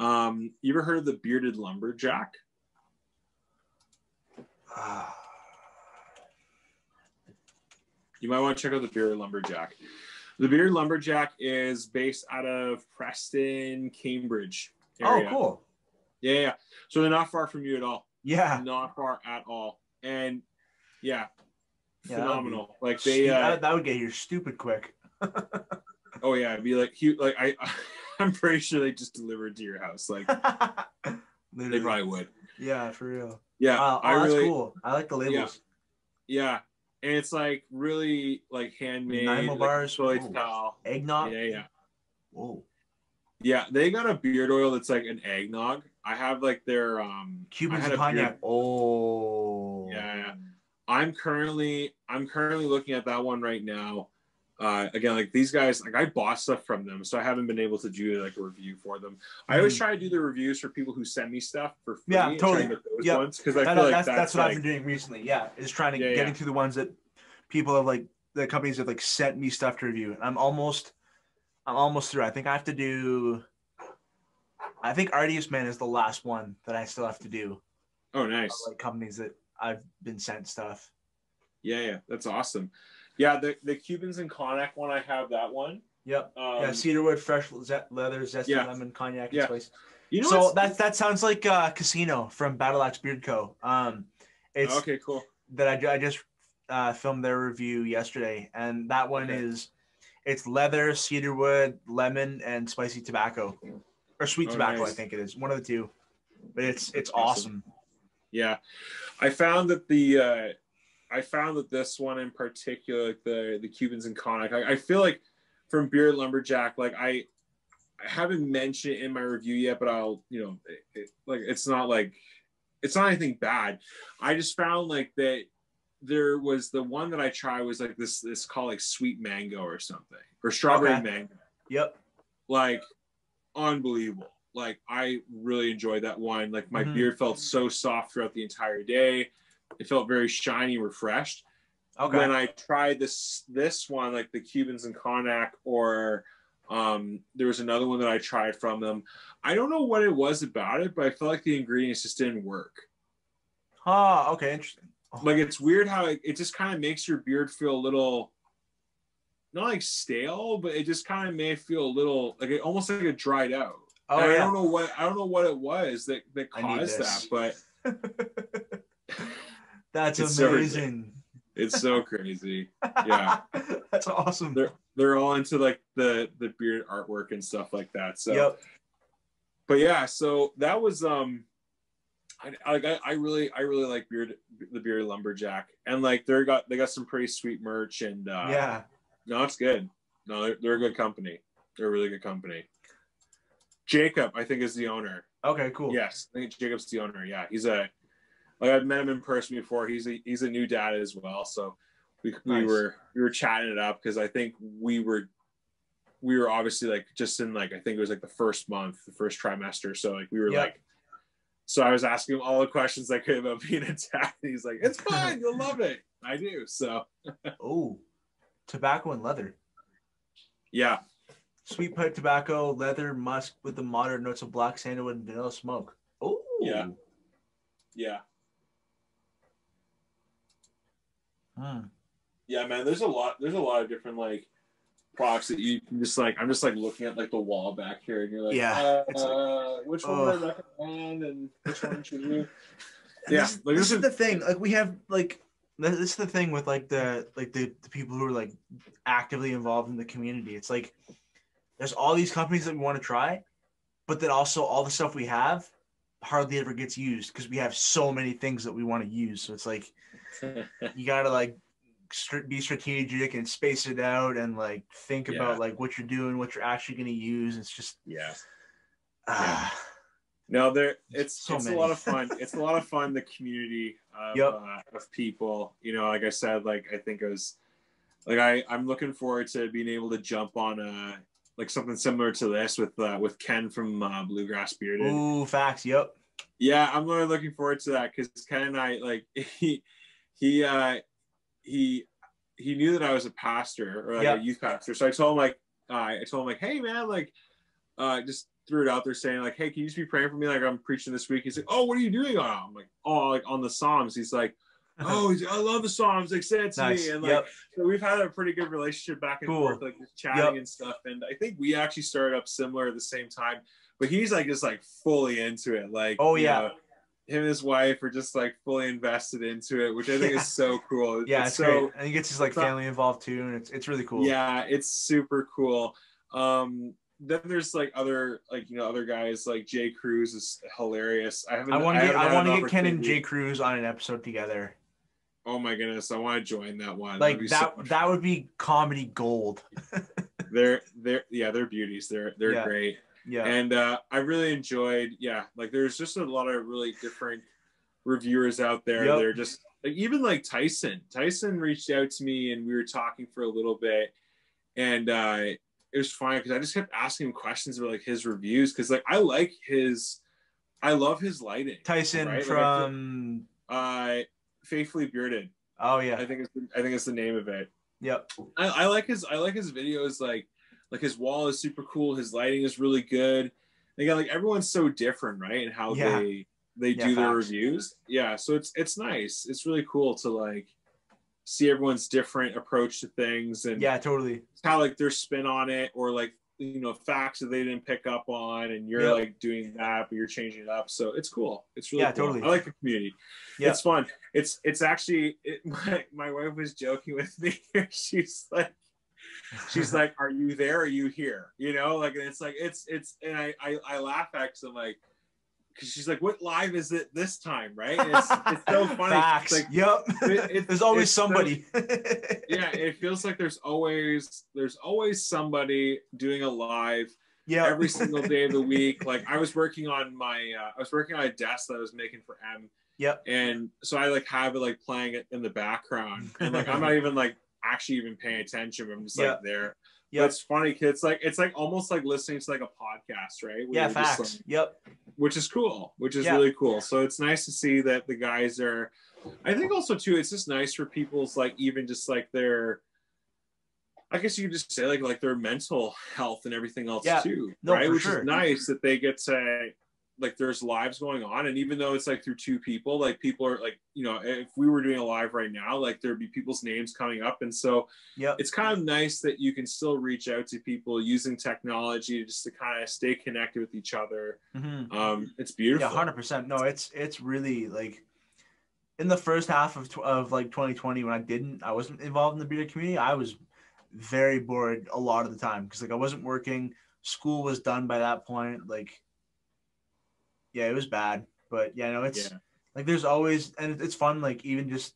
You ever heard of the Bearded Lumberjack? You might want to check out the Bearded Lumberjack. The Bearded Lumberjack is based out of Preston, Cambridge area. Oh, cool. Yeah. So they're not far from you at all. Yeah. Not far at all. And yeah, phenomenal. Like they that would get here stupid quick. Oh yeah, it'd be like I'm pretty sure they just delivered to your house. Like they probably would. Yeah, for real. Yeah. That's cool. I like the labels. Yeah. And it's like really like handmade. Nine bars, eggnog. Yeah. Whoa. Yeah, they got a beard oil that's like an eggnog. I have like their Cubans and cognac. Oh. Yeah. I'm currently looking at that one right now. Again, like these guys, like I bought stuff from them, so I haven't been able to do like a review for them. I always try to do the reviews for people who send me stuff for free. Yeah, totally. Ones, because I feel like that's what I've been doing recently. Yeah, is trying to get into the ones that people have, like the companies have like sent me stuff to review. And I'm almost through. I think Artius Man is the last one that I still have to do. Oh, nice. Like companies that I've been sent stuff. Yeah, that's awesome. Yeah, the Cubans and cognac one, I have that one. Yep. Cedarwood, fresh leather, zesty lemon, cognac, and spice. You know, so that sounds like Casino from Battle Axe Beard Co. It's okay, cool. That I just filmed their review yesterday, and that one it's leather, cedarwood, lemon, and spicy tobacco, or sweet tobacco. Nice. I think it is one of the two, but it's awesome. Yeah, I found that this one in particular, like the Cubans and cognac, I feel like from Bearded Lumberjack, like I haven't mentioned it in my review yet, but I'll, it's not anything bad. I just found like that there was the one that I tried was like this called like sweet mango or something, or strawberry mango. Yep. Like unbelievable. Like I really enjoyed that one. Like my beard felt so soft throughout the entire day. It felt very shiny, refreshed. Okay. When I tried this one, like the Cubans and cognac, or there was another one that I tried from them. I don't know what it was about it, but I felt like the ingredients just didn't work. Okay, interesting. Like it's weird how it just kind of makes your beard feel a little, not like stale, but it just kind of made it feel a little like almost like it dried out. Oh, and yeah. I don't know what it was that caused that, but that's it's amazing. It's so crazy. Yeah. That's awesome. They're all into like the beard artwork and stuff like that. So yep. But yeah, so that was I really like the Bearded Lumberjack, and like they got some pretty sweet merch, and yeah, no, it's good. No, they're a good company. They're a really good company. Jacob, I think, is the owner. Okay, cool. Yes, I think Jacob's the owner. Yeah, I've met him in person before. He's a new dad as well, so we were chatting it up because I think we were obviously like just in like I think it was like the first trimester, so like we were like. So I was asking him all the questions I could about being a dad. And he's like, "It's fine, you'll love it." I do. So. Oh, tobacco and leather. Yeah. Sweet pipe tobacco, leather, musk with the moderate notes of black sandalwood and vanilla smoke. Oh. Yeah. Yeah. Yeah, man. There's a lot of different like products that you can just like. I'm just like looking at like the wall back here, and you're like, yeah, which one would I recommend, and which one should you? Yeah, this is the thing. Like we have like this is the thing with like the people who are like actively involved in the community. It's like there's all these companies that we want to try, but then also all the stuff we have hardly ever gets used because we have so many things that we want to use. So it's like you gotta like be strategic and space it out and like think about like what you're doing, what you're actually going to use. It's just no, it's a lot of fun. It's a lot of fun. The community of people, you know, like I said, like I think it was like I'm looking forward to being able to jump on like something similar to this with Ken from Bluegrass Bearded. Ooh, facts. Yep. Yeah, I'm really looking forward to that because Ken and I like he knew that I was a pastor or like a youth pastor. So I told him like, hey man, like just threw it out there saying like, hey, can you just be praying for me? Like I'm preaching this week. He's like, oh, what are you doing? I'm like, oh, like on the Psalms. He's like, oh, I love the Psalms. Like say it to me. And like so we've had a pretty good relationship back and forth, like just chatting and stuff. And I think we actually started up similar at the same time. But he's like just like fully into it. Like you know, him and his wife are just like fully invested into it, which I think is so cool. Yeah, it's great. And he gets his like family involved too, and it's really cool. Yeah, it's super cool. Then there's like other guys like Jay Cruz is hilarious. I want to get Ken and Jay Cruz on an episode together. Oh my goodness, I want to join that one. Like that would be comedy gold. they're beauties. They're great. Yeah. And I really enjoyed, like there's just a lot of really different reviewers out there. They're just like, even like Tyson reached out to me and we were talking for a little bit, and it was fine because I just kept asking him questions about like his reviews because like I love his lighting. Tyson, right? From Faithfully Bearded. Oh yeah. I think it's the name of it. Yep. I like his videos. Like his wall is super cool. His lighting is really good. They got like everyone's so different, right? And how they do their reviews. Yeah. So it's nice. It's really cool to like see everyone's different approach to things, and totally how like their spin on it, or like, you know, facts that they didn't pick up on, and you're like doing that, but you're changing it up. So it's cool. It's really cool. Totally. I like the community. Yeah. It's fun. It's actually my wife was joking with me. She's like, are you there? Are you here? You know, like, and it's like, and I laugh at because I'm like, because she's like, what live is it this time? Right. And it's so funny. Facts. Like, there's always somebody. It feels like there's always somebody doing a live every single day of the week. Like I was working on a desk that I was making for M. Yep. And so I like have it like playing it in the background, and like I'm not even like actually even paying attention. I'm just like there. Yeah, it's funny because it's like almost like listening to like a podcast, right? Where facts. Just, like, which is cool, which is really cool. So it's nice to see that the guys are. I think also too, it's just nice for people's like even just like their. I guess you could just say like their mental health and everything else too, right? Which is nice that they get to like there's lives going on, and even though it's like through two people, like people are like, you know, if we were doing a live right now, like there'd be people's names coming up, and so it's kind of nice that you can still reach out to people using technology just to kind of stay connected with each other. It's beautiful. Yeah, 100%. No, it's really like in the first half of like 2020 when I wasn't involved in the bearded community, I was very bored a lot of the time because like I wasn't working, school was done by that point, like yeah, it was bad. But yeah, no, it's like there's always, and it's fun, like even just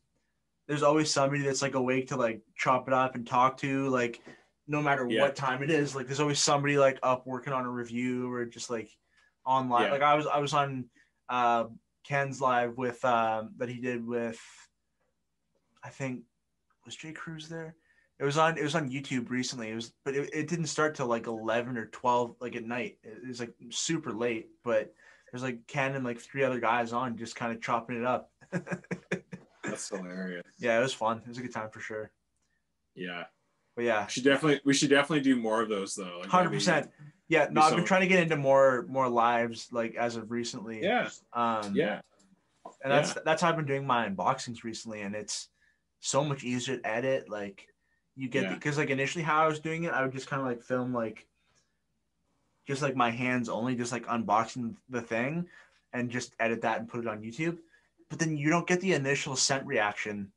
there's always somebody that's like awake to like chop it up and talk to, like no matter what time it is. Like there's always somebody like up working on a review or just like online. Like I was on Ken's live with that he did with, I think, was Jay Cruz there? It was on YouTube recently. But it didn't start till like 11 or 12 like at night. It was like super late, but there's like Ken and like 3 other guys on just kind of chopping it up. That's hilarious. Yeah, it was fun. It was a good time for sure. Yeah. But yeah. We should definitely do more of those though. Like 100%. Yeah, no, I've been trying to get into more lives like as of recently. Yeah. And that's how I've been doing my unboxings recently, and it's so much easier to edit. Like you get because like initially how I was doing it, I would just kind of like film like just like my hands only, just like unboxing the thing and just edit that and put it on YouTube. But then you don't get the initial scent reaction,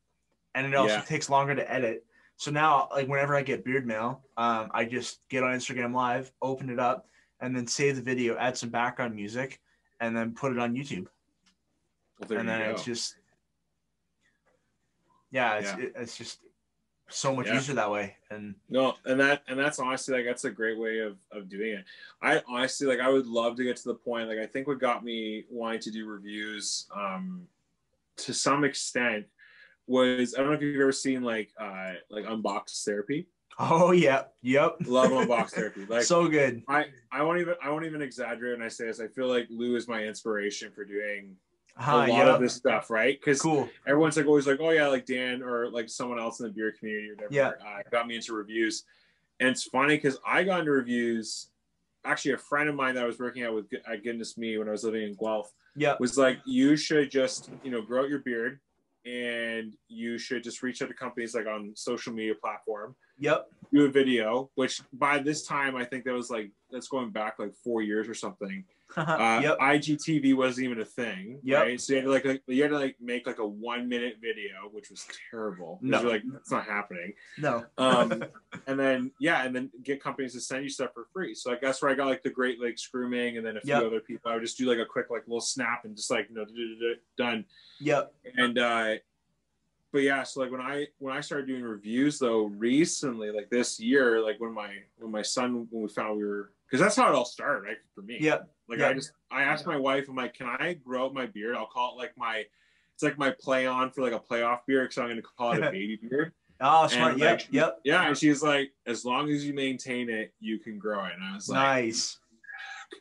and it also takes longer to edit. So now, like whenever I get beard mail, I just get on Instagram Live, open it up, and then save the video, add some background music, and then put it on YouTube. Well, and then it's just, it's just so much easier that way. And that's honestly like that's a great way of doing it. I honestly like I would love to get to the point. Like I think what got me wanting to do reviews, to some extent, was I don't know if you've ever seen like Unbox Therapy. Oh yeah, yep. Love Unbox Therapy. Like so good. I won't even exaggerate when I say this. I feel like Lou is my inspiration for doing a lot of this stuff, right? Because everyone's like always like, oh yeah, like Dan or like someone else in the beer community or whatever got me into reviews. And it's funny because I got into reviews. Actually, a friend of mine that I was working out with at Goodness Me when I was living in Guelph was like, you should just grow out your beard, and you should just reach out to companies like on social media platform. Do a video, which by this time I think that's going back like 4 years or something. IGTV wasn't even a thing, right? So you had to make like a 1 minute video, which was terrible. No, you're like, that's not happening. No. And then get companies to send you stuff for free. So like that's where I got like the Great Lakes Grooming, and then a few other people. I would just do like a quick like little snap and just like done. And but yeah, so like when I started doing reviews though recently, like this year, like when we found we were, because that's how it all started, right, for me. I asked my wife, I'm like, can I grow out my beard? I'll call it like it's like my play on for like a playoff beard, because I'm going to call it a baby beard. Oh, smart. And yeah, and she's like, as long as you maintain it, you can grow it. And I was like, nice.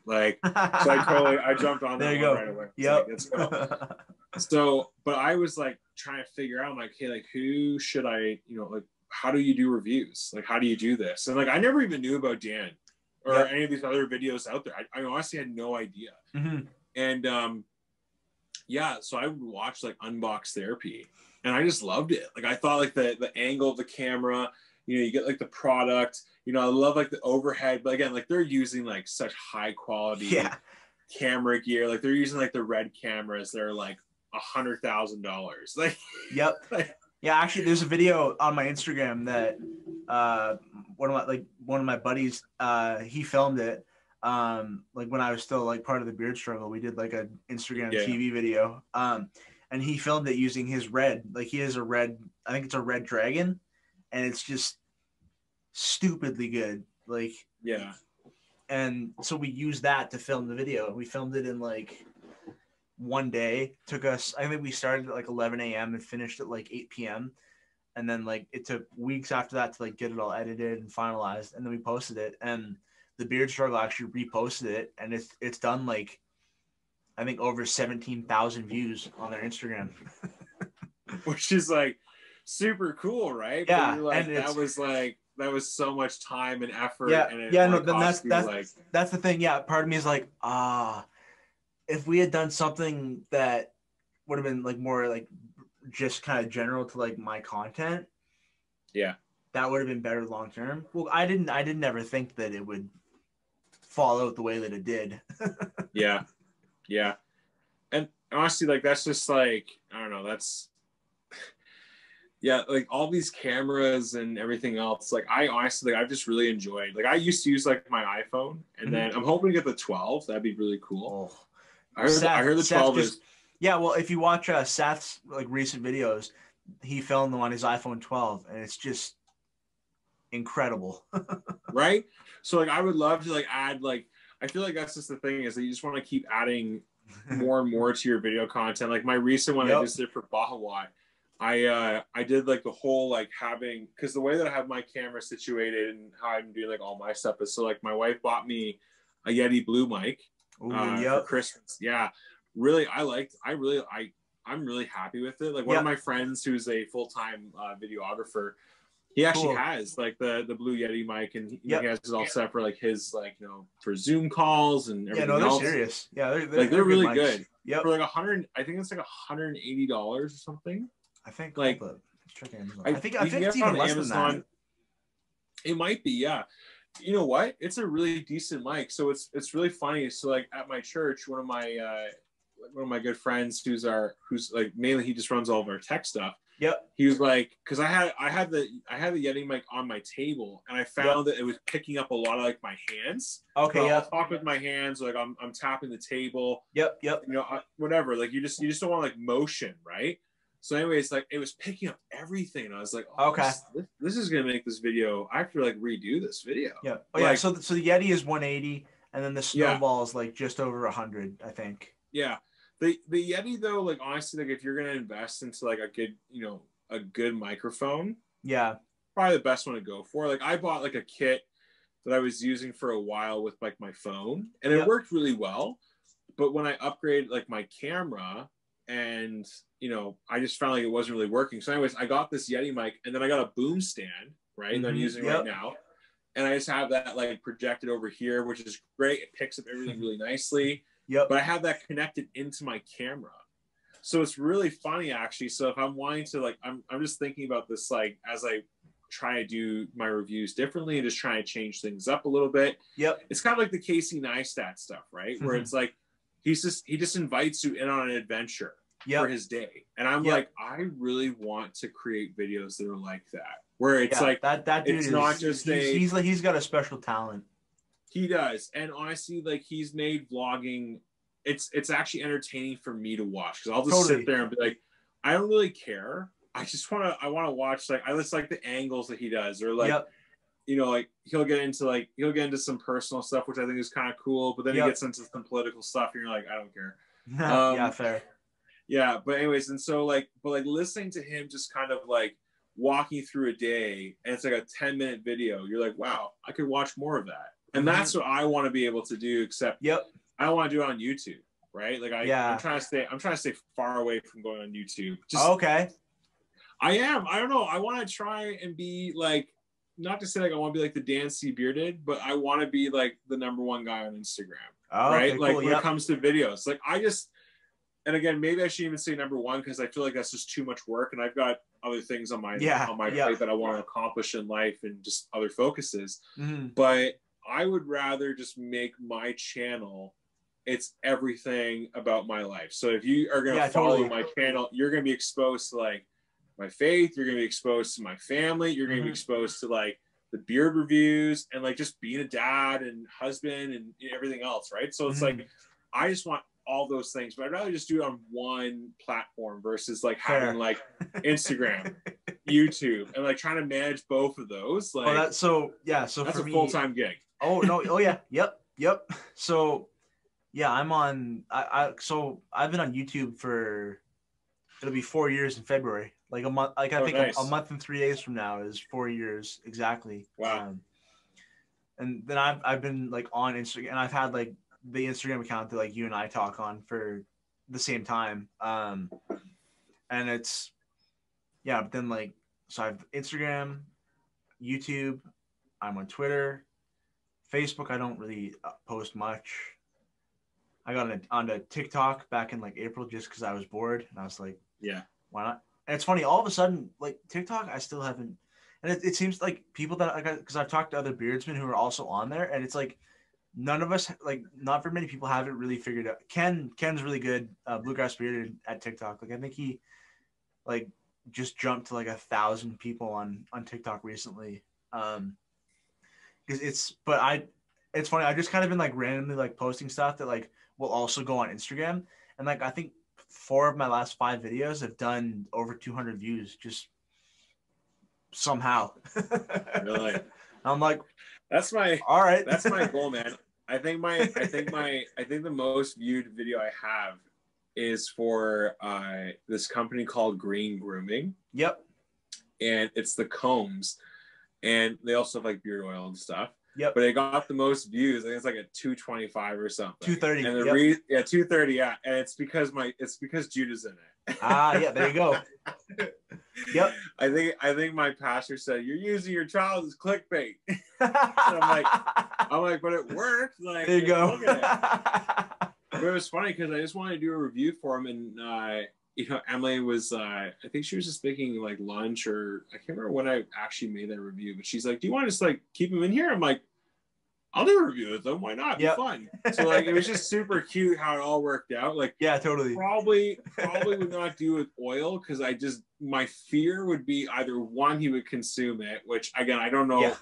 Like, so I jumped on that one right away. Yep. Let's go. So, but I was like trying to figure out, I'm like, hey, like who should I, like how do you do reviews? Like, how do you do this? And like, I never even knew about Dan or any of these other videos out there. I honestly had no idea. And so I would watch like Unbox Therapy, and I just loved it. Like I thought like the angle of the camera, you get like the product, I love like the overhead, but again, like they're using like such high quality camera gear. Like they're using like the Red cameras. They're like $100,000. Like yeah, actually there's a video on my Instagram that one of my buddies he filmed it like when I was still like part of the beard struggle. We did like an Instagram TV video and he filmed it using his Red. Like he has a Red, I think it's a Red Dragon, and it's just stupidly good. Like and so we used that to film the video. We filmed it in like one day. Took us, I think we started at like 11 a.m. and finished at like 8 p.m. And then like it took weeks after that to like get it all edited and finalized. And then we posted it, and the Beard Struggle actually reposted it, and it's done like I think over 17,000 views on their Instagram. Which is like super cool, right? Yeah. Like, that was so much time and effort. Yeah. And then that's the thing. Yeah. Part of me is like, if we had done something that would have been like more like just kind of general to like my content, Yeah. that would have been better long term. Well, I didn't ever think that it would fall out the way that it did. Yeah. Yeah. And honestly, like that's just like, I don't know, that's yeah, like all these cameras and everything else. Like I honestly, like I've just really enjoyed. Like I used to use like my iPhone, and then I'm hoping to get the 12. That'd be really cool. Oh, I heard the 12 just, is yeah. Well, if you watch Seth's like recent videos, he filmed them on his iPhone 12, and it's just incredible. right. So like I would love to like add like I feel like that's just the thing is that you just want to keep adding more and more to your video content. Like my recent one I just did for Bahawat. I did like the whole like having because the way that I have my camera situated and how I'm doing like all my stuff is so like my wife bought me a Yeti Blue mic for Christmas. Yeah, really I'm really happy with it. Like one of my friends who's a full-time videographer, he actually has like the Blue Yeti mic, and he has it all set for like his like for Zoom calls and everything they're else. serious. Yeah, they're really good. Yep. For like I think it's like $180 or something. I think like I think it's even less Amazon, than that. It might be, yeah. You know what? It's a really decent mic. So it's really funny. So like at my church, one of my good friends who's like mainly he just runs all of our tech stuff. Yep. He was like, because I had the Yeti mic on my table, and I found that it was picking up a lot of like my hands. Okay. So I'll talk with my hands, like I'm tapping the table. Yep. Whatever. Like you just don't want like motion, right? So anyways, like it was picking up everything, and I was like, oh, okay, this is gonna make this video. I have to like redo this video. Yeah. Oh yeah. So the Yeti is 180, and then the Snowball is like just over 100, I think. Yeah. The Yeti though, like honestly, like if you're gonna invest into like a good microphone, probably the best one to go for. Like I bought like a kit that I was using for a while with like my phone, and it worked really well. But when I upgraded like my camera, and I just found like it wasn't really working. So anyways, I got this Yeti mic, and then I got a boom stand, right? That I'm using right now. And I just have that like projected over here, which is great. It picks up everything really nicely. But I have that connected into my camera. So it's really funny actually. So if I'm wanting to like, I'm just thinking about this like as I try to do my reviews differently and just trying to change things up a little bit. It's kind of like the Casey Neistat stuff, right? Where it's like, he just invites you in on an adventure for his day. And I'm like, I really want to create videos that are like that. Where it's like that dude it's not just he's got a special talent. He does. And honestly, like he's made vlogging, it's actually entertaining for me to watch. Because I'll just sit there and be like, I don't really care. I want to watch like I just like the angles that he does, or like like he'll get into some personal stuff, which I think is kind of cool, but then he gets into some political stuff and you're like, I don't care. Yeah, fair. Yeah, but anyways, and so like listening to him just kind of like walking through a day, and it's like a 10-minute video, you're like, wow, I could watch more of that. And that's what I want to be able to do, except I don't want to do it on YouTube, right? Like I'm trying to stay far away from going on YouTube. I don't know. I want to try and be like, not to say like I want to be like the Dan C. Bearded, but I want to be like the #1 guy on Instagram, right? Okay, like cool, when it comes to videos, like and again, maybe I shouldn't even say #1 because I feel like that's just too much work, and I've got other things on my plate that I want to accomplish in life and just other focuses. But I would rather just make my channel, it's everything about my life. So if you are going to follow my channel, you're going to be exposed to like my faith, you're going to be exposed to my family, you're going to be exposed to like the beard reviews and like just being a dad and husband and everything else, right? So it's like I just want all those things, but I'd rather just do it on one platform versus like having like Instagram, YouTube, and like trying to manage both of those. Like so that's for a full-time gig. Yep. So yeah, I'm on so I've been on YouTube for it'll be 4 years in February. Like a month, like I think nice. a month and 3 days from now is 4 years exactly. Wow. And then I've been like on Instagram, and I've had like the Instagram account that like you and I talk on for the same time. And it's but then like so I've Instagram, YouTube, I'm on Twitter, Facebook I don't really post much. I got onto TikTok back in like April just because I was bored, and I was like, Yeah. why not? And it's funny, all of a sudden, like TikTok, I still haven't, and it seems like people that like, because I've talked to other beardsmen who are also on there, and it's like none of us, like not very many people have it really figured out. Ken's really good, Bluegrass Bearded at TikTok. Like I think he like just jumped to like 1,000 people on TikTok recently. Because it's funny. I just kind of been like randomly like posting stuff that like will also go on Instagram, and like I think 4 of my last 5 videos have done over 200 views just somehow. Really? I'm like, all right. That's my goal, man. I think the most viewed video I have is for this company called Green Grooming. Yep. And it's the combs, and they also have like beard oil and stuff. Yep. But it got the most views. I think it's like a 225 or something. 230. And the 230. Yeah, and it's because Judah's in it. Yeah. There you go. Yep. I think my pastor said you're using your child as clickbait. I'm like, but it worked. Like, there you go. But it was funny because I just wanted to do a review for him, and Emily was, I think she was just making like lunch, or I can't remember when I actually made that review, but she's like, do you want to just like keep him in here? I'm like, I'll do a review with them. Why not? Yep. Be fun. So like, it was just super cute how it all worked out. Like, yeah, totally. Probably would not do with oil because my fear would be either one, he would consume it, which again, I don't know. Yeah.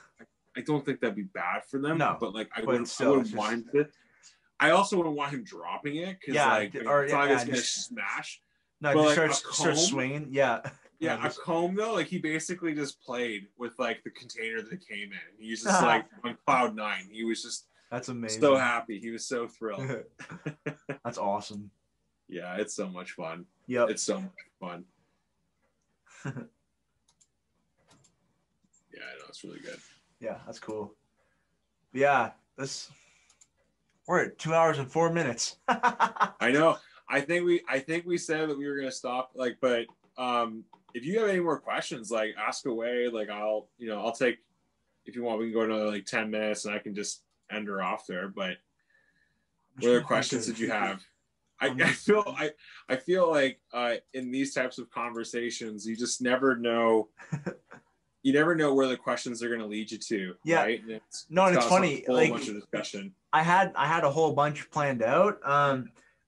I don't think that'd be bad for them. No, but like, I wouldn't want him to. I also wouldn't want him dropping it because it's gonna smash. No, but just like starts swinging. Yeah. Yeah, a comb though, like he basically just played with like the container that it came in. He was just like on cloud 9. He was just that's amazing. So happy. He was so thrilled. That's awesome. Yeah, it's so much fun. Yep. It's so much fun. Yeah, I know, it's really good. Yeah, that's cool. Yeah, we're at 2 hours and 4 minutes. I know. I think we said that we were gonna stop, like, but if you have any more questions, like ask away. Like I'll take, if you want, we can go another like 10 minutes and I can just end her off there. But what other questions did you have? I feel like in these types of conversations, you just never know. You never know where the questions are going to lead you to. Yeah. Right? And it's funny. A like, bunch of discussion. I had a whole bunch planned out.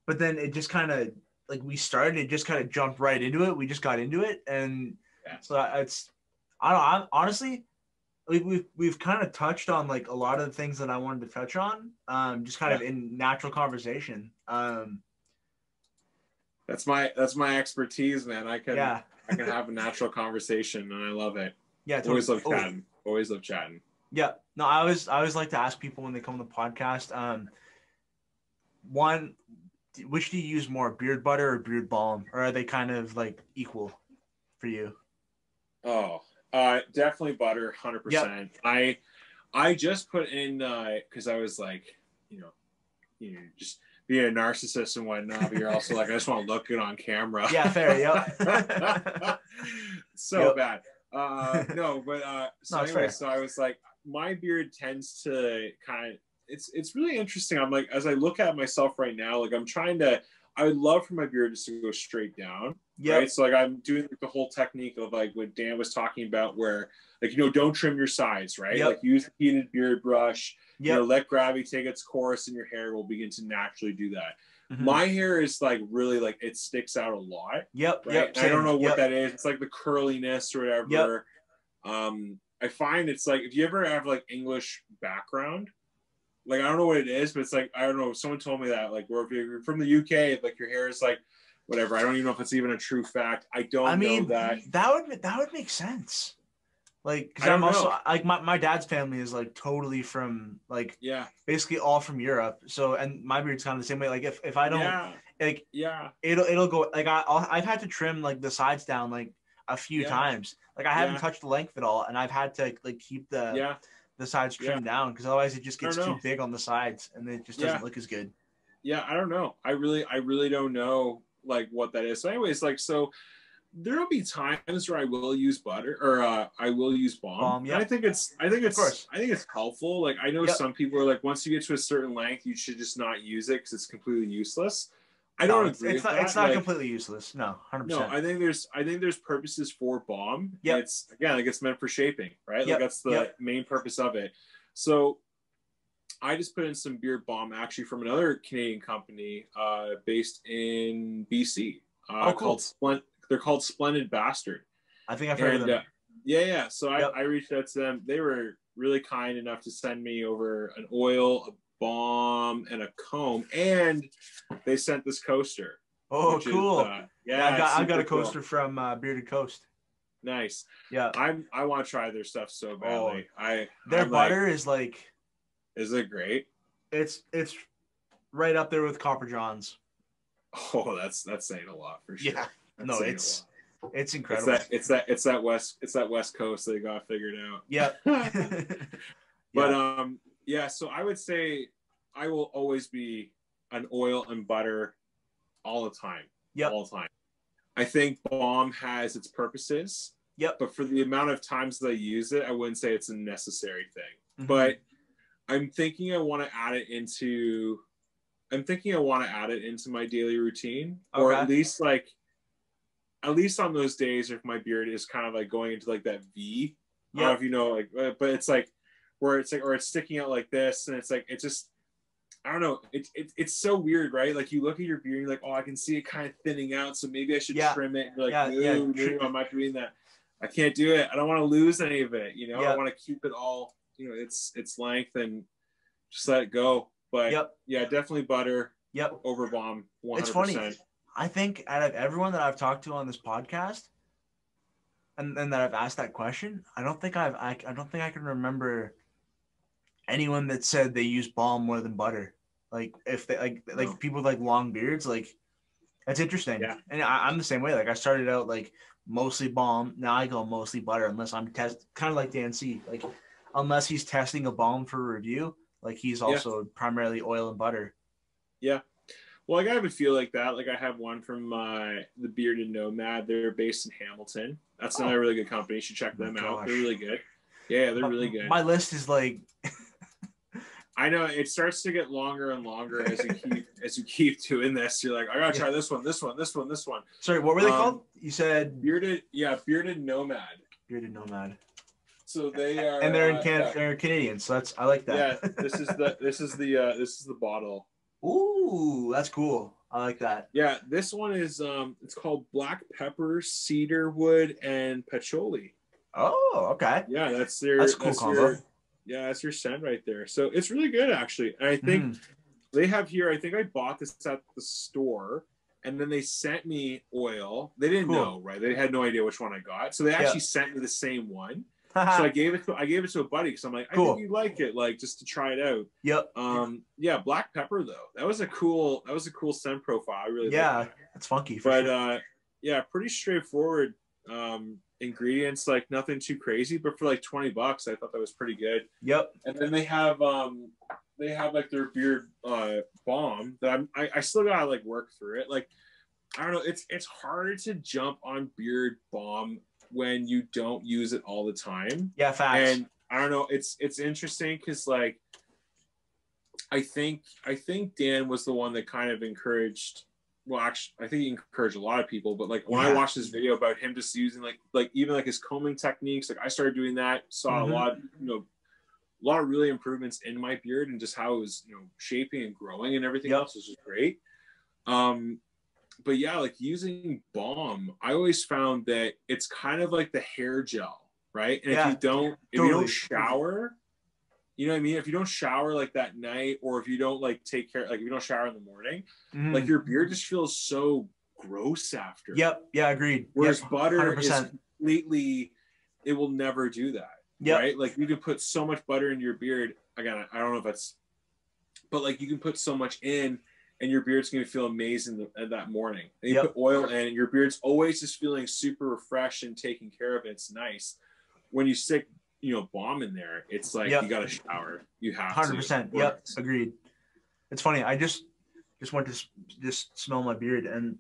But then it just kind of like it just kind of jumped right into it. We just got into it. And so I honestly, we've kind of touched on like a lot of the things that I wanted to touch on, just kind of in natural conversation. That's my expertise, man. I can have a natural conversation and I love it. Yeah. Totally. Always love chatting. Yeah. No, I always like to ask people when they come to the podcast, one, which do you use more, beard butter or beard balm, or are they kind of like equal for you? Oh, definitely butter, 100%. Yep. I just put in because I was like, just being a narcissist and whatnot, but you're also like, I just want to look good on camera. Yeah, fair. Yep. So bad. No, but so anyway, so I was like, my beard tends to kind of. It's really interesting. I'm like, as I look at myself right now, like I would love for my beard just to go straight down. Yeah. Right. So like I'm doing like the whole technique of like what Dan was talking about where like, don't trim your sides, right? Yep. Like use the heated beard brush, let gravity take its course and your hair will begin to naturally do that. Mm-hmm. My hair is like really like it sticks out a lot. Yep. Right? Yep. I don't know what that is. It's like the curliness or whatever. Yep. I find it's like if you ever have like English background, like I don't know what it is, but it's like I don't know. Someone told me that like, where if you're from the UK, like your hair is like whatever. I don't even know if it's even a true fact. I mean, know that would make sense. Like, because I'm also like my dad's family is like totally from like basically all from Europe. So and my beard's kind of the same way. Like if I don't like it'll go like I've had to trim like the sides down like a few times. Like I haven't touched the length at all, and I've had to like keep the sides trimmed down because otherwise it just gets too big on the sides and it just doesn't look as good. Yeah, I don't know. I really don't know like what that is. So anyways, like so there'll be times where I will use butter or I will use balm. Yep. And I think it's helpful. Like I know some people are like, once you get to a certain length, you should just not use it because it's completely useless. I don't agree with that. It's not completely useless. No, 100%. No, I think there's purposes for balm. Yep. It's again like it's meant for shaping, right? Yep. Like that's the main purpose of it. So I just put in some beard balm actually from another Canadian company based in BC. Cool. They're called Splendid Bastard. I think I've heard of them. Yeah. So I reached out to them. They were really kind enough to send me over an oil, a balm, and a comb, and they sent this coaster. Oh, cool. I got a coaster cool. from Bearded Coast. Nice. Yeah. I want to try their stuff so badly. Their butter is like. Is it great? It's right up there with Copper John's. Oh, that's saying a lot for sure. Yeah. No, it's incredible. It's that West Coast they got figured out. Yeah. But so I would say I will always be an oil and butter all the time. Yeah. All the time. I think balm has its purposes. Yep. But for the amount of times that I use it, I wouldn't say it's a necessary thing. Mm-hmm. But I'm thinking I want to add it into my daily routine, or at least on those days if my beard is kind of like going into like that V. I don't know if you know, like, but it's like where it's like, or it's sticking out like this, and it's like it just, I don't know, it's so weird, right? Like you look at your beard, and you're like, oh, I can see it kind of thinning out, so maybe I should trim it. And you're like, no, I'm not doing that. I can't do it. I don't want to lose any of it. You know, I want to keep it all. You know, its length and just let it go. But definitely butter. Yep. Over balm. 100%. It's funny. I think out of everyone that I've talked to on this podcast, and that I've asked that question, I don't think I can remember anyone that said they use balm more than butter. Like if they like people with like long beards, like that's interesting. Yeah. And I'm the same way. Like I started out like mostly balm. Now I go mostly butter unless I'm kind of like Dan C. Like unless he's testing a balm for review, like he's also primarily oil and butter. Yeah. Well, like I have a feel like that. Like I have one from the Bearded Nomad. They're based in Hamilton. That's another really good company. You should check them out. They're really good. Yeah, they're really good. My list is like I know it starts to get longer and longer as you keep doing this. You're like, I gotta try this one. Sorry, what were they called? You said Bearded Nomad. Bearded Nomad. So they are, and they're in Canada. They're Canadian, so I like that. Yeah, this is the bottle. Ooh, that's cool. I like that. Yeah, this one is it's called black pepper, cedarwood, and patchouli. Oh, okay. Yeah, that's a cool combo. That's your scent right there. So it's really good actually. And I think they have here. I think I bought this at the store, and then they sent me oil. They didn't know, right? They had no idea which one I got, so they actually sent me the same one. So I gave it to a buddy because I'm like, I think you'd like it, like just to try it out. Yep. Black pepper though. That was a cool scent profile. I really like it. It's funky. But pretty straightforward ingredients, like nothing too crazy. But for like $20, I thought that was pretty good. Yep. And then they have like their beard balm that I still gotta like work through it. Like I don't know, it's hard to jump on beard balm when you don't use it all the time. Yeah, facts. And I don't know, it's interesting because like I think Dan was the one that kind of encouraged, well actually I think he encouraged a lot of people, but like when I watched this video about him just using like even like his combing techniques, like I started doing that, saw a lot of really improvements in my beard and just how it was, shaping and growing and everything else was just great. But yeah, like using balm, I always found that it's kind of like the hair gel, right? And if you don't shower, you know what I mean? If you don't shower like that night, or if you don't like take care, like if you don't shower in the morning, like your beard just feels so gross after. Yep. Yeah, agreed. Whereas butter is completely, it will never do that. Right? Like you can put so much butter in your beard. Again, I don't know if that's, but like you can put so much in, and your beard's going to feel amazing that morning. And you put oil in, and your beard's always just feeling super refreshed and taken care of. It's nice. When you stick, balm in there, it's like you got to shower. You have 100%. to. Yep, agreed. It's funny. I just went to just smell my beard, and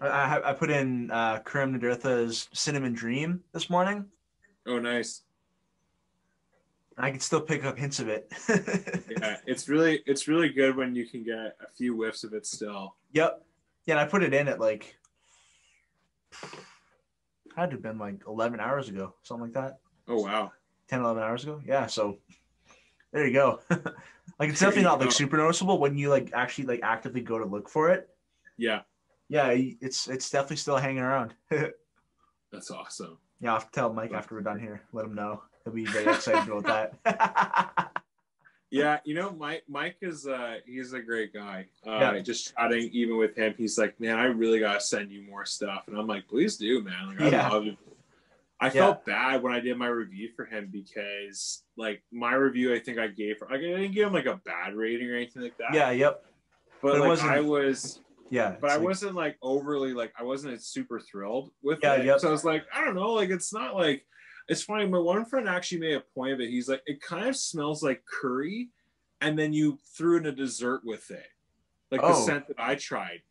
I put in Karim Nadirtha's Cinnamon Dream this morning. Oh, nice. I can still pick up hints of it. Yeah, it's really good when you can get a few whiffs of it still. Yep. Yeah, and I put it in at like had to have been like 11 hours ago, something like that. Oh wow. 10, 11 hours ago. Yeah, so there you go. Like it's definitely not like super noticeable when you like actually like actively go to look for it. Yeah. Yeah, it's definitely still hanging around. That's awesome. Yeah, I'll have to tell Mike after we're done here. Let him know. He'll be very excited about that. Yeah, you know, Mike is he's a great guy. Yeah. Just chatting even with him, he's like, man, I really gotta send you more stuff, and I'm like, please do, man. Like, I love it. I felt bad when I did my review for him because, like, my review, I think I gave, I didn't give him like a bad rating or anything like that. Yeah, yep. But like, I wasn't like overly like, I wasn't super thrilled with it. Yep. So I was like, I don't know, like, it's not like. It's funny. My one friend actually made a point of it. He's like, it kind of smells like curry, and then you threw in a dessert with it, like the scent that I tried.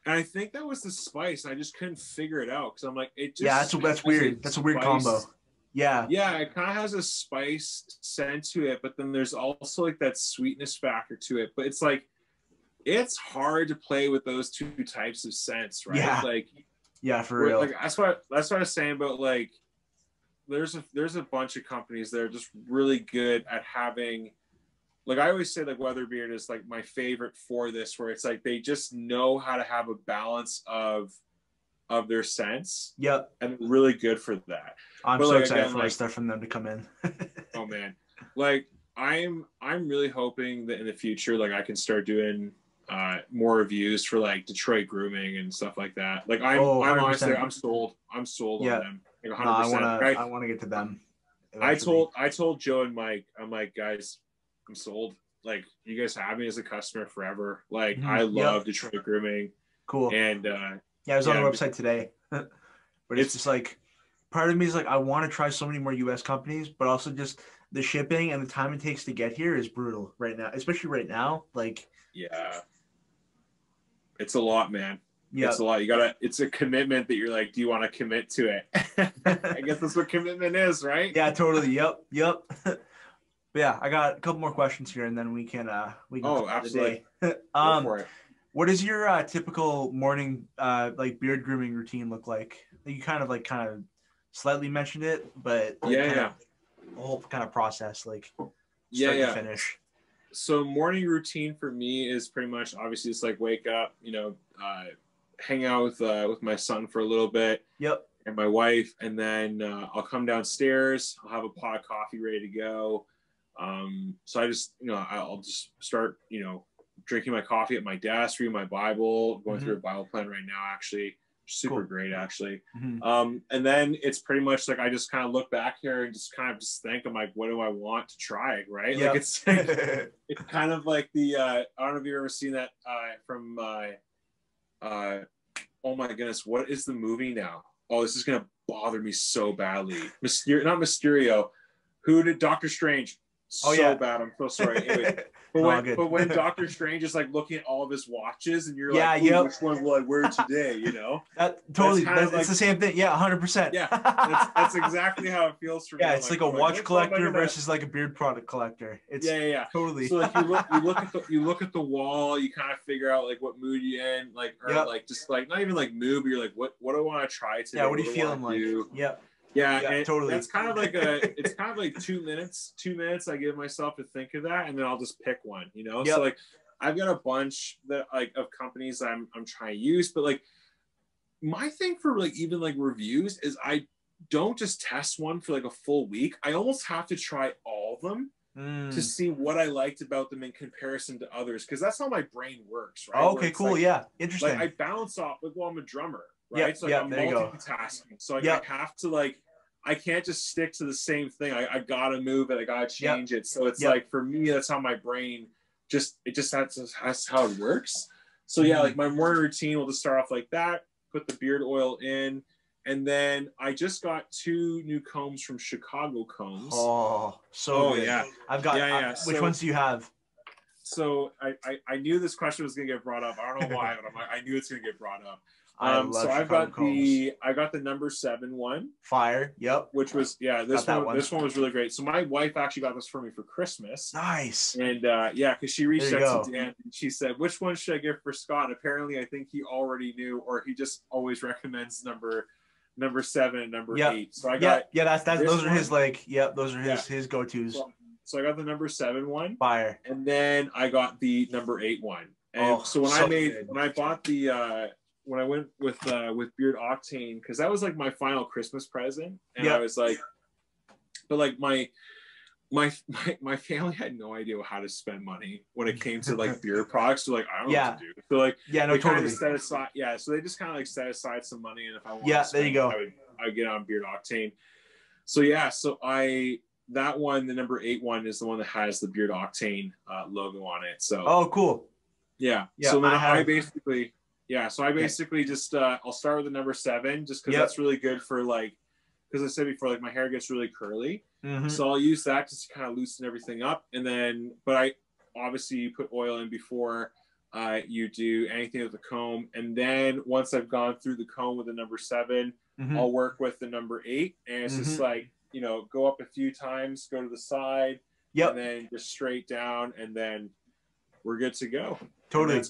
And I think that was the spice. And I just couldn't figure it out because I'm like, it just that's weird. That's a weird combo. Yeah. Yeah, it kind of has a spice scent to it, but then there's also like that sweetness factor to it. But it's like, it's hard to play with those two types of scents, right? Yeah. Like, yeah, for real. Like that's what I was saying about like. There's a bunch of companies that are just really good at having, like I always say, like Weatherbeard is like my favorite for this, where it's like they just know how to have a balance of their scents. Yep. And really good for that. I'm so excited for stuff from them to come in. Oh man, like I'm really hoping that in the future, like I can start doing more reviews for like Detroit grooming and stuff like that. Like I'm honestly, I'm sold on them. Like 100%. I want to get to them. Eventually. I told Joe and Mike, I'm like, guys, I'm sold. Like, you guys have me as a customer forever. Like, I love Detroit grooming. Cool. And I was on the website today, but it's just like part of me is like I want to try so many more U.S. companies, but also just the shipping and the time it takes to get here is brutal right now, especially right now. Like, yeah, it's a lot, man. Yeah, it's a lot. It's a commitment that you're like, do you want to commit to it? I guess that's what commitment is, right? Yeah, totally. Yep. But yeah, I got a couple more questions here, and then we can Oh, absolutely. Go for it. What does your typical morning like beard grooming routine look like? You kind of slightly mentioned it, but the whole kind of process, like start to finish. So morning routine for me is pretty much obviously it's like wake up, hang out with my son for a little bit. Yep. And my wife, and then I'll come downstairs. I'll have a pot of coffee ready to go. So I just, I'll just start, drinking my coffee at my desk, reading my Bible, going through a Bible plan right now, actually. Super great, actually. And then it's pretty much like I just kind of look back here and just kind of think, I'm like, what do I want to try, right? Yep. Like it's kind of like the I don't know if you've ever seen that from oh my goodness, what is the movie now? Oh, this is gonna bother me so badly. Not Mysterio. Who did Doctor Strange? Bad. I'm so sorry. Anyway, but when Doctor Strange is like looking at all of his watches, and you're like, which one will I wear today? That totally. It's the same thing. Yeah, 100%. Yeah, that's exactly how it feels for me. Yeah, it's like a watch collector versus like a beard product collector. It's totally. So like you look at the wall, you kind of figure out like what mood you're in, like like just like not even like mood, but you're like, what do I want to try today? Yeah, what are you feeling like? Yep. Yeah, and totally. That's kind of like it's kind of like 2 minutes. 2 minutes I give myself to think of that, and then I'll just pick one. So like I've got a bunch that like of companies I'm trying to use, but like my thing for like even like reviews is I don't just test one for like a full week. I almost have to try all of them to see what I liked about them in comparison to others, because that's how my brain works, right? Oh, okay, cool. Like, yeah, interesting. Like I bounce off. Like, well, I'm a drummer, right? So like, I'm multitasking. So I have to like. I can't just stick to the same thing. I gotta move it. I gotta change it. So it's like for me, that's how my brain that's how it works. So yeah, like my morning routine will just start off like that. Put the beard oil in, and then I just got 2 new combs from Chicago Combs. Oh, so good. Yeah, I've got. Which ones do you have? so I knew this question was gonna get brought up. I don't know why, but I knew it's gonna get brought up. So I've got the number 7 one. Fire. Yep. Which was this one was really great. So my wife actually got this for me for Christmas. Nice. And because she reached out to Dan and she said, which one should I give for Scott? And apparently I think he already knew, or he just always recommends number 7 and number 8. So I got those are his those are his go-tos. So I got the number 7 one. Fire. And then I got the number 8 one. And so when I bought the when I went with Beard Octane, because that was like my final Christmas present, and I was like, but like my family had no idea how to spend money when it came to like beer products. So like I don't know what to do. So like they kind of set aside, so they just kind of like set aside some money, and if I wanted to spend, there you go. I would get on Beard Octane. So that one, the number 8 one, is the one that has the Beard Octane logo on it. So cool. So then I basically just I'll start with the number 7 just because that's really good for like, because I said before, like my hair gets really curly. So I'll use that just to kind of loosen everything up. And then, but I obviously you put oil in before you do anything with the comb. And then once I've gone through the comb with the number 7, I'll work with the number 8. And it's just like, go up a few times, go to the side, and then just straight down, and then we're good to go. Totally. That's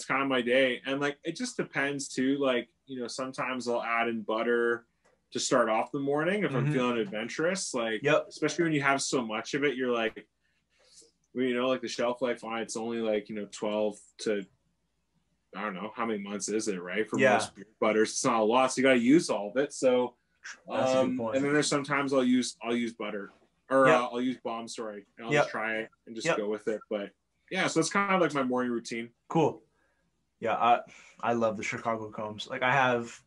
kind of my day. And like, it just depends too. Like, sometimes I'll add in butter to start off the morning if I'm feeling adventurous. Like, especially when you have so much of it, you're like, well, like the shelf life on it's only like, 12 to, I don't know, how many months is it, right? For most butters, it's not a lot. So you got to use all of it. So, and then there's sometimes I'll use butter, or I'll use balm, and I'll just try it and just go with it. But so it's kind of like my morning routine. Cool. Yeah, I love the Chicago combs. Like I have.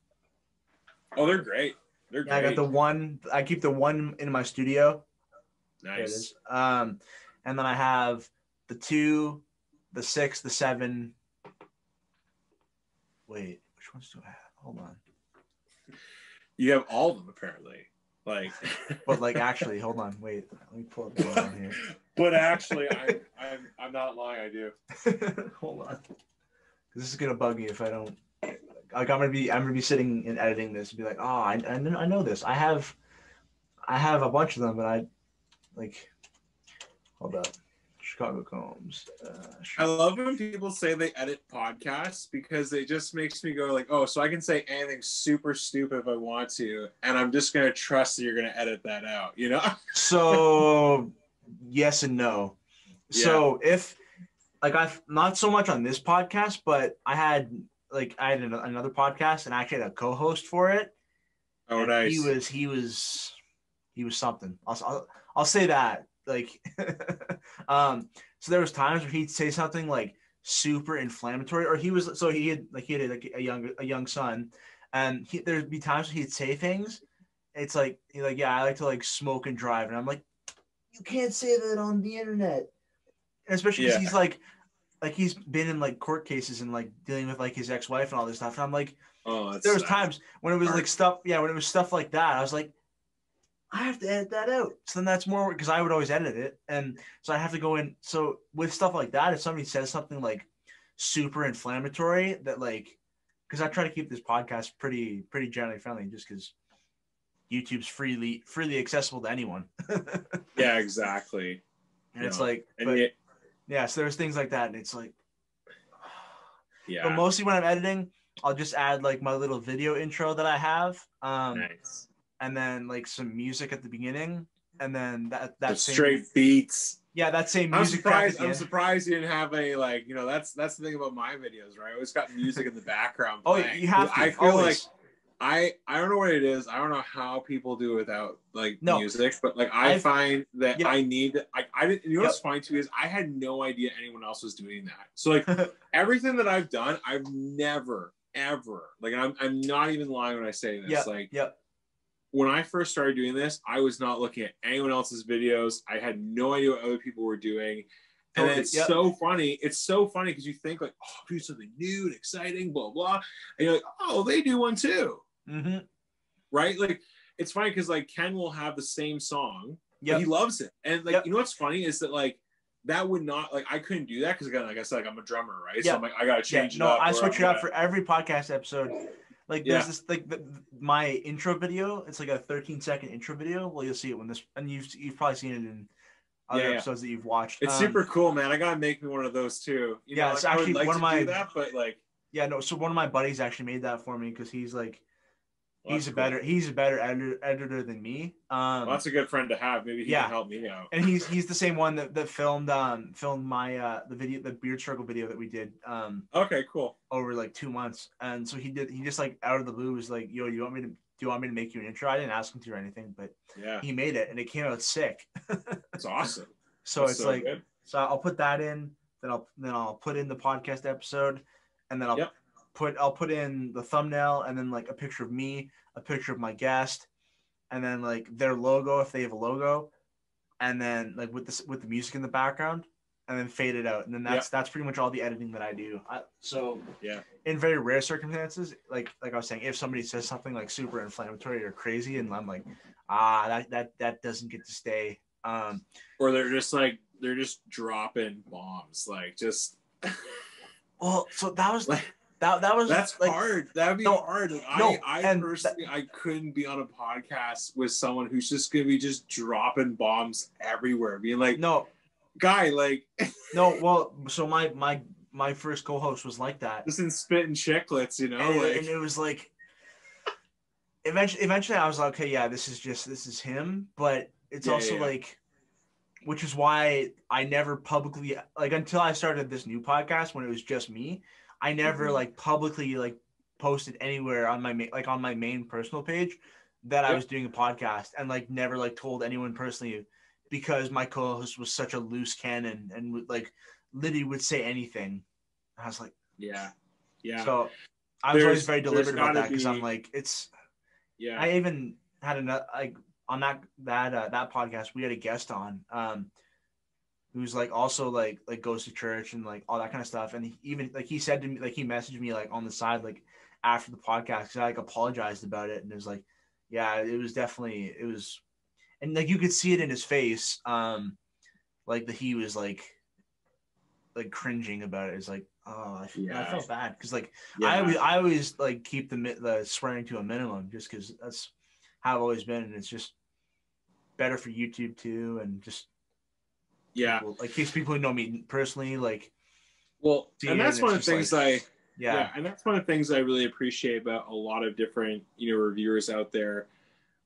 Oh, they're great. They're great. I got the one. I keep the one in my studio. Nice. There it is. And then I have the 2, the 6, the 7. Wait, which ones do I have? Hold on. You have all of them apparently. Like, but like actually, hold on, wait. Let me pull up the one here. But actually, I'm not lying. I do. Hold on. This is gonna bug me if I don't. Like I'm gonna be sitting and editing this and be like, I know this. I have a bunch of them, but I like. Hold up. Chicago combs. I love when people say they edit podcasts because it just makes me go like, oh, so I can say anything super stupid if I want to, and I'm just gonna trust that you're gonna edit that out, So yes and no. So if like I've not so much on this podcast, but I had another podcast and I actually had a co-host for it. Oh, nice. He was something. I'll say that. Like, so there was times where he'd say something like super inflammatory, or he had a young son, and there'd be times where he'd say things. It's like, I like to like smoke and drive, and I'm like, you can't say that on the internet, and especially because he's like he's been in like court cases and like dealing with like his ex-wife and all this stuff, and I'm like, there was times when it was like stuff, when it was stuff like that, I was like, I have to edit that out. So then that's more because I would always edit it. And so I have to go in. So with stuff like that, if somebody says something like super inflammatory that like, because I try to keep this podcast pretty generally friendly just because YouTube's freely accessible to anyone. Yeah, exactly. And it's like, so there's things like that. And it's like, but mostly when I'm editing, I'll just add like my little video intro that I have. Nice. And then like some music at the beginning, and then that same, straight beats. Yeah, that same music. I'm surprised you didn't have any like, that's the thing about my videos, right? I always got music in the background playing. You have to. I feel always. Like I don't know what it is. I don't know how people do it without like music, but like I find that I need. I didn't. You know what's funny too is I had no idea anyone else was doing that. So like everything that I've done, I've never ever like I'm not even lying when I say this. When I first started doing this, I was not looking at anyone else's videos. I had no idea what other people were doing. And it's so funny. It's so funny because you think like, oh, do something new and exciting, blah, blah. And you're like, oh, they do one too. Mm-hmm. Right? Like, it's funny because like Ken will have the same song, but he loves it. And like, you know what's funny is that like that would not, like, I couldn't do that because, again, like I said, like, I'm a drummer, right? Yeah. So I'm like, I gotta change it no, up. I or switch I'm it up gonna- for every podcast episode. Like Yeah. there's this like my intro video. It's like a 13-second intro video. Well, you'll see it when this, and you've probably seen it in other episodes that you've watched. It's super cool, man. I gotta make me one of those too. You know, it's like, actually I would like one to of my do that, but like, So one of my buddies actually made that for me because he's like he's a cool. better editor than me. Well, that's a good friend to have. Maybe he can help me out. And he's the same one that filmed my the beard circle video that we did. Okay, cool. Over like 2 months, and so he just like out of the blue was like, "Yo, do you want me to make you an intro?" I didn't ask him to or anything, but he made it, and it came out sick. That's awesome. So that's it's so like good. So I'll put that in, then I'll put in the podcast episode, and then I'll put in the thumbnail, and then like a picture of me, a picture of my guest, and then like their logo if they have a logo, and then like with the music in the background, and then fade it out, and then that's pretty much all the editing that I do. In very rare circumstances, like I was saying, if somebody says something like super inflammatory or crazy, and I'm like, that doesn't get to stay. Or they're just dropping bombs, like just. Well, so that was like. That's like, hard. That'd be hard. Like, I personally, I couldn't be on a podcast with someone who's just gonna be just dropping bombs everywhere, being like, "No, guy, like." No, well, so my first co-host was like that. Just in spitting chiclets, you know, and it was like. Eventually, I was like, okay, yeah, this is him, but it's also like. Which is why I never publicly, like, until I started this new podcast when it was just me, I never like publicly like posted anywhere on my main personal page that I was doing a podcast, and like never like told anyone personally, because my co-host was such a loose cannon and would like literally would say anything. I was like, yeah. So I was always very deliberate about that because I'm like, it's. Yeah. I even had another like. On that podcast, we had a guest on who's like also like goes to church and like all that kind of stuff. And he said to me, like he messaged me like on the side, like after the podcast, because I like apologized about it. And it was like, yeah, it was and like you could see it in his face. Like that he was like cringing about it. It's like, oh, I felt bad. Cause like, I always like keep the swearing to a minimum just cause that's how I've always been. And it's just better for YouTube too. And just, people, like case people who know me personally, like, well, and that's one of the things and that's one of the things I really appreciate about a lot of different, reviewers out there.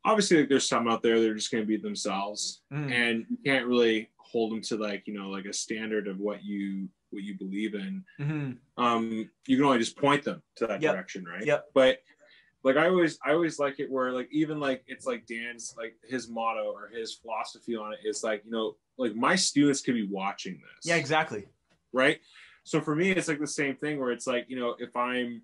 Obviously, like there's some out there that are just going to be themselves, and you can't really hold them to like a standard of what you believe in. You can only just point them to that direction, right? But like I always like it where like even like it's like Dan's like his motto or his philosophy on it is like like my students could be watching this. Yeah, exactly. Right. So for me, it's like the same thing where it's like if I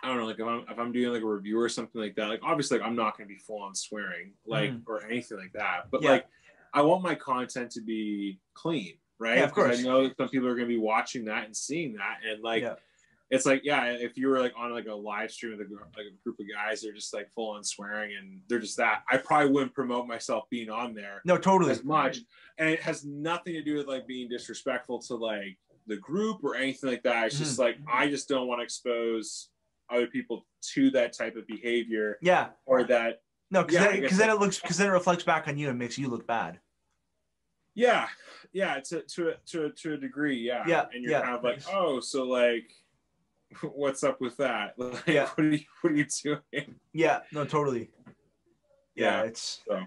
don't know, like if I'm doing like a review or something like that, like obviously like, I'm not going to be full on swearing like or anything like that, but like I want my content to be clean, right? Yeah, of course. I know that some people are going to be watching that and seeing that, and like it's like if you were like on like a live stream with a group of guys, they're just like full on swearing and they're just that. I probably wouldn't promote myself being on there. No, totally as much, and it has nothing to do with like being disrespectful to like the group or anything like that. It's just like I just don't want to expose other people to that type of behavior. Yeah. Or that. No, because then it reflects back on you and makes you look bad. Yeah. Yeah. To a degree. Yeah. Yeah. And you're kind of like, oh, so like, what's up with that? Like, what are you doing? Yeah. No, totally. Yeah. It's. So.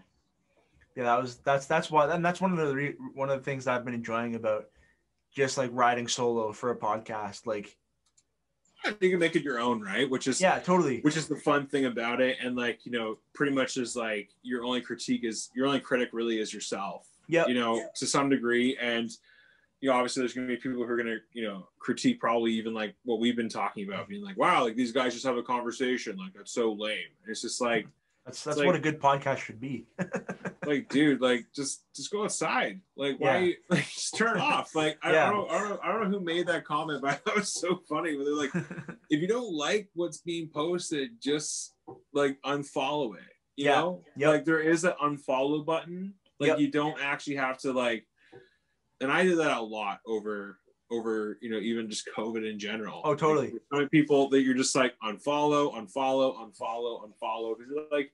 Yeah. That's why, and that's one of the things that I've been enjoying about just like riding solo for a podcast. Like, you can make it your own, right? Which is totally. Which is the fun thing about it, and like pretty much is like your only critic really is yourself. Yeah. To some degree, and obviously there's going to be people who are going to critique probably even like what we've been talking about, being like, wow, like these guys just have a conversation, like that's so lame. And it's just like that's like, what a good podcast should be. Like, dude, like just go outside. Like, why? Like, just turn it off. Like, I don't know who made that comment, but that was so funny. But they're like, if you don't like what's being posted, just like unfollow it. You know, like there is an unfollow button. Like, you don't actually have to like. and I did that a lot over, you know, even just COVID in general. Oh, totally. Like, so many people that you're just like unfollow, because you're like,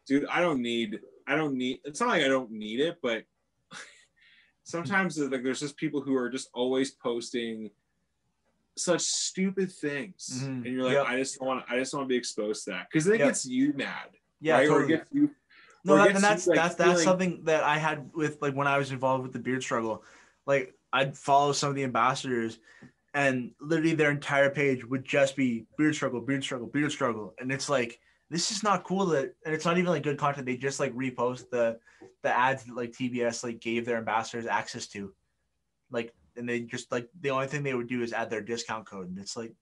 dude, I don't need, it's not like I don't need it, but sometimes like there's just people who are just always posting such stupid things, and you're like, I just don't want to be exposed to that, because it gets you mad. Yeah, right? totally. Or gets you, no, and that's something that I had with like when I was involved with the beard struggle. Like I'd follow some of the ambassadors, and literally their entire page would just be beard struggle, beard struggle, beard struggle, and it's like, this is not cool. That, and it's not even like good content. They just like repost the ads that like TBS like gave their ambassadors access to, like, and they just like the only thing they would do is add their discount code, and it's like,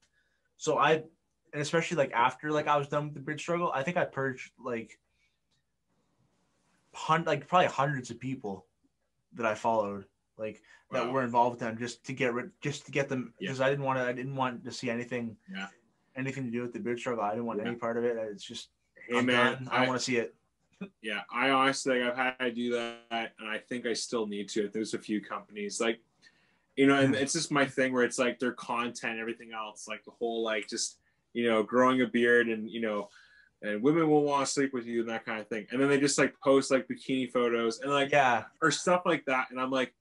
so and especially like after like I was done with the beard struggle, I think I purged like probably hundreds of people that I followed, like that were involved with them, just to get them, because I didn't want to see anything to do with the beard struggle. I didn't want any part of it. It's just, hey man, done. I don't want to see it. Yeah, I honestly, like, I've had to do that, and I think I still need to. There's a few companies, like, you know, and it's just my thing where it's like their content, everything else, like the whole, like, just, you know, growing a beard, and, you know, and women will want to sleep with you and that kind of thing. And then they just like post like bikini photos and like, or stuff like that. And I'm like,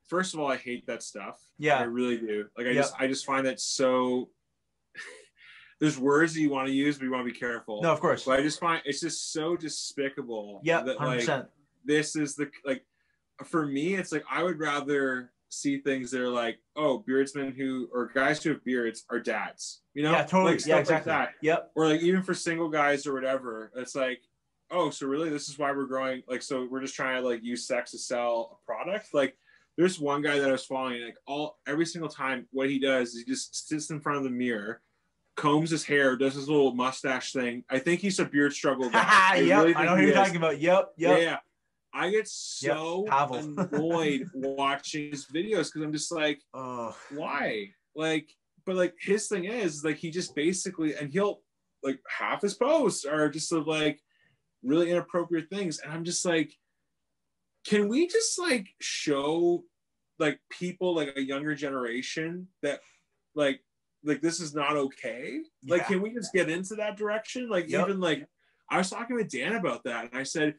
first of all, I hate that stuff. Yeah, I really do. Like, I just find that so, there's words that you want to use, but you want to be careful. No, of course. But I just find it's just so despicable. Yeah, that 100%. Like, this is the, like, for me, it's like, I would rather see things that are like, oh, beardsmen or guys who have beards are dads, you know? Yeah, totally. Like, yeah, exactly. Like that. Yep. Or like, even for single guys or whatever, it's like, oh, so really this is why we're growing, like, so we're just trying to like use sex to sell a product. Like, there's one guy that I was following, like, every single time what he does is he just sits in front of the mirror, combs his hair, does his little mustache thing. I think he's a beard struggle guy. Yep, I know who you're talking about. Yep. Yeah. I get so annoyed watching his videos, because I'm just like, why? Like, but like his thing is like, he just basically, and he'll like, half his posts are just of like really inappropriate things, and I'm just like, can we just like show like people, like a younger generation, that like this is not okay? Like, can we just get into that direction? Like, even like, I was talking with Dan about that, and I said,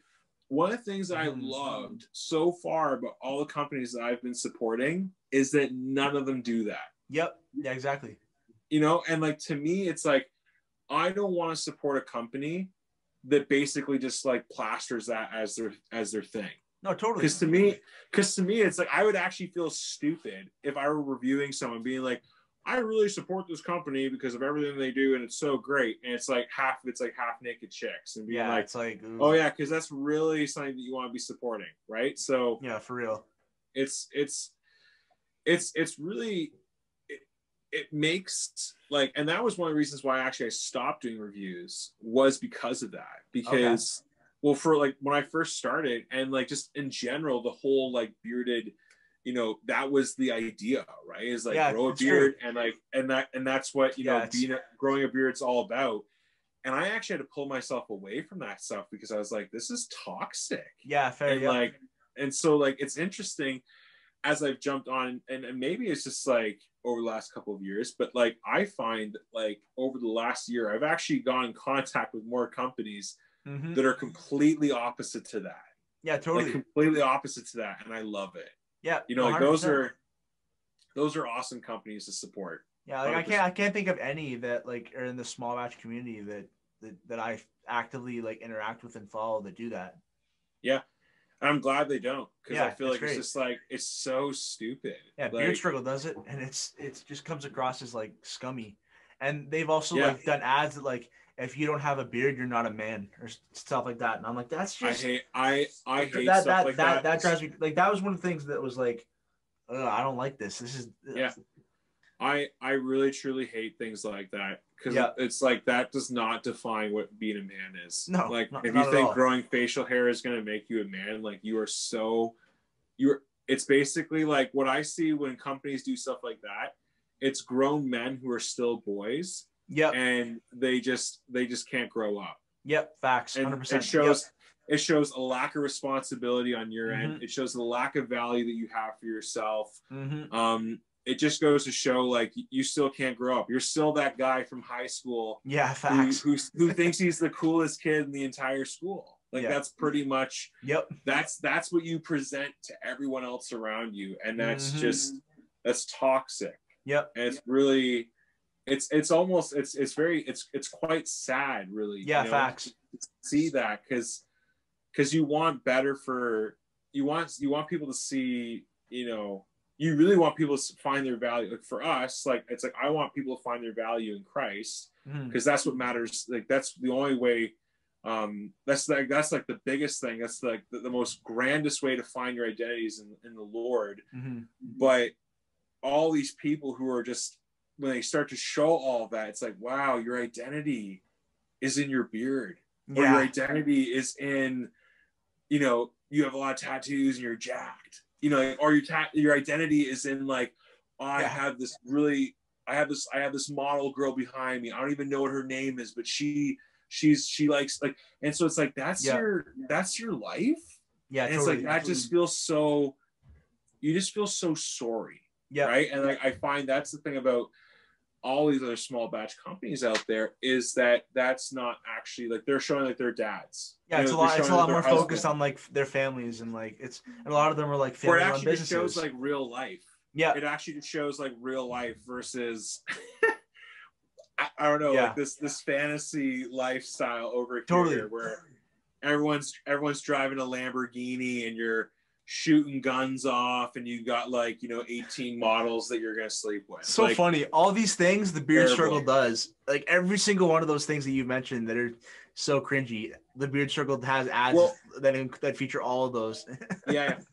one of the things that I loved so far about all the companies that I've been supporting is that none of them do that. Yep. Yeah, exactly. You know, and like, to me, it's like, I don't want to support a company that basically just like plasters that as their thing. No, totally. Because to me, it's like, I would actually feel stupid if I were reviewing someone being like, I really support this company because of everything they do, and it's so great. And it's like half naked chicks, and being like, it's like, ooh. Oh yeah, because that's really something that you want to be supporting, right? So yeah, for real. It's really, it makes like, and that was one of the reasons why actually I stopped doing reviews, was because of that. Because well, for like when I first started, and like just in general, the whole like bearded, you know, that was the idea, right? Is like, grow a beard, and like, and that's what, you know, growing a beard is all about. And I actually had to pull myself away from that stuff, because I was like, this is toxic. Yeah, fair. And like, and so like, it's interesting as I've jumped on, and maybe it's just like over the last couple of years, but like, I find like over the last year, I've actually gone in contact with more companies that are completely opposite to that. Yeah, totally. Like, completely opposite to that. And I love it. Yeah, you know, like 100%. those are awesome companies to support. Yeah, like 100%. I can't think of any that like are in the small batch community that I actively like interact with and follow that do that. Yeah, I'm glad they don't, because I feel like it's just like, it's so stupid. Yeah, like, Beard Struggle does it, and it just comes across as like scummy. And they've also like done ads that like, if you don't have a beard, you're not a man, or stuff like that. And I'm like, that's just, I hate stuff like that. That drives me, like, that was one of the things that was like, I don't like this. This is I really truly hate things like that, because it's like, that does not define what being a man is. No, like, if you think growing facial hair is going to make you a man, like, it's basically like what I see when companies do stuff like that. It's grown men who are still boys. Yep. And they just can't grow up. Yep. Facts. 100%. It shows, it shows a lack of responsibility on your end. It shows the lack of value that you have for yourself. It just goes to show like you still can't grow up. You're still that guy from high school. Yeah, facts. Who thinks he's the coolest kid in the entire school. Like that's pretty much. Yep. That's what you present to everyone else around you, and that's just that's toxic. Yep. And it's really, it's almost it's quite sad, really. Yeah, you know, facts. to see that because you want better for you want people to see, you know. You really want people to find their value. Like for us, like it's like I want people to find their value in Christ because that's what matters. Like that's the only way. That's like the biggest thing. That's like the most grandest way to find your identities in the Lord. But all these people who are just when they start to show all of that, it's like wow, your identity is in your beard, or your identity is in, you know, you have a lot of tattoos and you're jacked. You know, or your identity is in like, oh, I have this model girl behind me. I don't even know what her name is, but she likes like, and so it's like that's your life. Yeah, and totally, it's like that just feels so. You just feel so sorry. Yeah. Right, and like I find that's the thing about all these other small batch companies out there is that that's not actually like they're showing like their dads. Yeah, it's a lot more focused on like their families and like and a lot of them are like family run businesses. It actually shows like real life. Yeah, it actually just shows like real life versus I don't know, like this fantasy lifestyle over here where everyone's driving a Lamborghini and you're shooting guns off and you got like, you know, 18 models that you're gonna sleep with. So like, funny, all these things the beard struggle does, like every single one of those things that you mentioned that are so cringy, the beard struggle has ads that feature all of those. Yet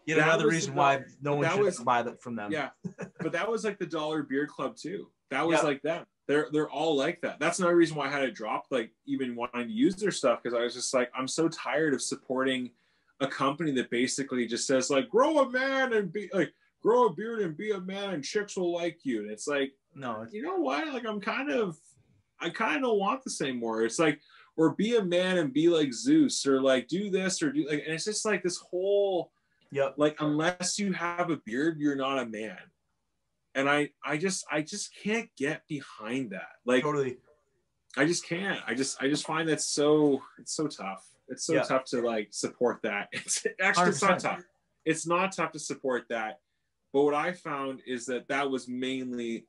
another reason why no one should buy that from them. But that was like the Dollar Beard Club too. That was like them. They're all like that. That's another reason why I had to drop like even wanting to use their stuff, because I was just like, I'm so tired of supporting a company that basically just says like grow a man and be like grow a beard and be a man and chicks will like you. And it's like, no, you know what? Like I kind of don't want this anymore. It's like, or be a man and be like Zeus, or like do this or do like, and it's just like this whole like unless you have a beard, you're not a man. And I just can't get behind that. Like totally. I just can't. I just find that it's so tough. It's so tough to like support that. It's not tough. It's not tough to support that. But what I found is that was mainly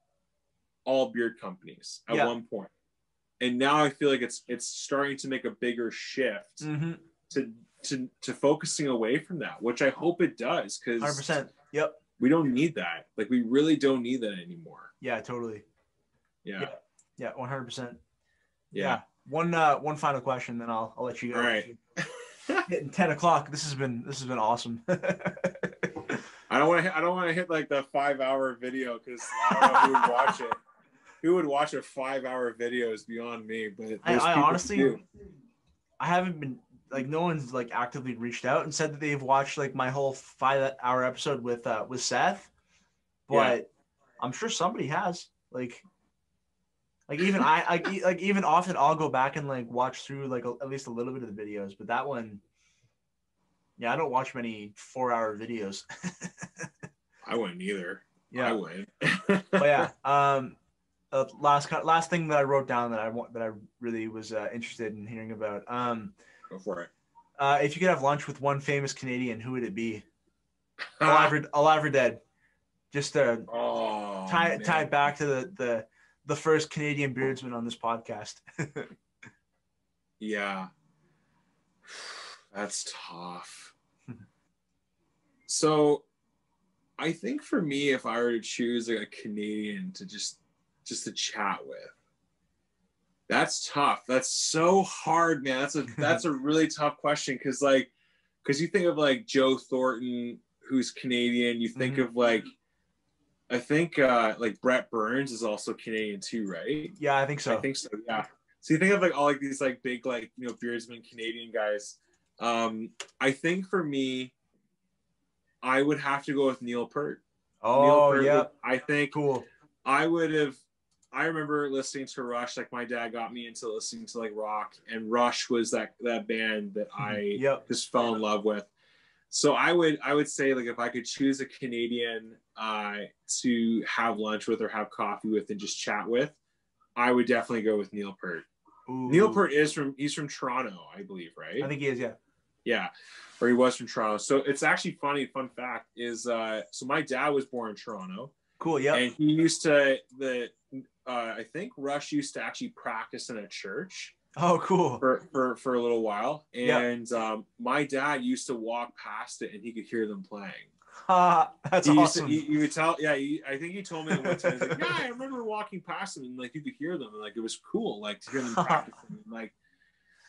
all beard companies at one point. And now I feel like it's starting to make a bigger shift to focusing away from that, which I hope it does, because 100%. Yep. We don't need that. Like we really don't need that anymore. Yeah, totally. Yeah. Yeah, 100%. Yeah. One final question, then I'll let you go. All right. Hitting 10 o'clock. This has been awesome. I don't want to hit like the 5-hour video, because I don't know who would watch it. Who would watch a 5-hour video is beyond me. But I honestly, I haven't been like, no one's like actively reached out and said that they've watched like my whole 5-hour episode with Seth, but I'm sure somebody has. Like even even often I'll go back and like watch through like at least a little bit of the videos, but that one, I don't watch many 4-hour videos. I wouldn't either. Yeah, I wouldn't. But last thing that I wrote down that I really was interested in hearing about. Go for it. If you could have lunch with one famous Canadian, who would it be? Alive or dead? Just to tie it back to the first Canadian beardsman on this podcast. Yeah. That's tough. So I think for me, if I were to choose like a Canadian to just to chat with, that's tough. That's so hard, man. That's a really tough question, because you think of like Joe Thornton, who's Canadian. You think of like, I think like Brett Burns is also Canadian too, right? Yeah, I think so. Yeah. So you think of like all like these like big like, you know, beardsmen Canadian guys. I think for me, I would have to go with Neil Peart. Oh, yeah. I think cool. I would have I remember listening to Rush. Like my dad got me into listening to like rock, and Rush was that band that I just fell in love with. So I would say, like, if I could choose a Canadian to have lunch with or have coffee with and just chat with, I would definitely go with Neil Peart. Ooh. Neil Peart he's from Toronto, I believe, right? I think he is, yeah. Yeah, or he was from Toronto. So it's actually funny. Fun fact is, so my dad was born in Toronto. Cool, yeah. And he used to I think Rush used to actually practice in a church. Oh, cool. For a little while, and my dad used to walk past it, and he could hear them playing. That's awesome. You would tell, I think he told me at one time, like, I remember walking past them, and like you could hear them, and like it was cool, like to hear them practicing, and, like.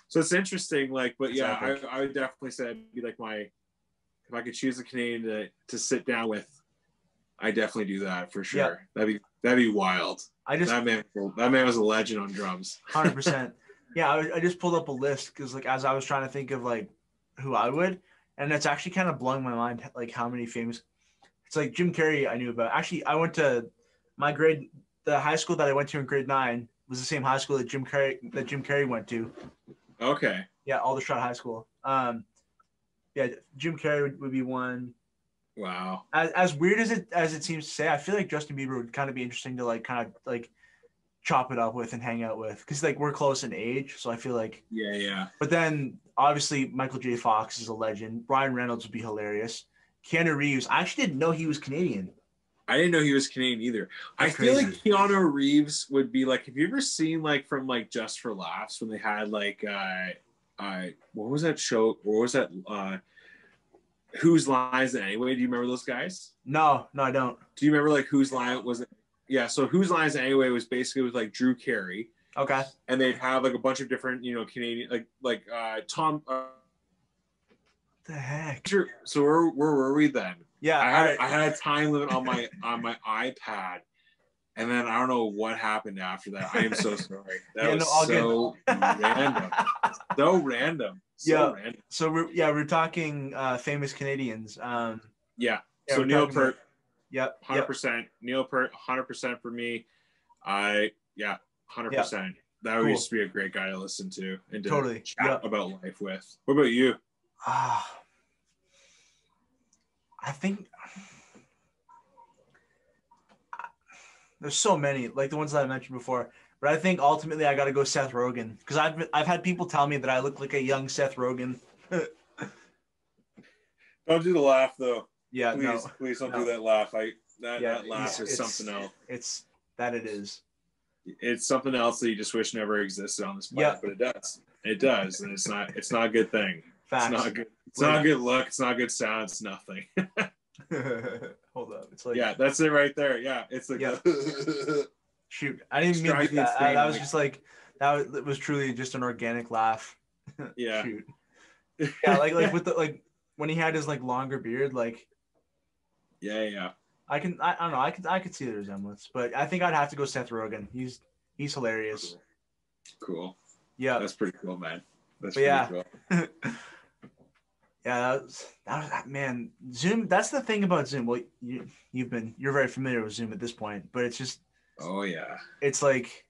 So it's interesting, like, but yeah, I would definitely say it'd be like if I could choose a Canadian to sit down with, I definitely do that for sure. That'd be wild. That man was a legend on drums. 100%. Yeah, I just pulled up a list because, like, as I was trying to think of, like, who I would, and it's actually kind of blowing my mind, like, how many famous. It's like Jim Carrey I knew about. Actually, I went to the high school that I went to in grade 9 was the same high school that Jim Carrey went to. Okay. Yeah, Aldershot High School. Yeah, Jim Carrey would be one. Wow. As weird as it seems to say, I feel like Justin Bieber would kind of be interesting to, like, kind of, like, chop it up with and hang out with, because, like, we're close in age, so I feel like but then obviously Michael J. Fox is a legend. Ryan Reynolds would be hilarious. Keanu Reeves, I actually didn't know he was Canadian. I didn't know he was Canadian either. That's I feel crazy. Like Keanu Reeves would be like, have you ever seen, like, from, like, Just for Laughs when they had, like, what was that show, or was that Whose Line Is It Anyway? Do you remember those guys? No, I don't. Do you remember, like, Whose Line Was It? Yeah, so Whose Line Is It Anyway was basically with, like, Drew Carey. Okay. And they'd have, like, a bunch of different, Canadian, like Tom. The heck? So where were we then? Yeah, I had a time limit on my iPad, and then I don't know what happened after that. I am so sorry. That was so random. So random. Random. So we're talking famous Canadians. So Neil Peart. Yep. 100%. Neil Peart, 100% for me. 100%. That would just be a great guy to listen to and to chat about life with. What about you? I think there's so many, like the ones that I mentioned before, but I think ultimately I got to go Seth Rogen, because I've had people tell me that I look like a young Seth Rogen. Don't do the laugh though. Yeah, please don't do that laugh. That laugh is something else. It's something else that you just wish never existed on this planet, but it does. It does, and it's not a good thing. Facts. It's not good. It's not a good look. It's not a good sound. It's nothing. Hold up. It's like, that's it right there. Yeah, it's like shoot. I didn't mean to do that. That was just like that was truly just an organic laugh. Yeah. Shoot. Yeah, like with the, like when he had his, like, longer beard, like. Yeah. I don't know. I could see the resemblance, but I think I'd have to go Seth Rogen. He's hilarious. Cool. Yeah. That's pretty cool, man. Cool. Yeah, that was man. Zoom. That's the thing about Zoom. Well, you're very familiar with Zoom at this point, but it's just. Oh yeah. It's like,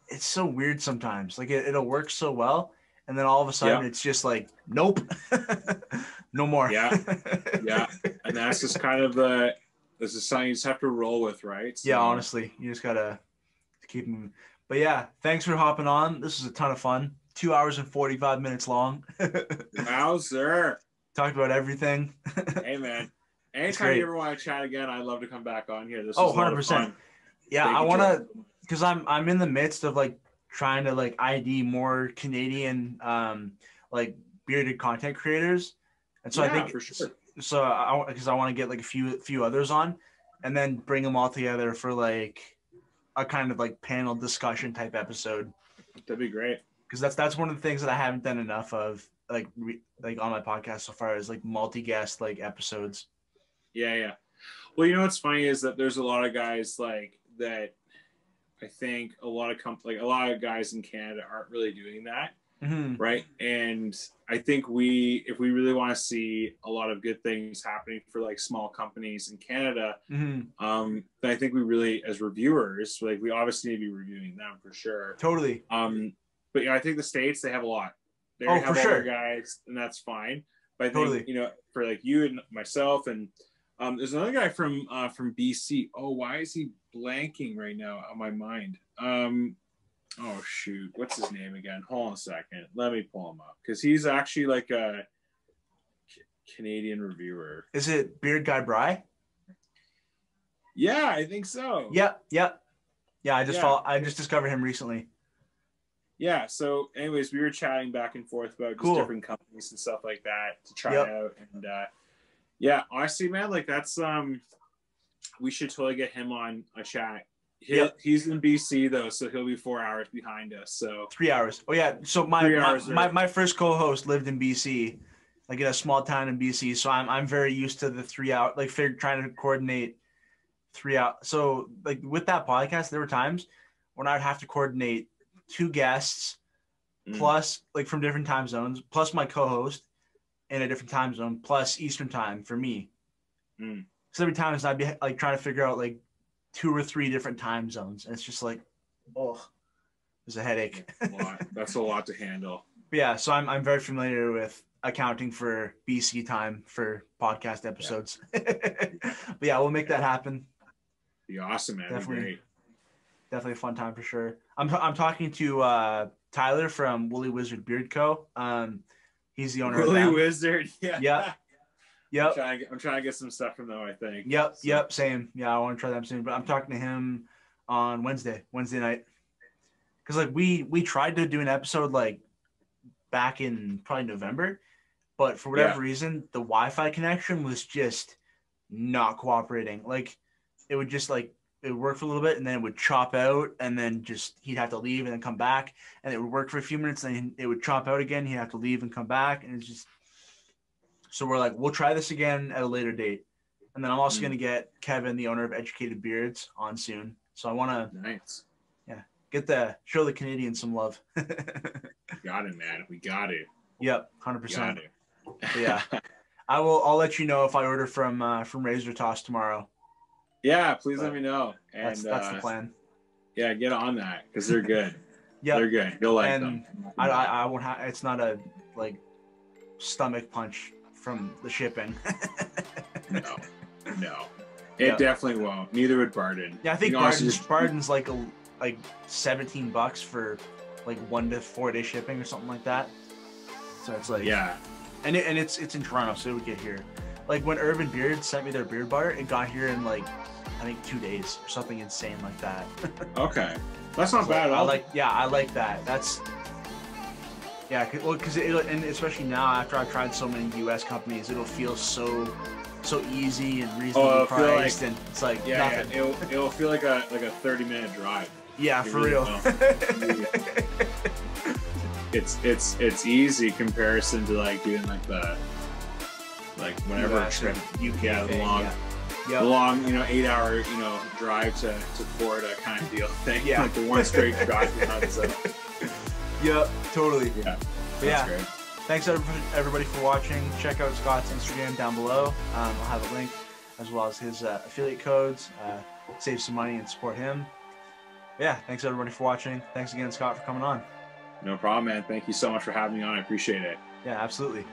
it's so weird sometimes. Like it'll work so well, and then all of a sudden it's just like, nope, no more. Yeah. And that's just kind of this is something you just have to roll with, right? So, yeah, honestly, you just gotta keep moving. But yeah, thanks for hopping on. This was a ton of fun. 2 hours and 45 minutes long. Wow, sir. Talked about everything. Hey, man. Anytime you ever want to chat again, I'd love to come back on here. This is 100%. Yeah, I want to, because I'm in the midst of, like, trying to, like, ID more Canadian, like, bearded content creators. And so I think, for sure. So because I want to get, like, a few others on, and then bring them all together for, like, a kind of, like, panel discussion type episode. That'd be great. Because that's one of the things that I haven't done enough of, like on my podcast so far, is like multi-guest, like, episodes. Yeah. Well, you know what's funny is that there's a lot of guys like that. I think a lot of guys in Canada aren't really doing that. right? And I think if we really want to see a lot of good things happening for like small companies in Canada, then I think we really, as reviewers, like we obviously need to be reviewing them for sure. Totally. But yeah, I think the States, they have a lot. They Oh, have for all sure. their guys, and that's fine. But I think, Totally. you know, for like you and myself, and there's another guy from BC. Oh, why is he blanking right now on my mind? Oh shoot, what's his name again? Hold on a second. Let me pull him up because he's actually like a Canadian reviewer. Is it Beard Guy Bry? Yeah, I think so. Yep. Yeah, I just discovered him recently. Yeah. So, anyways, we were chatting back and forth about just different companies and stuff like that to try out, and yeah, honestly, man, like that's we should totally get him on a chat. He's in BC though, so he'll be 4 hours behind us. So 3 hours. Oh yeah. So my first co-host lived in BC, like in a small town in BC. So I'm very used to the 3 hour, like trying to coordinate 3 hours. So like with that podcast, there were times when I'd have to coordinate 2 guests plus like from different time zones, plus my co-host in a different time zone, plus Eastern time for me. So every time I'd be like trying to figure out like 2 or 3 different time zones, and it's just like, oh, there's a headache. That's a lot to handle. But yeah, so I'm very familiar with accounting for BC time for podcast episodes. But yeah, we'll make that happen. Be awesome, man. Definitely a fun time for sure. I'm talking to Tyler from Woolly Wizard Beard Co. He's the owner of Woolly Wizard. Yep. I'm trying to get some stuff from them, I think. Yep, same. Yeah, I want to try them soon. But I'm talking to him on Wednesday night. Because like we tried to do an episode like back in probably November, but for whatever reason, the Wi-Fi connection was just not cooperating. Like it would just like it would work for a little bit and then it would chop out, and then just he'd have to leave and then come back, and it would work for a few minutes and then it would chop out again. He'd have to leave and come back, and it's just. So we're like, we'll try this again at a later date. And then I'm also going to get Kevin, the owner of Educated Beards, on soon. So I want to show the Canadians some love. Got it, man. We got it. Yep, 100%. Yeah. I'll let you know if I order from Razor Toss tomorrow. Yeah, please let me know. And that's the plan. Yeah, get on that because they're good. Yeah, they're good. You'll like them. I won't have. It's not a like stomach punch from the shipping. No, it definitely won't. Neither would Burton. Yeah, I think Burton's like $17 for like 1 to 4 day shipping or something like that. So it's like and it's in Toronto, so it would get here. Like when Urban Beard sent me their beard butter, it got here in like I think 2 days or something insane like that. Okay, that's not bad at all. I like that. That's. Yeah, because and especially now after I've tried so many U.S. companies, it'll feel so easy and reasonably priced, and it's like nothing. Yeah, it'll feel like a 30-minute drive. Yeah, for real. It's easy comparison to like doing like whenever trip the long 8-hour drive to Florida kind of deal thing. Yeah, like the one straight drive. So. Yep, totally. Yeah, that's great. Thanks everybody for watching. Check out Scott's Instagram down below. I'll have a link as well as his affiliate codes. Save some money and support him. Yeah, thanks everybody for watching. Thanks again, Scott, for coming on. No problem, man. Thank you so much for having me on. I appreciate it. Yeah, absolutely.